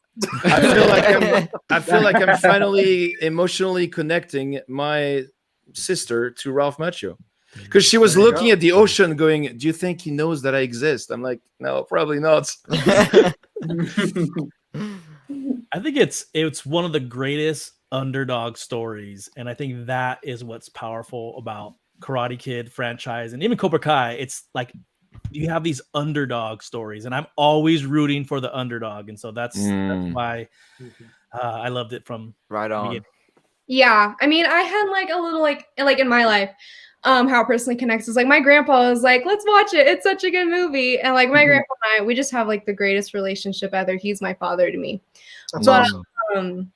I feel like I'm finally emotionally connecting my sister to Ralph Macchio, because she was looking at the ocean going, do you think he knows that I exist? I'm like, no, probably not. I think it's one of the greatest underdog stories, and I think that is what's powerful about Karate Kid franchise and even Cobra Kai. It's like you have these underdog stories, and I'm always rooting for the underdog, and so that's why I loved it from right on. Yeah, I mean, I had like a little like in my life, how it personally connects is like my grandpa was like, let's watch it. It's such a good movie. And like my grandpa and I, we just have like the greatest relationship ever. He's my father to me. That's awesome.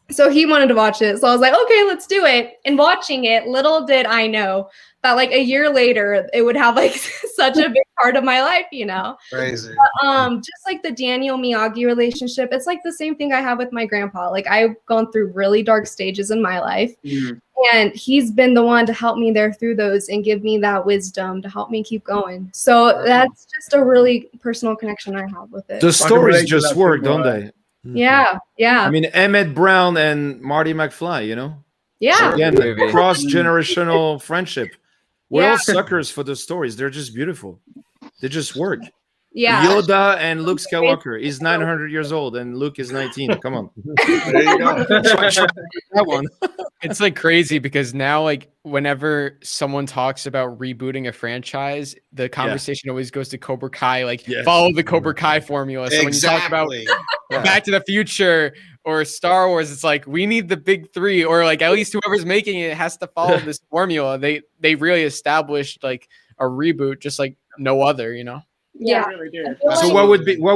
So he wanted to watch it. So I was like, okay, let's do it. And watching it, little did I know that like a year later, it would have like such a big part of my life, Crazy. But, just like the Daniel Miyagi relationship, it's like the same thing I have with my grandpa. Like I've gone through really dark stages in my life. And he's been the one to help me there through those and give me that wisdom to help me keep going. So that's just a really personal connection I have with it. The stories just work, don't they? Yeah. I mean, Emmett Brown and Marty McFly, Yeah. Again, cross-generational friendship. We're all suckers for the stories. They're just beautiful. They just work. Yeah. Yoda and Luke Skywalker. He's 900 years old and Luke is 19. Come on. There you go. That one. It's like crazy because now, like, whenever someone talks about rebooting a franchise, the conversation always goes to Cobra Kai, like follow the Cobra Kai formula. So when you talk about Back to the Future or Star Wars, it's like we need the big three, or like at least whoever's making it has to follow this formula. They really established like a reboot, just like no other, Yeah. Really did. So what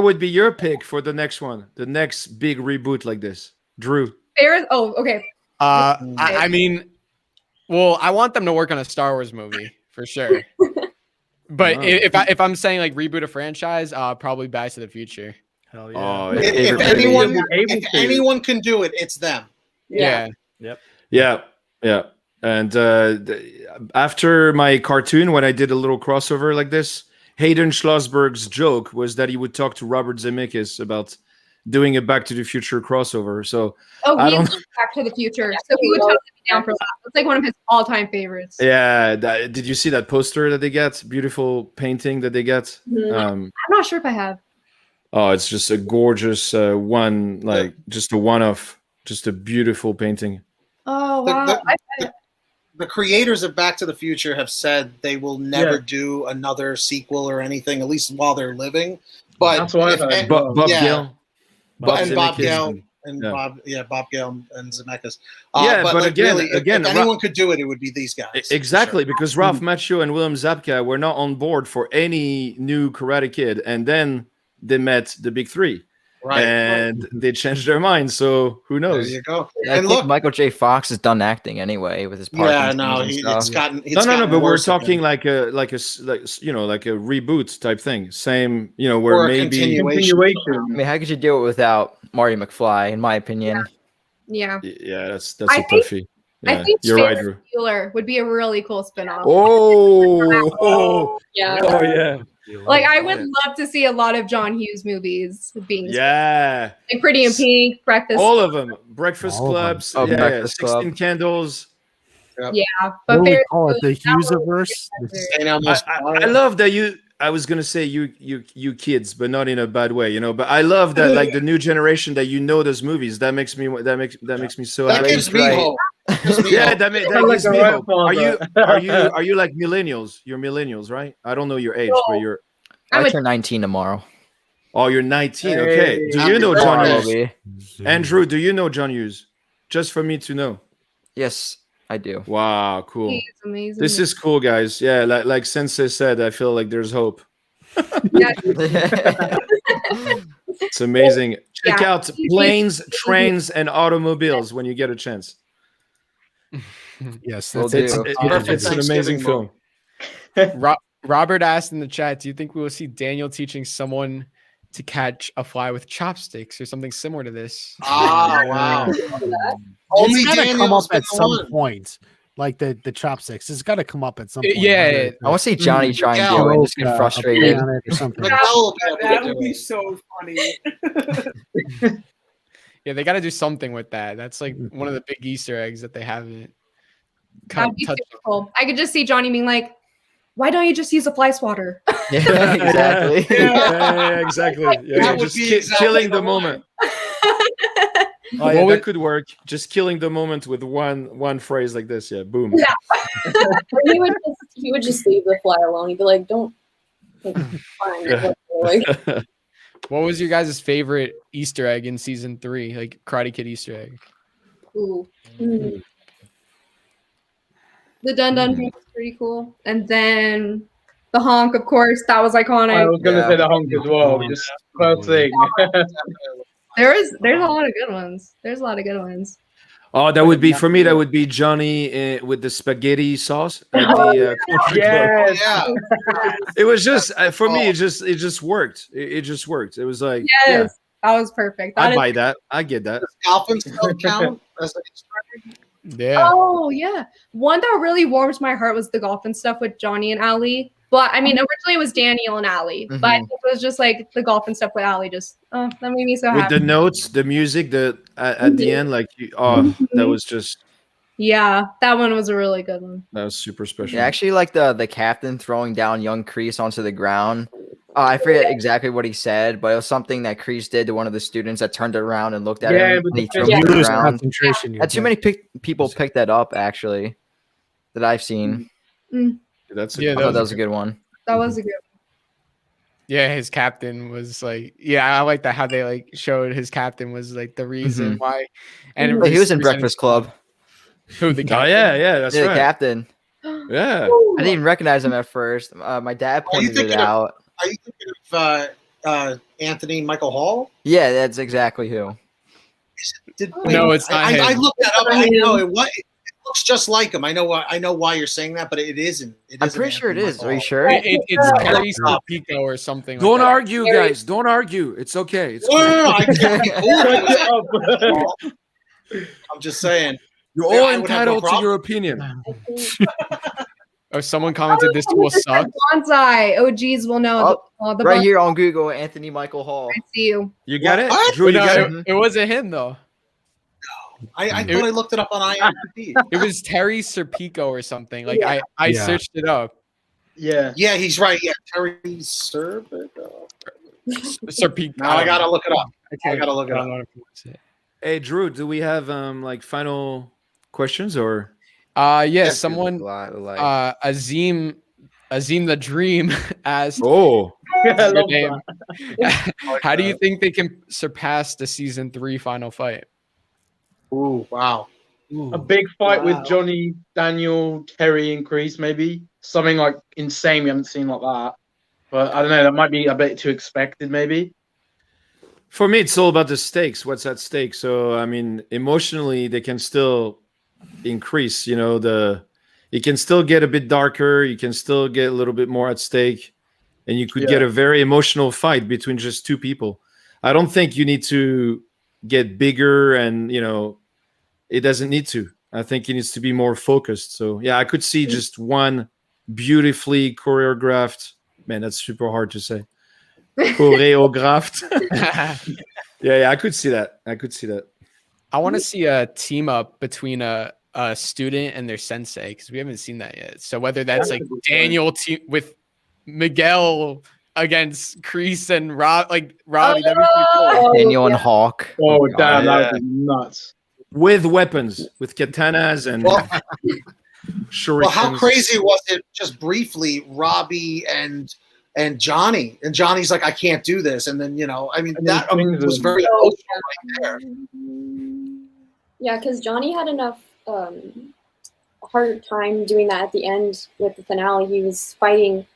would be your pick for the next one? The next big reboot like this? Drew. Okay. I mean, well, I want them to work on a Star Wars movie for sure. But if I'm saying like reboot a franchise, probably Back to the Future. Hell yeah. Oh, if anyone can do it, it's them. Yeah. Yeah. And after my cartoon, when I did a little crossover like this, Hayden Schlossberg's joke was that he would talk to Robert Zemeckis about doing a Back to the Future crossover. So I don't Back to the Future. So he would totally be down for that. It's like one of his all-time favorites. Yeah. Did you see that poster that they get? Beautiful painting that they get. I'm not sure if I have. Oh, it's just a gorgeous one, like just a one-off, just a beautiful painting. Oh wow! The creators of Back to the Future have said they will never do another sequel or anything, at least while they're living. But that's why Bob Gale, Bob Gale and Zemeckis. But again, if anyone could do it, it would be these guys. Exactly, because Ralph Macchio and William Zabka were not on board for any new Karate Kid, and then they met the big three. And they changed their minds, so who knows? There you go. I think Michael J. Fox is done acting anyway with his Parkinson's. But we're talking like a reboot type thing. Same, where maybe continuation. I mean, how could you do it without Marty McFly? In my opinion. Yeah. Yeah, that's a toughie. Yeah, I think you're right, Drew. Bueller would be a really cool spinoff. Yeah. Like I would love to see a lot of John Hughes movies being like Pretty in Pink, Breakfast. All of them. Breakfast Clubs. Breakfast 16 Club. Candles. Yeah, but what do we call it? The Hughes-averse? I love that I was gonna say you kids, but not in a bad way, But I love that like the new generation that those movies. That makes me so happy. That gives me hope. Yeah, that gives me hope. Are you like millennials? You're millennials, right? I don't know your age, but you're I'm I a turn 19 tomorrow. Oh, you're 19. Hey. Okay. Do you know John Tomorrow, Hughes? Robbie. Andrew, do you know John Hughes? Just for me to know. Yes, I do. Wow, cool. he's amazing. This is cool, guys. Yeah, like Sensei said, I feel like there's hope. yeah, It's amazing. Check Yeah. out Planes, Trains, and Automobiles when you get a chance. Yes, Will that's do. it. It's an amazing Thanksgiving film. Robert asked in the chat, do you think we will see Daniel teaching someone to catch a fly with chopsticks or something similar to this? Ah, wow. It's Only gotta come Daniel's up been at some one. point. Like the chopsticks. It's got to come up at some point. Yeah, whether yeah. it's I want to see Johnny try and Yeah. do it and just a get rope, frustrated. a on it or something. Miguel will be able to That do would be it. so funny. Yeah, they got to do something with that. That's like one of the big Easter eggs that they haven't that'd be touched. super cool. I could just see Johnny being like, "Why don't you just use a fly swatter?" Yeah, exactly. Yeah, exactly. Yeah, That you're would just be exactly killing the the line. moment. Oh, yeah, What would- that could work. Just killing the moment with one phrase like this. Yeah, boom. Yeah. Or he would just leave the fly alone. He'd be like, "Don't." Like, fine. Like, What was your guys' favorite Easter egg in season 3? Like Karate Kid Easter egg? Ooh. mm, The Dun Dun was pretty cool. And then the honk, of course, that was I iconic. was going to Yeah. say the honk as well. Just first thing. There's a lot of good ones. There's a lot of good ones. Oh, that would be for me. That would be Johnny with the spaghetti sauce at the country club. Yes. Yeah. It was just for me. It just worked. It just worked. It was like, Yes, that was perfect. yeah, That I is- buy that. I get that. Dolphin still count as an Easter egg? Yeah. Oh yeah, one that really warmed my heart was the golf and stuff with Johnny and Ali. But I mean, originally it was Daniel and Ali, but it was just like the golf and stuff with Ali. Just that made me so With happy. the notes, the music, at the end, like that was just Yeah, that one was a really good one. that was super special. Yeah, actually, like the captain throwing down young Kreese onto the ground. I forget exactly what he said, but it was something that Kreese did to one of the students that turned it around and looked at Yeah, him. with And he the threw fist. him You to the lose ground. concentration. Too many people picked that up, actually, that I've seen. That's Yeah, I thought that was a good one. That was a good Yeah, his captain was like, yeah, I like that how they like showed his captain was like the reason why. And But he was in reason- Breakfast Club. Who the Oh captain? yeah, that's Yeah, the right. captain. Yeah. I didn't even recognize him at first. My dad Are you pointed it thinking of- out. Are you thinking of Anthony Michael Hall? Yeah, that's exactly who. No, it's not I him. looked that up. I know it looks just like him. I know why you're saying that, but it isn't. I'm pretty sure it is. Are you sure? It's Terry Pico or something. Don't like that. argue, guys. Don't argue. It's okay. It's No, cool. no, I can't. I'm just saying. You're Yeah, all I would have no entitled to problem. your opinion. I think Oh, someone commented this will suck. Bonsai. OGs will know. The Right Bonsai. here on Google, Anthony Michael Hall. I see you. You got it, What? Drew. You No, got it, it. it wasn't him though. I thought I looked it up on IMDb. It was Terry Serpico or something. Like I Yeah. searched it up. Yeah. Yeah, he's right. Yeah, Terry Serb. Serpico. Now I gotta look it up. can't- I gotta look it I up. don't know how to pronounce it. Hey, Drew. Do we have like final questions or? Yeah, someone Azim the Dream asked Oh, I your love name. that. How do you think they can surpass the season 3 final fight? Ooh, wow. A big fight Wow. with Johnny, Daniel, Terry, and Kreese, maybe something like insane we haven't seen like that. But I don't know. That might be a bit too expected, maybe. for me, it's all about the stakes. What's at stake? So, I mean, emotionally, they can still increase. You know, it can still get a bit darker. You can still get a little bit more at stake, and you could get a very emotional fight between just two people. I don't think you need to get bigger, and it doesn't need to. I think it needs to be more focused. So, yeah, I could see just one beautifully choreographed. Man, that's super hard to say. Choreographed. Yeah, I could see that. I want to see a team up between a student and their sensei because we haven't seen that yet. So whether that's like Daniel with Miguel against Kreese and Robbie, that'd be pretty cool. Daniel and Hawk. Oh, God. damn, yeah. that would be nuts. With weapons, with katanas and Well, shurikens. well, how crazy was it? Just briefly, Robbie and and Johnny's like, I can't do this, and then I mean, And that then was very Oh, emotional right there. Yeah, because Johnny had enough hard time doing that at the end with the finale. He was fighting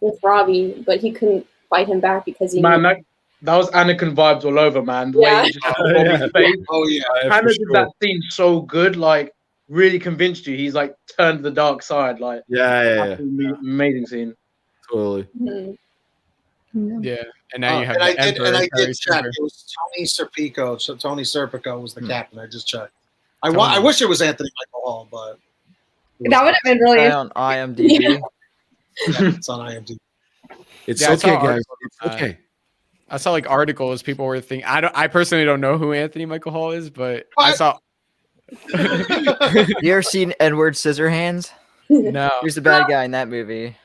with Robbie, but he couldn't fight him back because he Man, that was Anakin vibes all over, man. The way he just had Bobby's face. Oh yeah, Hannah did that scene so good, like really convinced you. He's like turned to the dark side, like Yeah. amazing scene. Totally. Yeah, and now you have and the I Emperor. did Harry check. Super. It was Tony Serpico. So Tony Serpico was the captain. I just checked. I Tony. wish it was Anthony Michael Hall, but That would have been really Guy on IMDb. it's on IMDb. It's Yeah, I saw okay, guys. articles It's on that. okay. I saw like articles. People were thinking. I personally don't know who Anthony Michael Hall is, but I What? saw. You ever seen Edward Scissorhands? No, Who's the bad guy in that movie?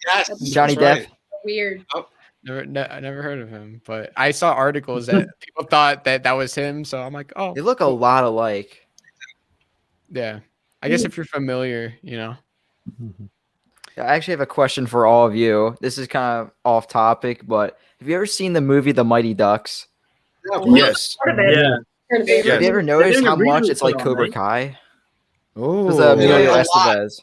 Yes, Johnny that's Depp. right. weird. I never heard of him, but I saw articles that people thought that was him. So I'm like, oh, They look a lot alike. yeah. I guess if you're familiar, I actually have a question for all of you. This is kind of off topic, but have you ever seen the movie The Mighty Ducks? Yes. Part of it. Yeah. Heard of it. Yeah. Have you ever noticed doing a how much reboot it's like for that, Cobra right? Kai? Oh. With Yeah, Emilio a lot. Estevez.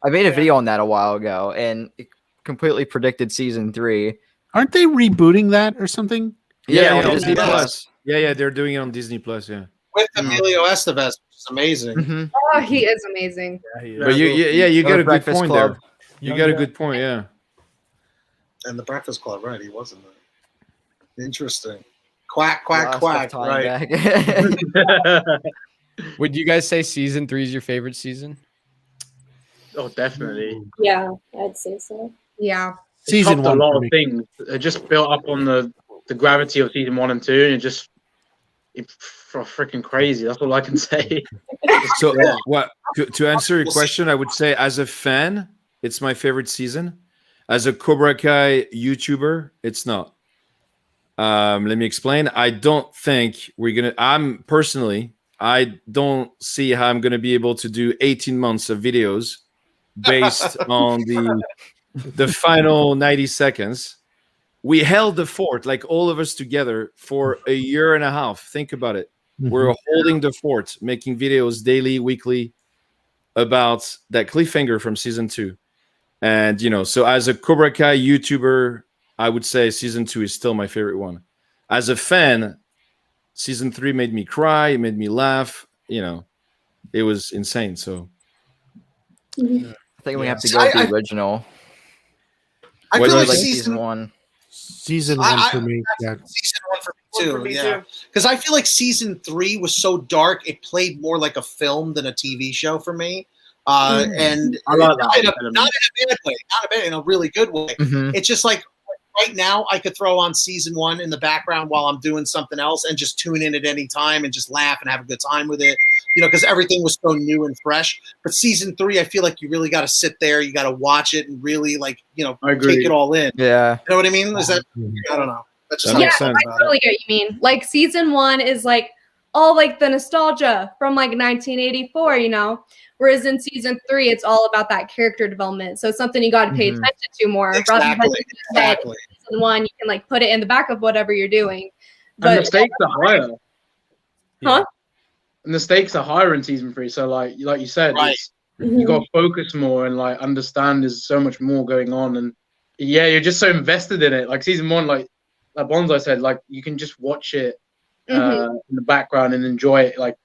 I made a video on that a while ago, and it completely predicted season 3. Aren't they rebooting that or something? Yeah, on yeah, Disney yeah. Plus. Yeah, they're doing it on Disney Plus. Yeah. With Emilio Estevez, which is amazing. Mhm. Oh, he is amazing. Yeah, he is. But you got a good Breakfast point Club. there. You got a good point. Yeah. And the Breakfast Club, right? He wasn't there. Interesting. Quack, A lot quack, of stuff quack. tying Right. back. would you guys say season 3 is your favorite season? Oh, definitely. Yeah, I'd say so. Yeah. It Season topped one a lot for of me. things. It just built up on the gravity of season 1 and 2, and it's freaking crazy. That's all I can say. So what to answer your question, I would say as a fan, it's my favorite season. As a Cobra Kai YouTuber, it's not. Let me explain. I don't think I don't see how I'm gonna be able to do 18 months of videos based on the final 90 seconds. We held the fort, like all of us together, for a year and a half. Think about it. We're holding the fort, making videos daily, weekly about that cliffhanger from season 2. And, so as a Cobra Kai YouTuber, I would say season 2 is still my favorite one. As a fan, season 3 made me cry, it made me laugh. It was insane. So I think we have to go I- with the I- original. I What feel do like you Like think? season 1. Season I- one for me. Yeah. season 1 for One me for too. me Yeah, too. because I feel like season 3 was so dark. It played more like a film than a TV show for me. And I like that not in element. a bad way, not a bad, in a really good way. Mhm. It's just like right now, I could throw on season 1 in the background while I'm doing something else and just tune in at any time and just laugh and have a good time with it. Because everything was so new and fresh. But season 3, I feel like you really got to sit there, you got to watch it and really I agree. take it all in. Yeah. You know what I mean? Is that I don't know. That's just That how makes I feel sense. about I totally get what you mean. Like season 1 is like all like the nostalgia from like 1984, whereas in season 3 it's all about that character development. So it's something you got to pay Mhm. attention to more. it. Rather than Exactly. just that Exactly. season 1, you can like put it in the back of whatever you're doing. And the But stakes are higher. Huh? And the stakes are higher in season 3. So like you said, Right. you got to focus more and like understand there's so much more going on. And yeah, you're just so invested in it. Like season 1, like Bonsai said, like you can just watch it in the background and enjoy it. Like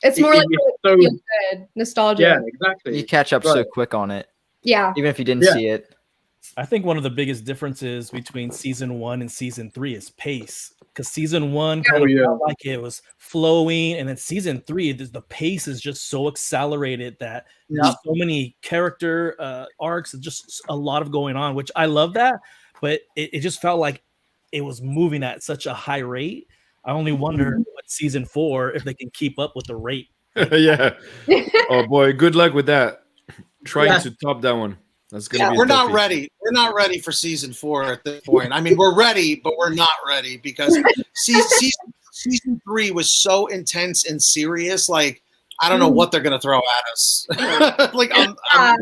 it's more like it's so feel good nostalgia. yeah, exactly. You catch up so Right. quick on it, Yeah. even if you didn't Yeah. see it. I think one of the biggest differences between season 1 and season 3 is pace. Because season 1 kind Oh, of yeah. felt like it was flowing, and then season 3, the pace is just so accelerated that there's so many character arcs, and just a lot of going on, which I love that. But it just felt like it was moving at such a high rate. I only wonder with season 4 if they can keep up with the rate. yeah. Oh boy, good luck with that. Trying to top that one. That's gonna be. We're not ready. We're not ready for season 4 at this point. I mean, we're ready, but we're not ready because season 3 was so intense and serious. Like, I don't know what they're gonna throw at us. Like,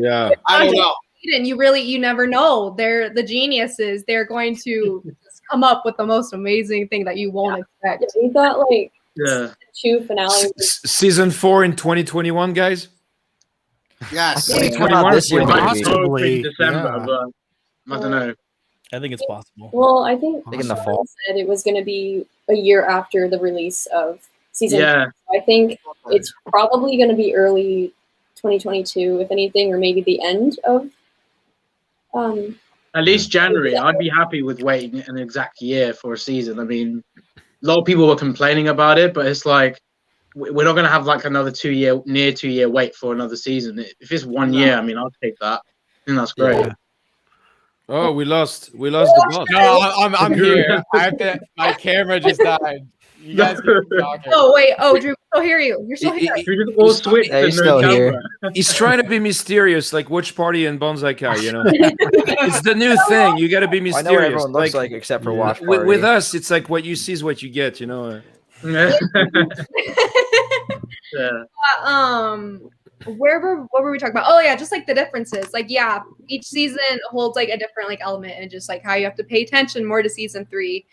Yeah. I don't know. And you never know. They're the geniuses. They're going to just come up with the most amazing thing that you won't expect. We thought like Yeah. 2 finales. Season 4 in 2021, guys. Yes. Yeah. 2021 This year, or maybe. Possibly, December, yeah. but I don't know. I think it's possible. Well, I think think in the Sean fall. said it was going to be a year after the release of season. Yeah. 2. I think it's probably going to be early 2022, if anything, or maybe the end of. At least January. I'd be happy with waiting an exact year for a season. I mean, a lot of people were complaining about it, but it's like we're not going to have like another near 2 year wait for another season. If it's 1 year, I mean, I'll take that. I think that's great. Yeah. Oh, we lost the boss. No, I'm here. I have to. My camera just died. You guys can keep talking. Oh wait, Drew, we still hear you. You're still here. We just all switched Yeah, to he's no still camera. here. He's trying to be mysterious, like Witch Party and Bonsai Kai, you know. It's the new thing. You got to be I know what mysterious. everyone looks like except for Watch with, Party. with us, it's like what you see is what you get, you know. Yeah. What were we talking about? Oh yeah, just like the differences. Like yeah, each season holds like a different like element, and just like how you have to pay attention more to season 3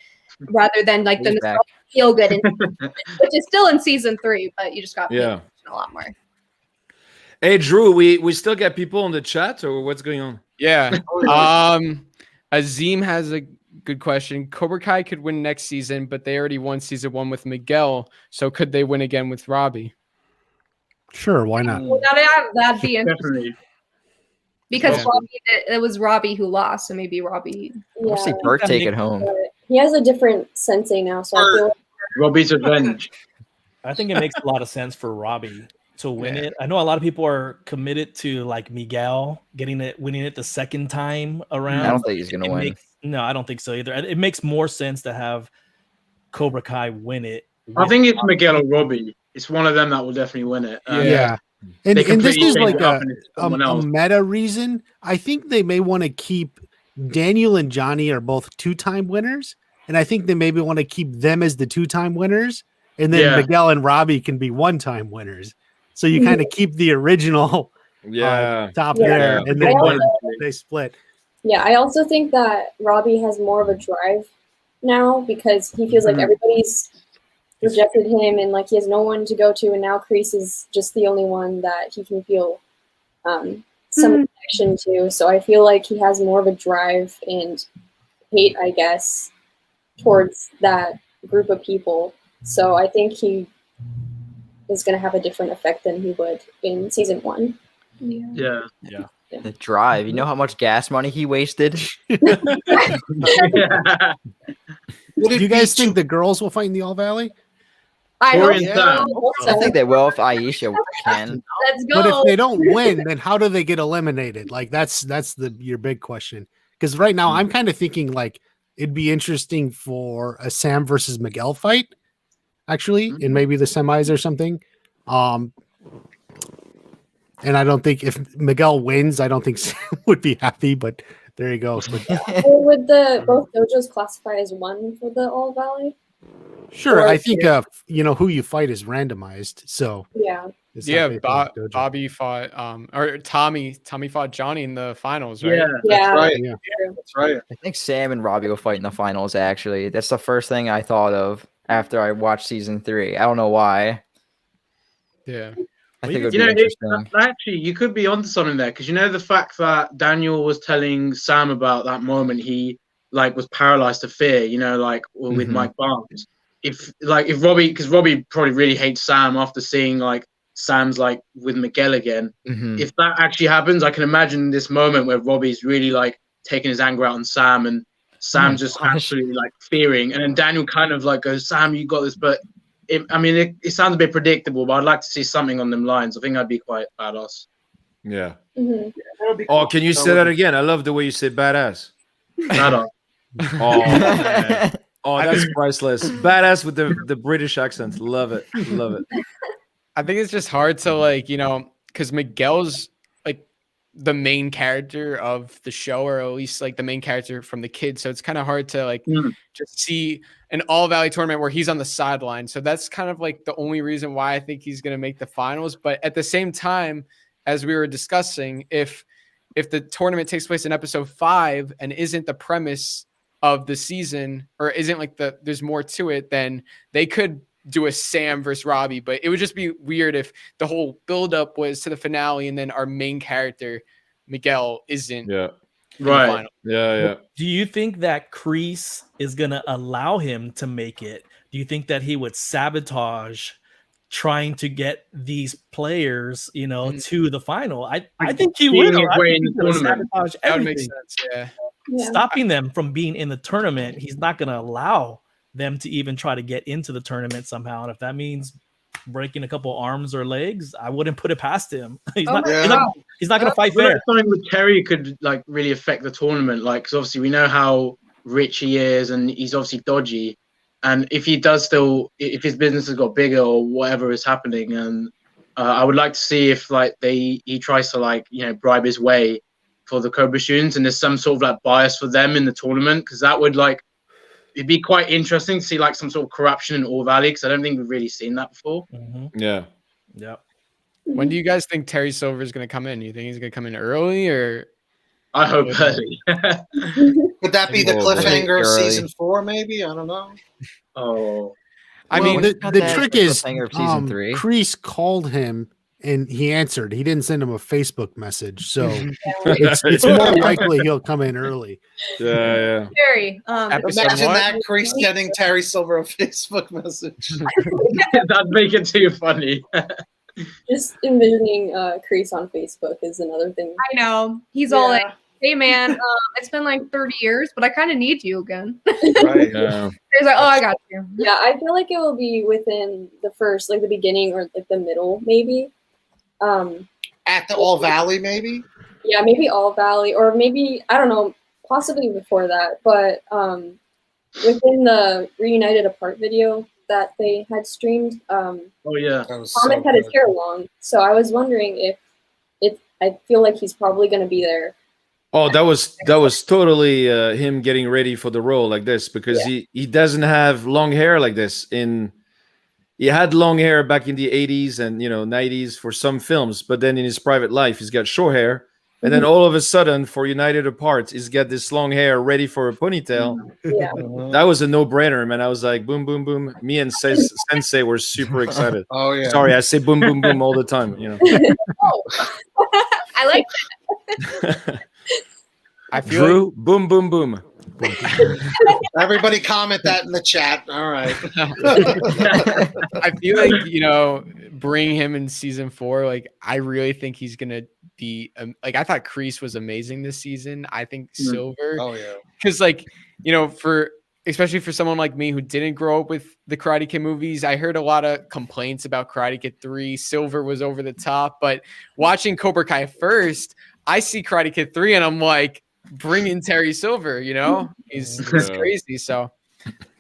rather than like the He's back. feel good, which is still in season 3, but you just got to pay attention a lot more. Hey Drew, we still got people in the chat, or what's going on? Yeah. Azim has a good question. Cobra Kai could win next season, but they already won season 1 with Miguel. So could they win again with Robbie? Sure, why not? Well, that'd be interesting. Definitely. Because Yeah. it was Robbie who lost, so maybe Robbie. Yeah, We'll see Burke take it home. but he has a different sensei now, so I feel like Robbie's revenge. I think it makes a lot of sense for Robbie to win it. I know a lot of people are committed to like Miguel winning it the second time around. I don't think he's gonna win. No, I don't think so either. It makes more sense to have Cobra Kai win it. I think it's Miguel or Robbie. It's one of them that will definitely win it. Yeah. And They this completely is change like it up and it's someone a else. meta reason. I think they may want to keep Daniel and Johnny are both 2-time winners. And I think they maybe want to keep them as the 2-time winners. And then Miguel and Robbie can be 1-time winners. So you kind of keep the original top there. And then they split. Yeah, I also think that Robbie has more of a drive now because he feels like everybody's rejected him and like he has no one to go to, and now Kreese is just the only one that he can feel some connection to. So I feel like he has more of a drive and hate, I guess, towards that group of people. So I think he is going to have a different effect than he would in season 1. Yeah. The drive. You know how much gas money he wasted? Do you guys think the girls will fight in the All Valley? I Tory hope and so. I think they will if Aisha can. Let's go. But if they don't win, then how do they get eliminated? Like that's your big question. Because right now I'm kind of thinking like it'd be interesting for a Sam versus Miguel fight, actually, in maybe the semis or something. And I don't think if Miguel wins, I don't think Sam would be happy. But there you go. Or would both dojos classify as one for the All Valley? Sure, I think who you fight is randomized. So Yeah. it's not based on dojo. Bobby fought or Tommy fought Johnny in the finals, right? Yeah. Yeah. That's right. I think Sam and Robbie will fight in the finals, actually. That's the first thing I thought of after I watched season 3. I don't know why. Yeah. I think it would You be know, interesting. actually, you could be onto something there because you know the fact that Daniel was telling Sam about that moment he like was paralyzed to fear. You know, like with Mike Barnes. If Robbie, because Robbie probably really hates Sam after seeing like Sam's like with Miguel again. If that actually happens, I can imagine this moment where Robbie's really like taking his anger out on Sam and Sam just absolutely like fearing, and then Daniel kind of like goes, "Sam, you got this," but. It sounds a bit predictable, but I'd like to see something on them lines. I think that'd be quite badass. Yeah. Mm-hmm. Oh, can you say that again? I love the way you say badass. Badass. Oh, man. Oh, that's priceless. Badass with the British accent. Love it. Love it. I think it's just hard to because Miguel's like the main character of the show, or at least like the main character from the kids. So it's kind of hard to just see an All Valley tournament where he's on the sideline. So that's kind of like the only reason why I think he's going to make the finals. But at the same time, as we were discussing, if if the tournament takes place in episode 5 and isn't the premise of the season, or isn't like there's more to it, then they could do a Sam versus Robbie. But it would just be weird if the whole buildup was to the finale and then our main character Miguel isn't in the final. Do you think that Kreese is gonna allow him to make it? Do you think that he would sabotage trying to get these players, to the final? I think he will. I think he's gonna sabotage everything. That would make sense. Yeah. Stopping them from being in the tournament. He's not going to allow them to even try to get into the tournament somehow. And if that means breaking a couple arms or legs, I wouldn't put it past him. He's not going to fight fair. Something with Terry could like really affect the tournament. Like, because obviously we know how rich he is, and he's obviously dodgy. And if he does if his business has got bigger or whatever is happening, and I would like to see if like he tries to bribe his way for the Cobra students, and there's some sort of like bias for them in the tournament, because that would it'd be quite interesting to see like some sort of corruption in All Valley, because I don't think we've really seen that before. Yeah. When do you guys think Terry Silver is going to come in? You think he's going to come in early, or? I hope early. Could that be the cliffhanger of season 4? Maybe, I don't know. Oh, I mean, the trick is season 3. Kreese called him and he answered. He didn't send him a Facebook message, so it's more likely he'll come in early. Yeah. Terry, imagine that, Kreese getting Terry Silver a Facebook message. That'd make it too funny. Just envisioning Kreese on Facebook is another thing. I know. He's all like, hey man, it's been like 30 years, but I kind of need you again. Right. He's like, oh, I got you. Yeah, I feel like it will be within the first, like the beginning or like the middle, maybe. At the All Valley, maybe? Yeah, maybe All Valley, or maybe, I don't know, possibly before that. But within the Reunited Apart video that they had streamed, oh yeah, Thomas had his hair long. So I was wondering if I feel like he's probably going to be there. Oh, that was totally him getting ready for the role like this, because he doesn't have long hair like this. He had long hair back in the 80s and 90s for some films, but then in his private life he's got short hair, and then all of a sudden for United Apart he's got this long hair ready for a ponytail. Yeah. That was a no-brainer, man. I was like, boom, boom, boom. Me and Sensei were super excited. Oh yeah. Sorry, I say boom, boom, boom all the time. Oh. I like that. I feel Drew, boom, boom, boom. Everybody comment that in the chat. All right. I feel like bring him in season 4. Like, I really think he's gonna be I thought Kreese was amazing this season. I think Silver. Oh yeah. Because especially for someone like me who didn't grow up with the Karate Kid movies, I heard a lot of complaints about Karate Kid 3. Silver was over the top, but watching Cobra Kai first, I see Karate Kid 3 and I'm like, bring in Terry Silver, he's crazy. So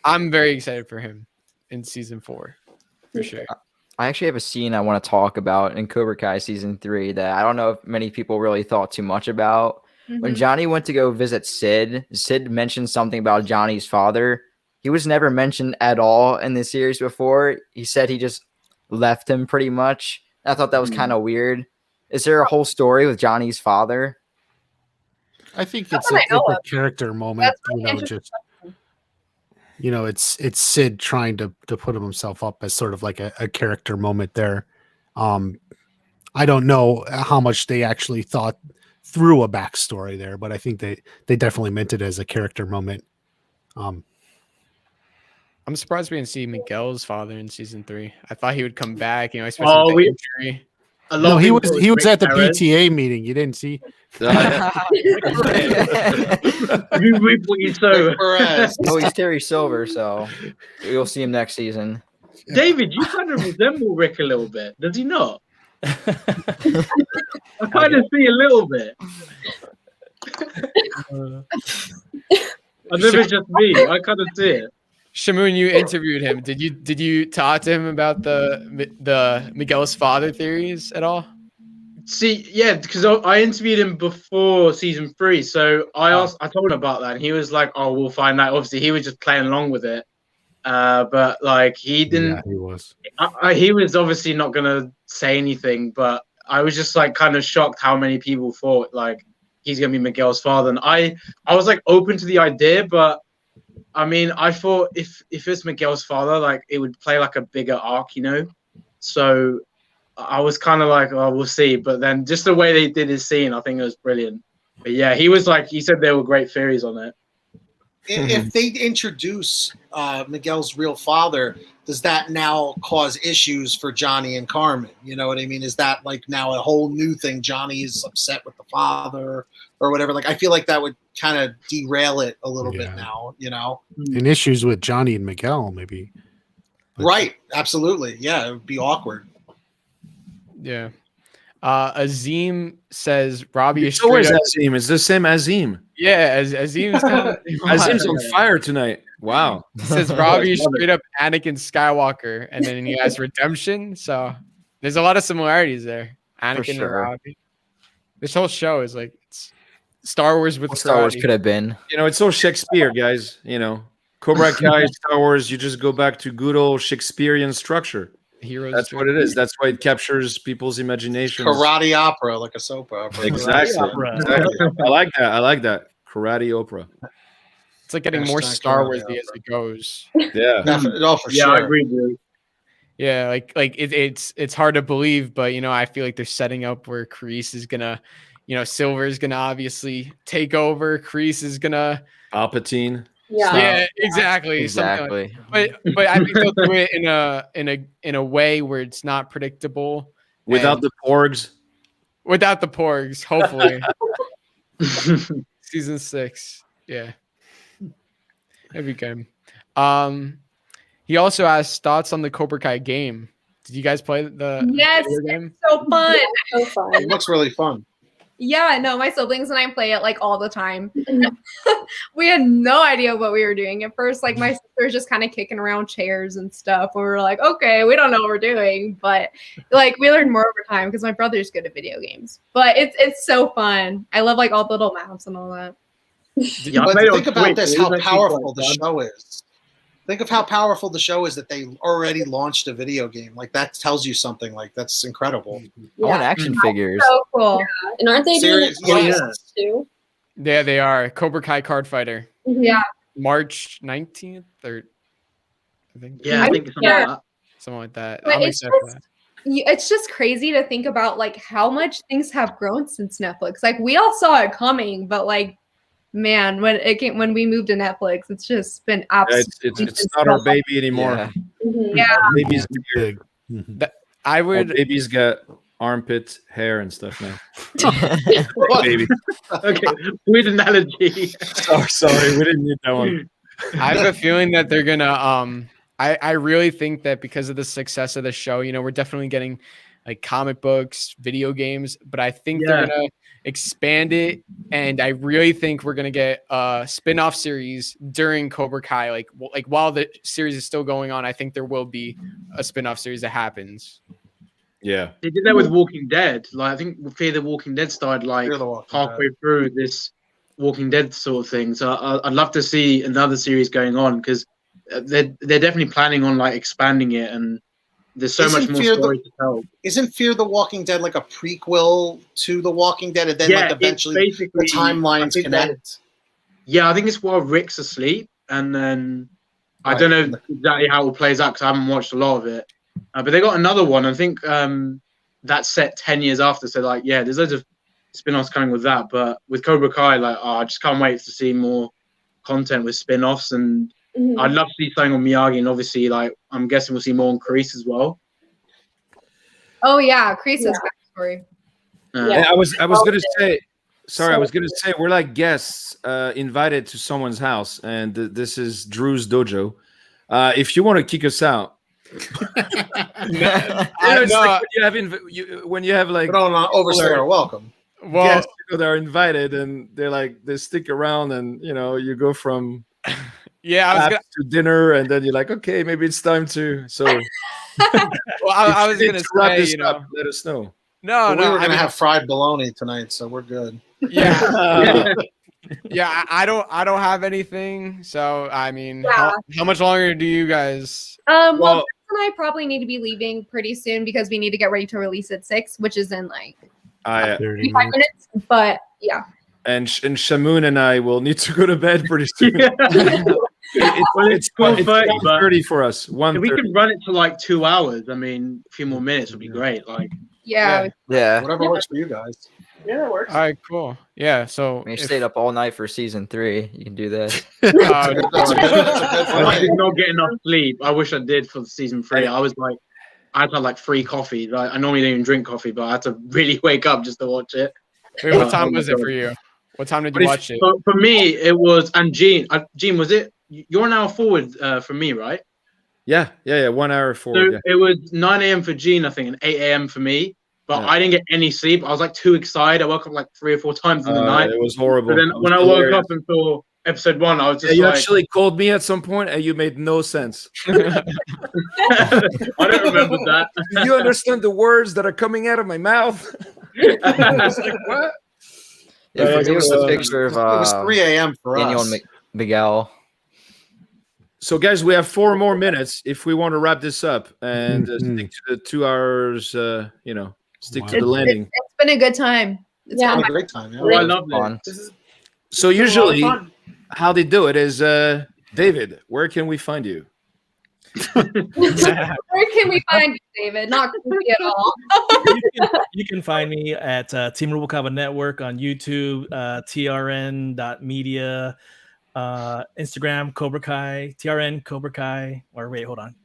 I'm very excited for him in season 4 for sure. I actually have a scene I want to talk about in Cobra Kai season 3 that I don't know if many people really thought too much about. When Johnny went to go visit Sid mentioned something about Johnny's father. He was never mentioned at all in the series before. He said he just left him pretty much. I thought that was kind of weird. Is there a whole story with Johnny's father? I think it's a character moment. It's Sid trying to put himself up as sort of like a character moment there. I don't know how much they actually thought through a backstory there, but I think they definitely meant it as a character moment. I'm surprised we didn't see Miguel's father in season 3. I thought he would come back, especially with the injury. No, he was at the PTA meeting. You didn't see? He's Terry Silver, so you'll see him next season. David, you kind of resemble Rick a little bit, does he not? I kind of see a little bit. I know it's just me. I kind of see it. Shamoon, you interviewed him. Did you talk to him about the Miguel's father theories at all? See, yeah, because I interviewed him before season 3, so I told him about that, and he was like, "Oh, we'll find out." Obviously, he was just playing along with it, but he didn't. Yeah, he was. He was obviously not gonna say anything, but I was just kind of shocked how many people thought he's gonna be Miguel's father. And I was like open to the idea, but I mean, I thought if it's Miguel's father, like it would play like a bigger arc, you know. So I was kind of like, oh, we'll see. But then just the way they did his scene, I think it was brilliant. But yeah, he was like, he said there were great theories on it. If they introduce Miguel's real father, does that now cause issues for Johnny and Carmen? You know what I mean? Is that like now a whole new thing? Johnny is upset with the father or whatever. Like, I feel like that would kind of derail it a little bit now, you know? And issues with Johnny and Miguel, maybe. Right. Absolutely. Yeah. It would be awkward. Yeah. Azim says Robbie is So is straight up. Azim? It's the same Azim. Yeah, Azim's kind of Azim's on fire tonight. Wow. He says Robbie is straight up Anakin Skywalker, and then he has redemption. So there's a lot of similarities there. Anakin and sure. Robbie. This whole show is like it's Star Wars with What Star Wars karate. could have been. You know, it's all Shakespeare, guys. You know, Cobra Kai, Star Wars, you just go back to good old Shakespearean structure. Heroes. That's what it is. That's why it captures people's imagination. Karate opera, like a soap opera. Exactly. Exactly. I like that. I like that. Karate opera. It's like getting more Star Warsy as it goes. Yeah. Oh, for Yeah, sure. I agree, dude. Yeah, it's hard to believe, but you know, I feel like they're setting up where Kreese is gonna, you know, Silver is gonna obviously take over. Kreese is gonna Palpatine. Yeah, exactly. Exactly. Like, but I think they'll do it in a way where it's not predictable. Without the porgs. Without the porgs, hopefully. Season 6. Yeah. That'd be good. He also asked thoughts on the Cobra Kai game. Did you guys play the video game? It's so fun. So fun. It looks really fun. Yeah, no, my siblings and I play it like all the time. We had no idea what we were doing at first. Like my sister was just kind of kicking around chairs and stuff. And we were like, okay, we don't know what we're doing, but like we learned more over time because my brother's good at video games. But it's so fun. I love like all the little maps and all that. Yeah, But I played it think on about Twitch. this: It how was actually powerful quite the fun. show is. Think of how powerful the show is that they already launched a video game. Like that tells you something. Like that's incredible. I want action figures. So cool. And aren't they doing Serious? it Yeah. too? Yeah, they are. Cobra Kai Card Fighter. Yeah. March 19th or I think. Yeah, I think something Yeah. like that. Something like that. But I'm it's excited for just- that. It's just crazy to think about like how much things have grown since Netflix. Like we all saw it coming, but like, man, when we moved to Netflix, it's just been Yeah, absolutely. it's not our baby anymore. Yeah. Mhm. Yeah. Our baby's Big. I Our would baby's got armpit hair and stuff now. What? Baby. Okay, weird analogy. Sorry, we didn't need that one. I have a feeling that they're gonna I really think that because of the success of the show, you know, we're definitely getting like comic books, video games, but I think they're gonna expand it, and I really think we're gonna get a spin-off series during Cobra Kai. Like while the series is still going on, I think there will be a spin-off series that happens. Yeah. They did that with Walking Dead. Like I think Fear the Walking Dead started like Fear the Walking halfway through this Walking Dead sort of thing. So I'd love to see another series going on because they're definitely planning on like expanding it, and there's so Isn't much more Fear the- story to tell. Isn't Fear the Walking Dead like a prequel to The Walking Dead, and then Yeah, like it's eventually basically- the timelines I think that- connect? Yeah, I think it's while Rick's asleep, and then I Right. don't know exactly how it plays out because I haven't watched a lot of it. But they got another one. I think that's set 10 years after. So like, yeah, there's loads of spin-offs coming with that. But with Cobra Kai, like, I just can't wait to see more content with spin-offs, and Mhm. I'd love to see something on Miyagi, and obviously, like, I'm guessing we'll see more on Kreese as well. Oh yeah, Kreese's backstory. And I was gonna say, sorry, I was gonna say we're like guests invited to someone's house, and this is Drew's dojo. If you want to kick us out, it's like when you have like We don't overstay our welcome. Well, guests that are invited, and they stick around, and you go from yeah, I was gonna, to dinner, and then you're like, okay, maybe it's time to. So well, I was gonna wrap say, this you up, know, let us know. no, we no, were I gonna mean, have fried bologna tonight, so we're good. yeah, yeah. I don't have anything. So I mean, how much longer do you guys? Well, Well- Jess and I probably need to be leaving pretty soon because we need to get ready to release at 6, which is in like 30 35 minutes. But yeah, and Shamoon and I will need to go to bed pretty soon. It's 1:30 for us. If we 1:30. could run it for like 2 hours, I mean, a few more minutes would be great. Like, Yeah. Yeah. Whatever works for you guys. Yeah, that works. All right, cool. Yeah, so We stayed up all night for season 3. You can do that. That's a good I did point. not get enough sleep. I wish I did for season 3. I was like, I had to have like 3 coffees. Like, I normally don't even drink coffee, but I had to really wake up just to watch it. wait, what time was it for you? What time did you watch it? For me, it was, and Gene, was it? You're an hour forward from me, right? Yeah. 1 hour forward. So it was 9 a.m. for Gene, I think, and 8 a.m. for me. But I didn't get any sleep. I was like too excited. I woke up like 3 or 4 times in the night. It was horrible. But then when I woke up and saw episode 1, I was just you like, actually called me at some point and you made no sense. I don't remember that. Do you understand the words that are coming out of my mouth? It's like, what? Yeah, for me, it was a picture of It was 3 a.m. for Daniel us. and Miguel. So, guys, we have 4 more minutes if we want to wrap this up and stick to the 2 hours. Stick to the landing. It's been a good time. It's Yeah. gone Had by a great time. Yeah. Oh, I love Fun. it. This is So a lot of usually, fun. how they do it is, David, where can we find you? Where can we find you, David? Not creepy at all. You can find me at Team Rubalcaba Network on YouTube, trn.media, Instagram, Cobra Kai, TRN, Cobra Kai, or wait, hold on.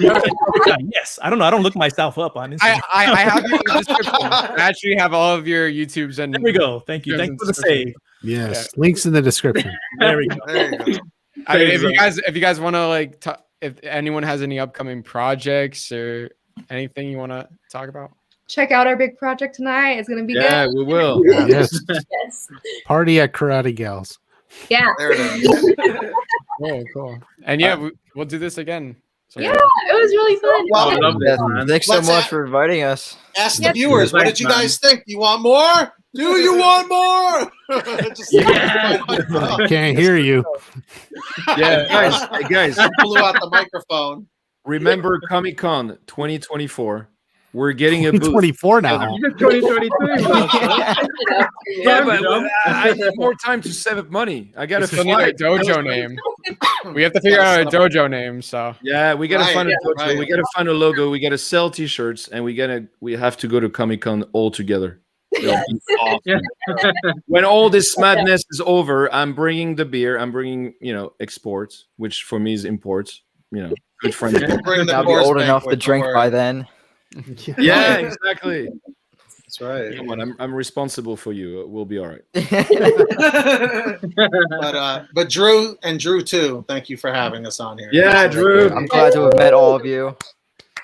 Yes, I don't know. I don't look myself up on Instagram. I have you in the description. I actually have all of your YouTubes and There we go. Thank you. Thank you for the save. Yes, links in the description. There we go. There you go. if you guys want to like if anyone has any upcoming projects or anything you want to talk about. Check out our big project tonight. It's gonna be Yeah, good. we will. Yes, Yes. party at Karate Gals. Yeah. There it is. Cool. And yeah, we'll do this again. So, Yeah, it was really fun. Well, I love this, man. Thanks so Let's much have- for inviting us. Ask the Yes. viewers, what did you guys think? You want more? Do you want more? Just I can't hear you. Yeah, guys, blew out the microphone. remember Comic-Con 2024. We're getting a booth. 24 now. You just 2022. Yeah, but I need more time to save up money. I we gotta still need a find. dojo name. We have to figure out a dojo name. So Yeah, we gotta Right, find a yeah, dojo. right. We gotta find a logo. We gotta sell T-shirts, and we have to go to Comic-Con all together. It'll be awesome. When all this madness is over, I'm bringing the beer. I'm bringing exports, which for me is imports. Good friend. Bring the I'll be course old enough to banquet, drink don't by worry. then. Yeah, exactly. That's right. Come on, I'm responsible for you. We'll be all right. But Drew and Drew too, thank you for having us on here. Yeah, Drew. I'm glad to have met all of you.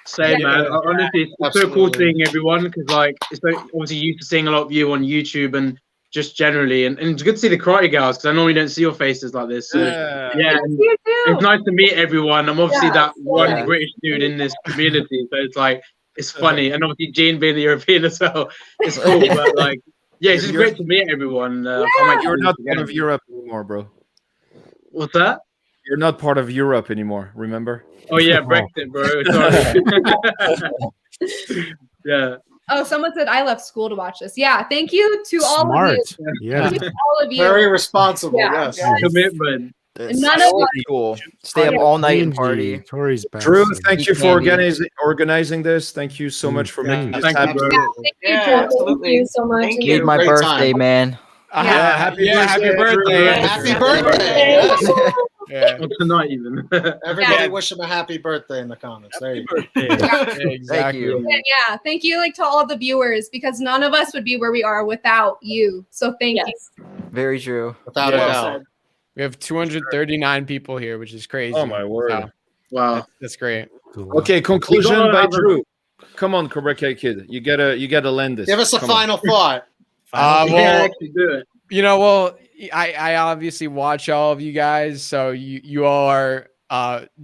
Same, man. Honestly, it's so cool Absolutely. seeing everyone because, like, it's so obviously used to seeing a lot of you on YouTube and just generally, and it's good to see the karate gals because I normally don't see your faces like this. So, yeah, and You too. it's nice to meet everyone. I'm obviously Yeah, that one yeah. British dude in this community, so it's like it's funny, and obviously Gene being the European as well, it's cool. But like, yeah, it's just great to meet everyone. I might You're do not this part again. of Europe anymore, bro. What's that? You're not part of Europe anymore. Remember? Oh yeah, Brexit, bro. Sorry. Yeah. Oh, someone said I left school to watch this. Yeah, thank you to all Smart. of you. Yeah. Thank you to all of you. Very responsible, Yeah. yes. Commitment. None of us. Cool. Stay up all night and party. Tori's back. Drew, thank you for Candy. organizing this. Thank you so much for making this Thank you, happen. bro. Thank you, Yeah, Drew. Thank absolutely. you so much. Thank And you. Made my Great birthday, time. man. Happy happy birthday. birthday. Happy birthday. yeah, Or tonight even. Everybody wish him a happy birthday in the comments. There you go. exactly. Thank you. And yeah, thank you like to all of the viewers because none of us would be where we are without you. So thank you. yes. Very true. Without Yeah. a doubt. We have 239 people here, which is crazy. Oh my word. So, Wow. that's great. Okay, conclusion We gotta by have a- Drew. Come on, Cobra Kai kid. You gotta land this. Give us a Come on. final thought. Yeah, Well, actually do it. well, I obviously watch all of you guys, so you all are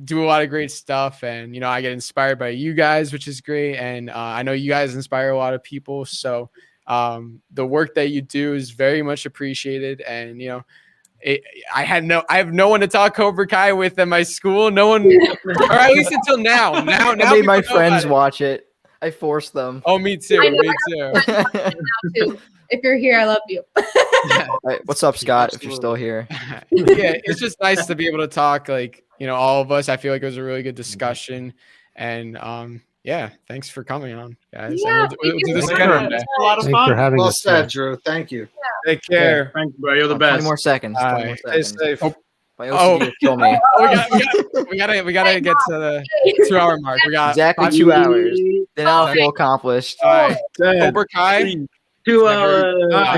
do a lot of great stuff, and I get inspired by you guys, which is great, and I know you guys inspire a lot of people. So the work that you do is very much appreciated, and I have no one to talk Cobra Kai with at my school. No one, or at least until now. Now, I made my people know about friends it. watch it. I forced them. Oh, me too. I know. Me too. Now, too. if you're here, I love you. Hey, what's up, Scott? If you're still here. Yeah, it's just nice to be able to talk, like, you know, all of us. I feel like it was a really good discussion, and yeah, thanks for coming on, guys. Yeah, And we'll do this Thank again you. one day. A lot of Thanks for fun. having Well us. said, Drew. Thank you. Take care. Thanks, bro. You're the 20 best. more seconds. 20 more Alright, Stay seconds. safe. My OCD will kill me. We gotta get to the 2 hour mark. We got Exactly 2 hours. Then I'll feel accomplished. All right. 10, Cobra Kai. 2 hours.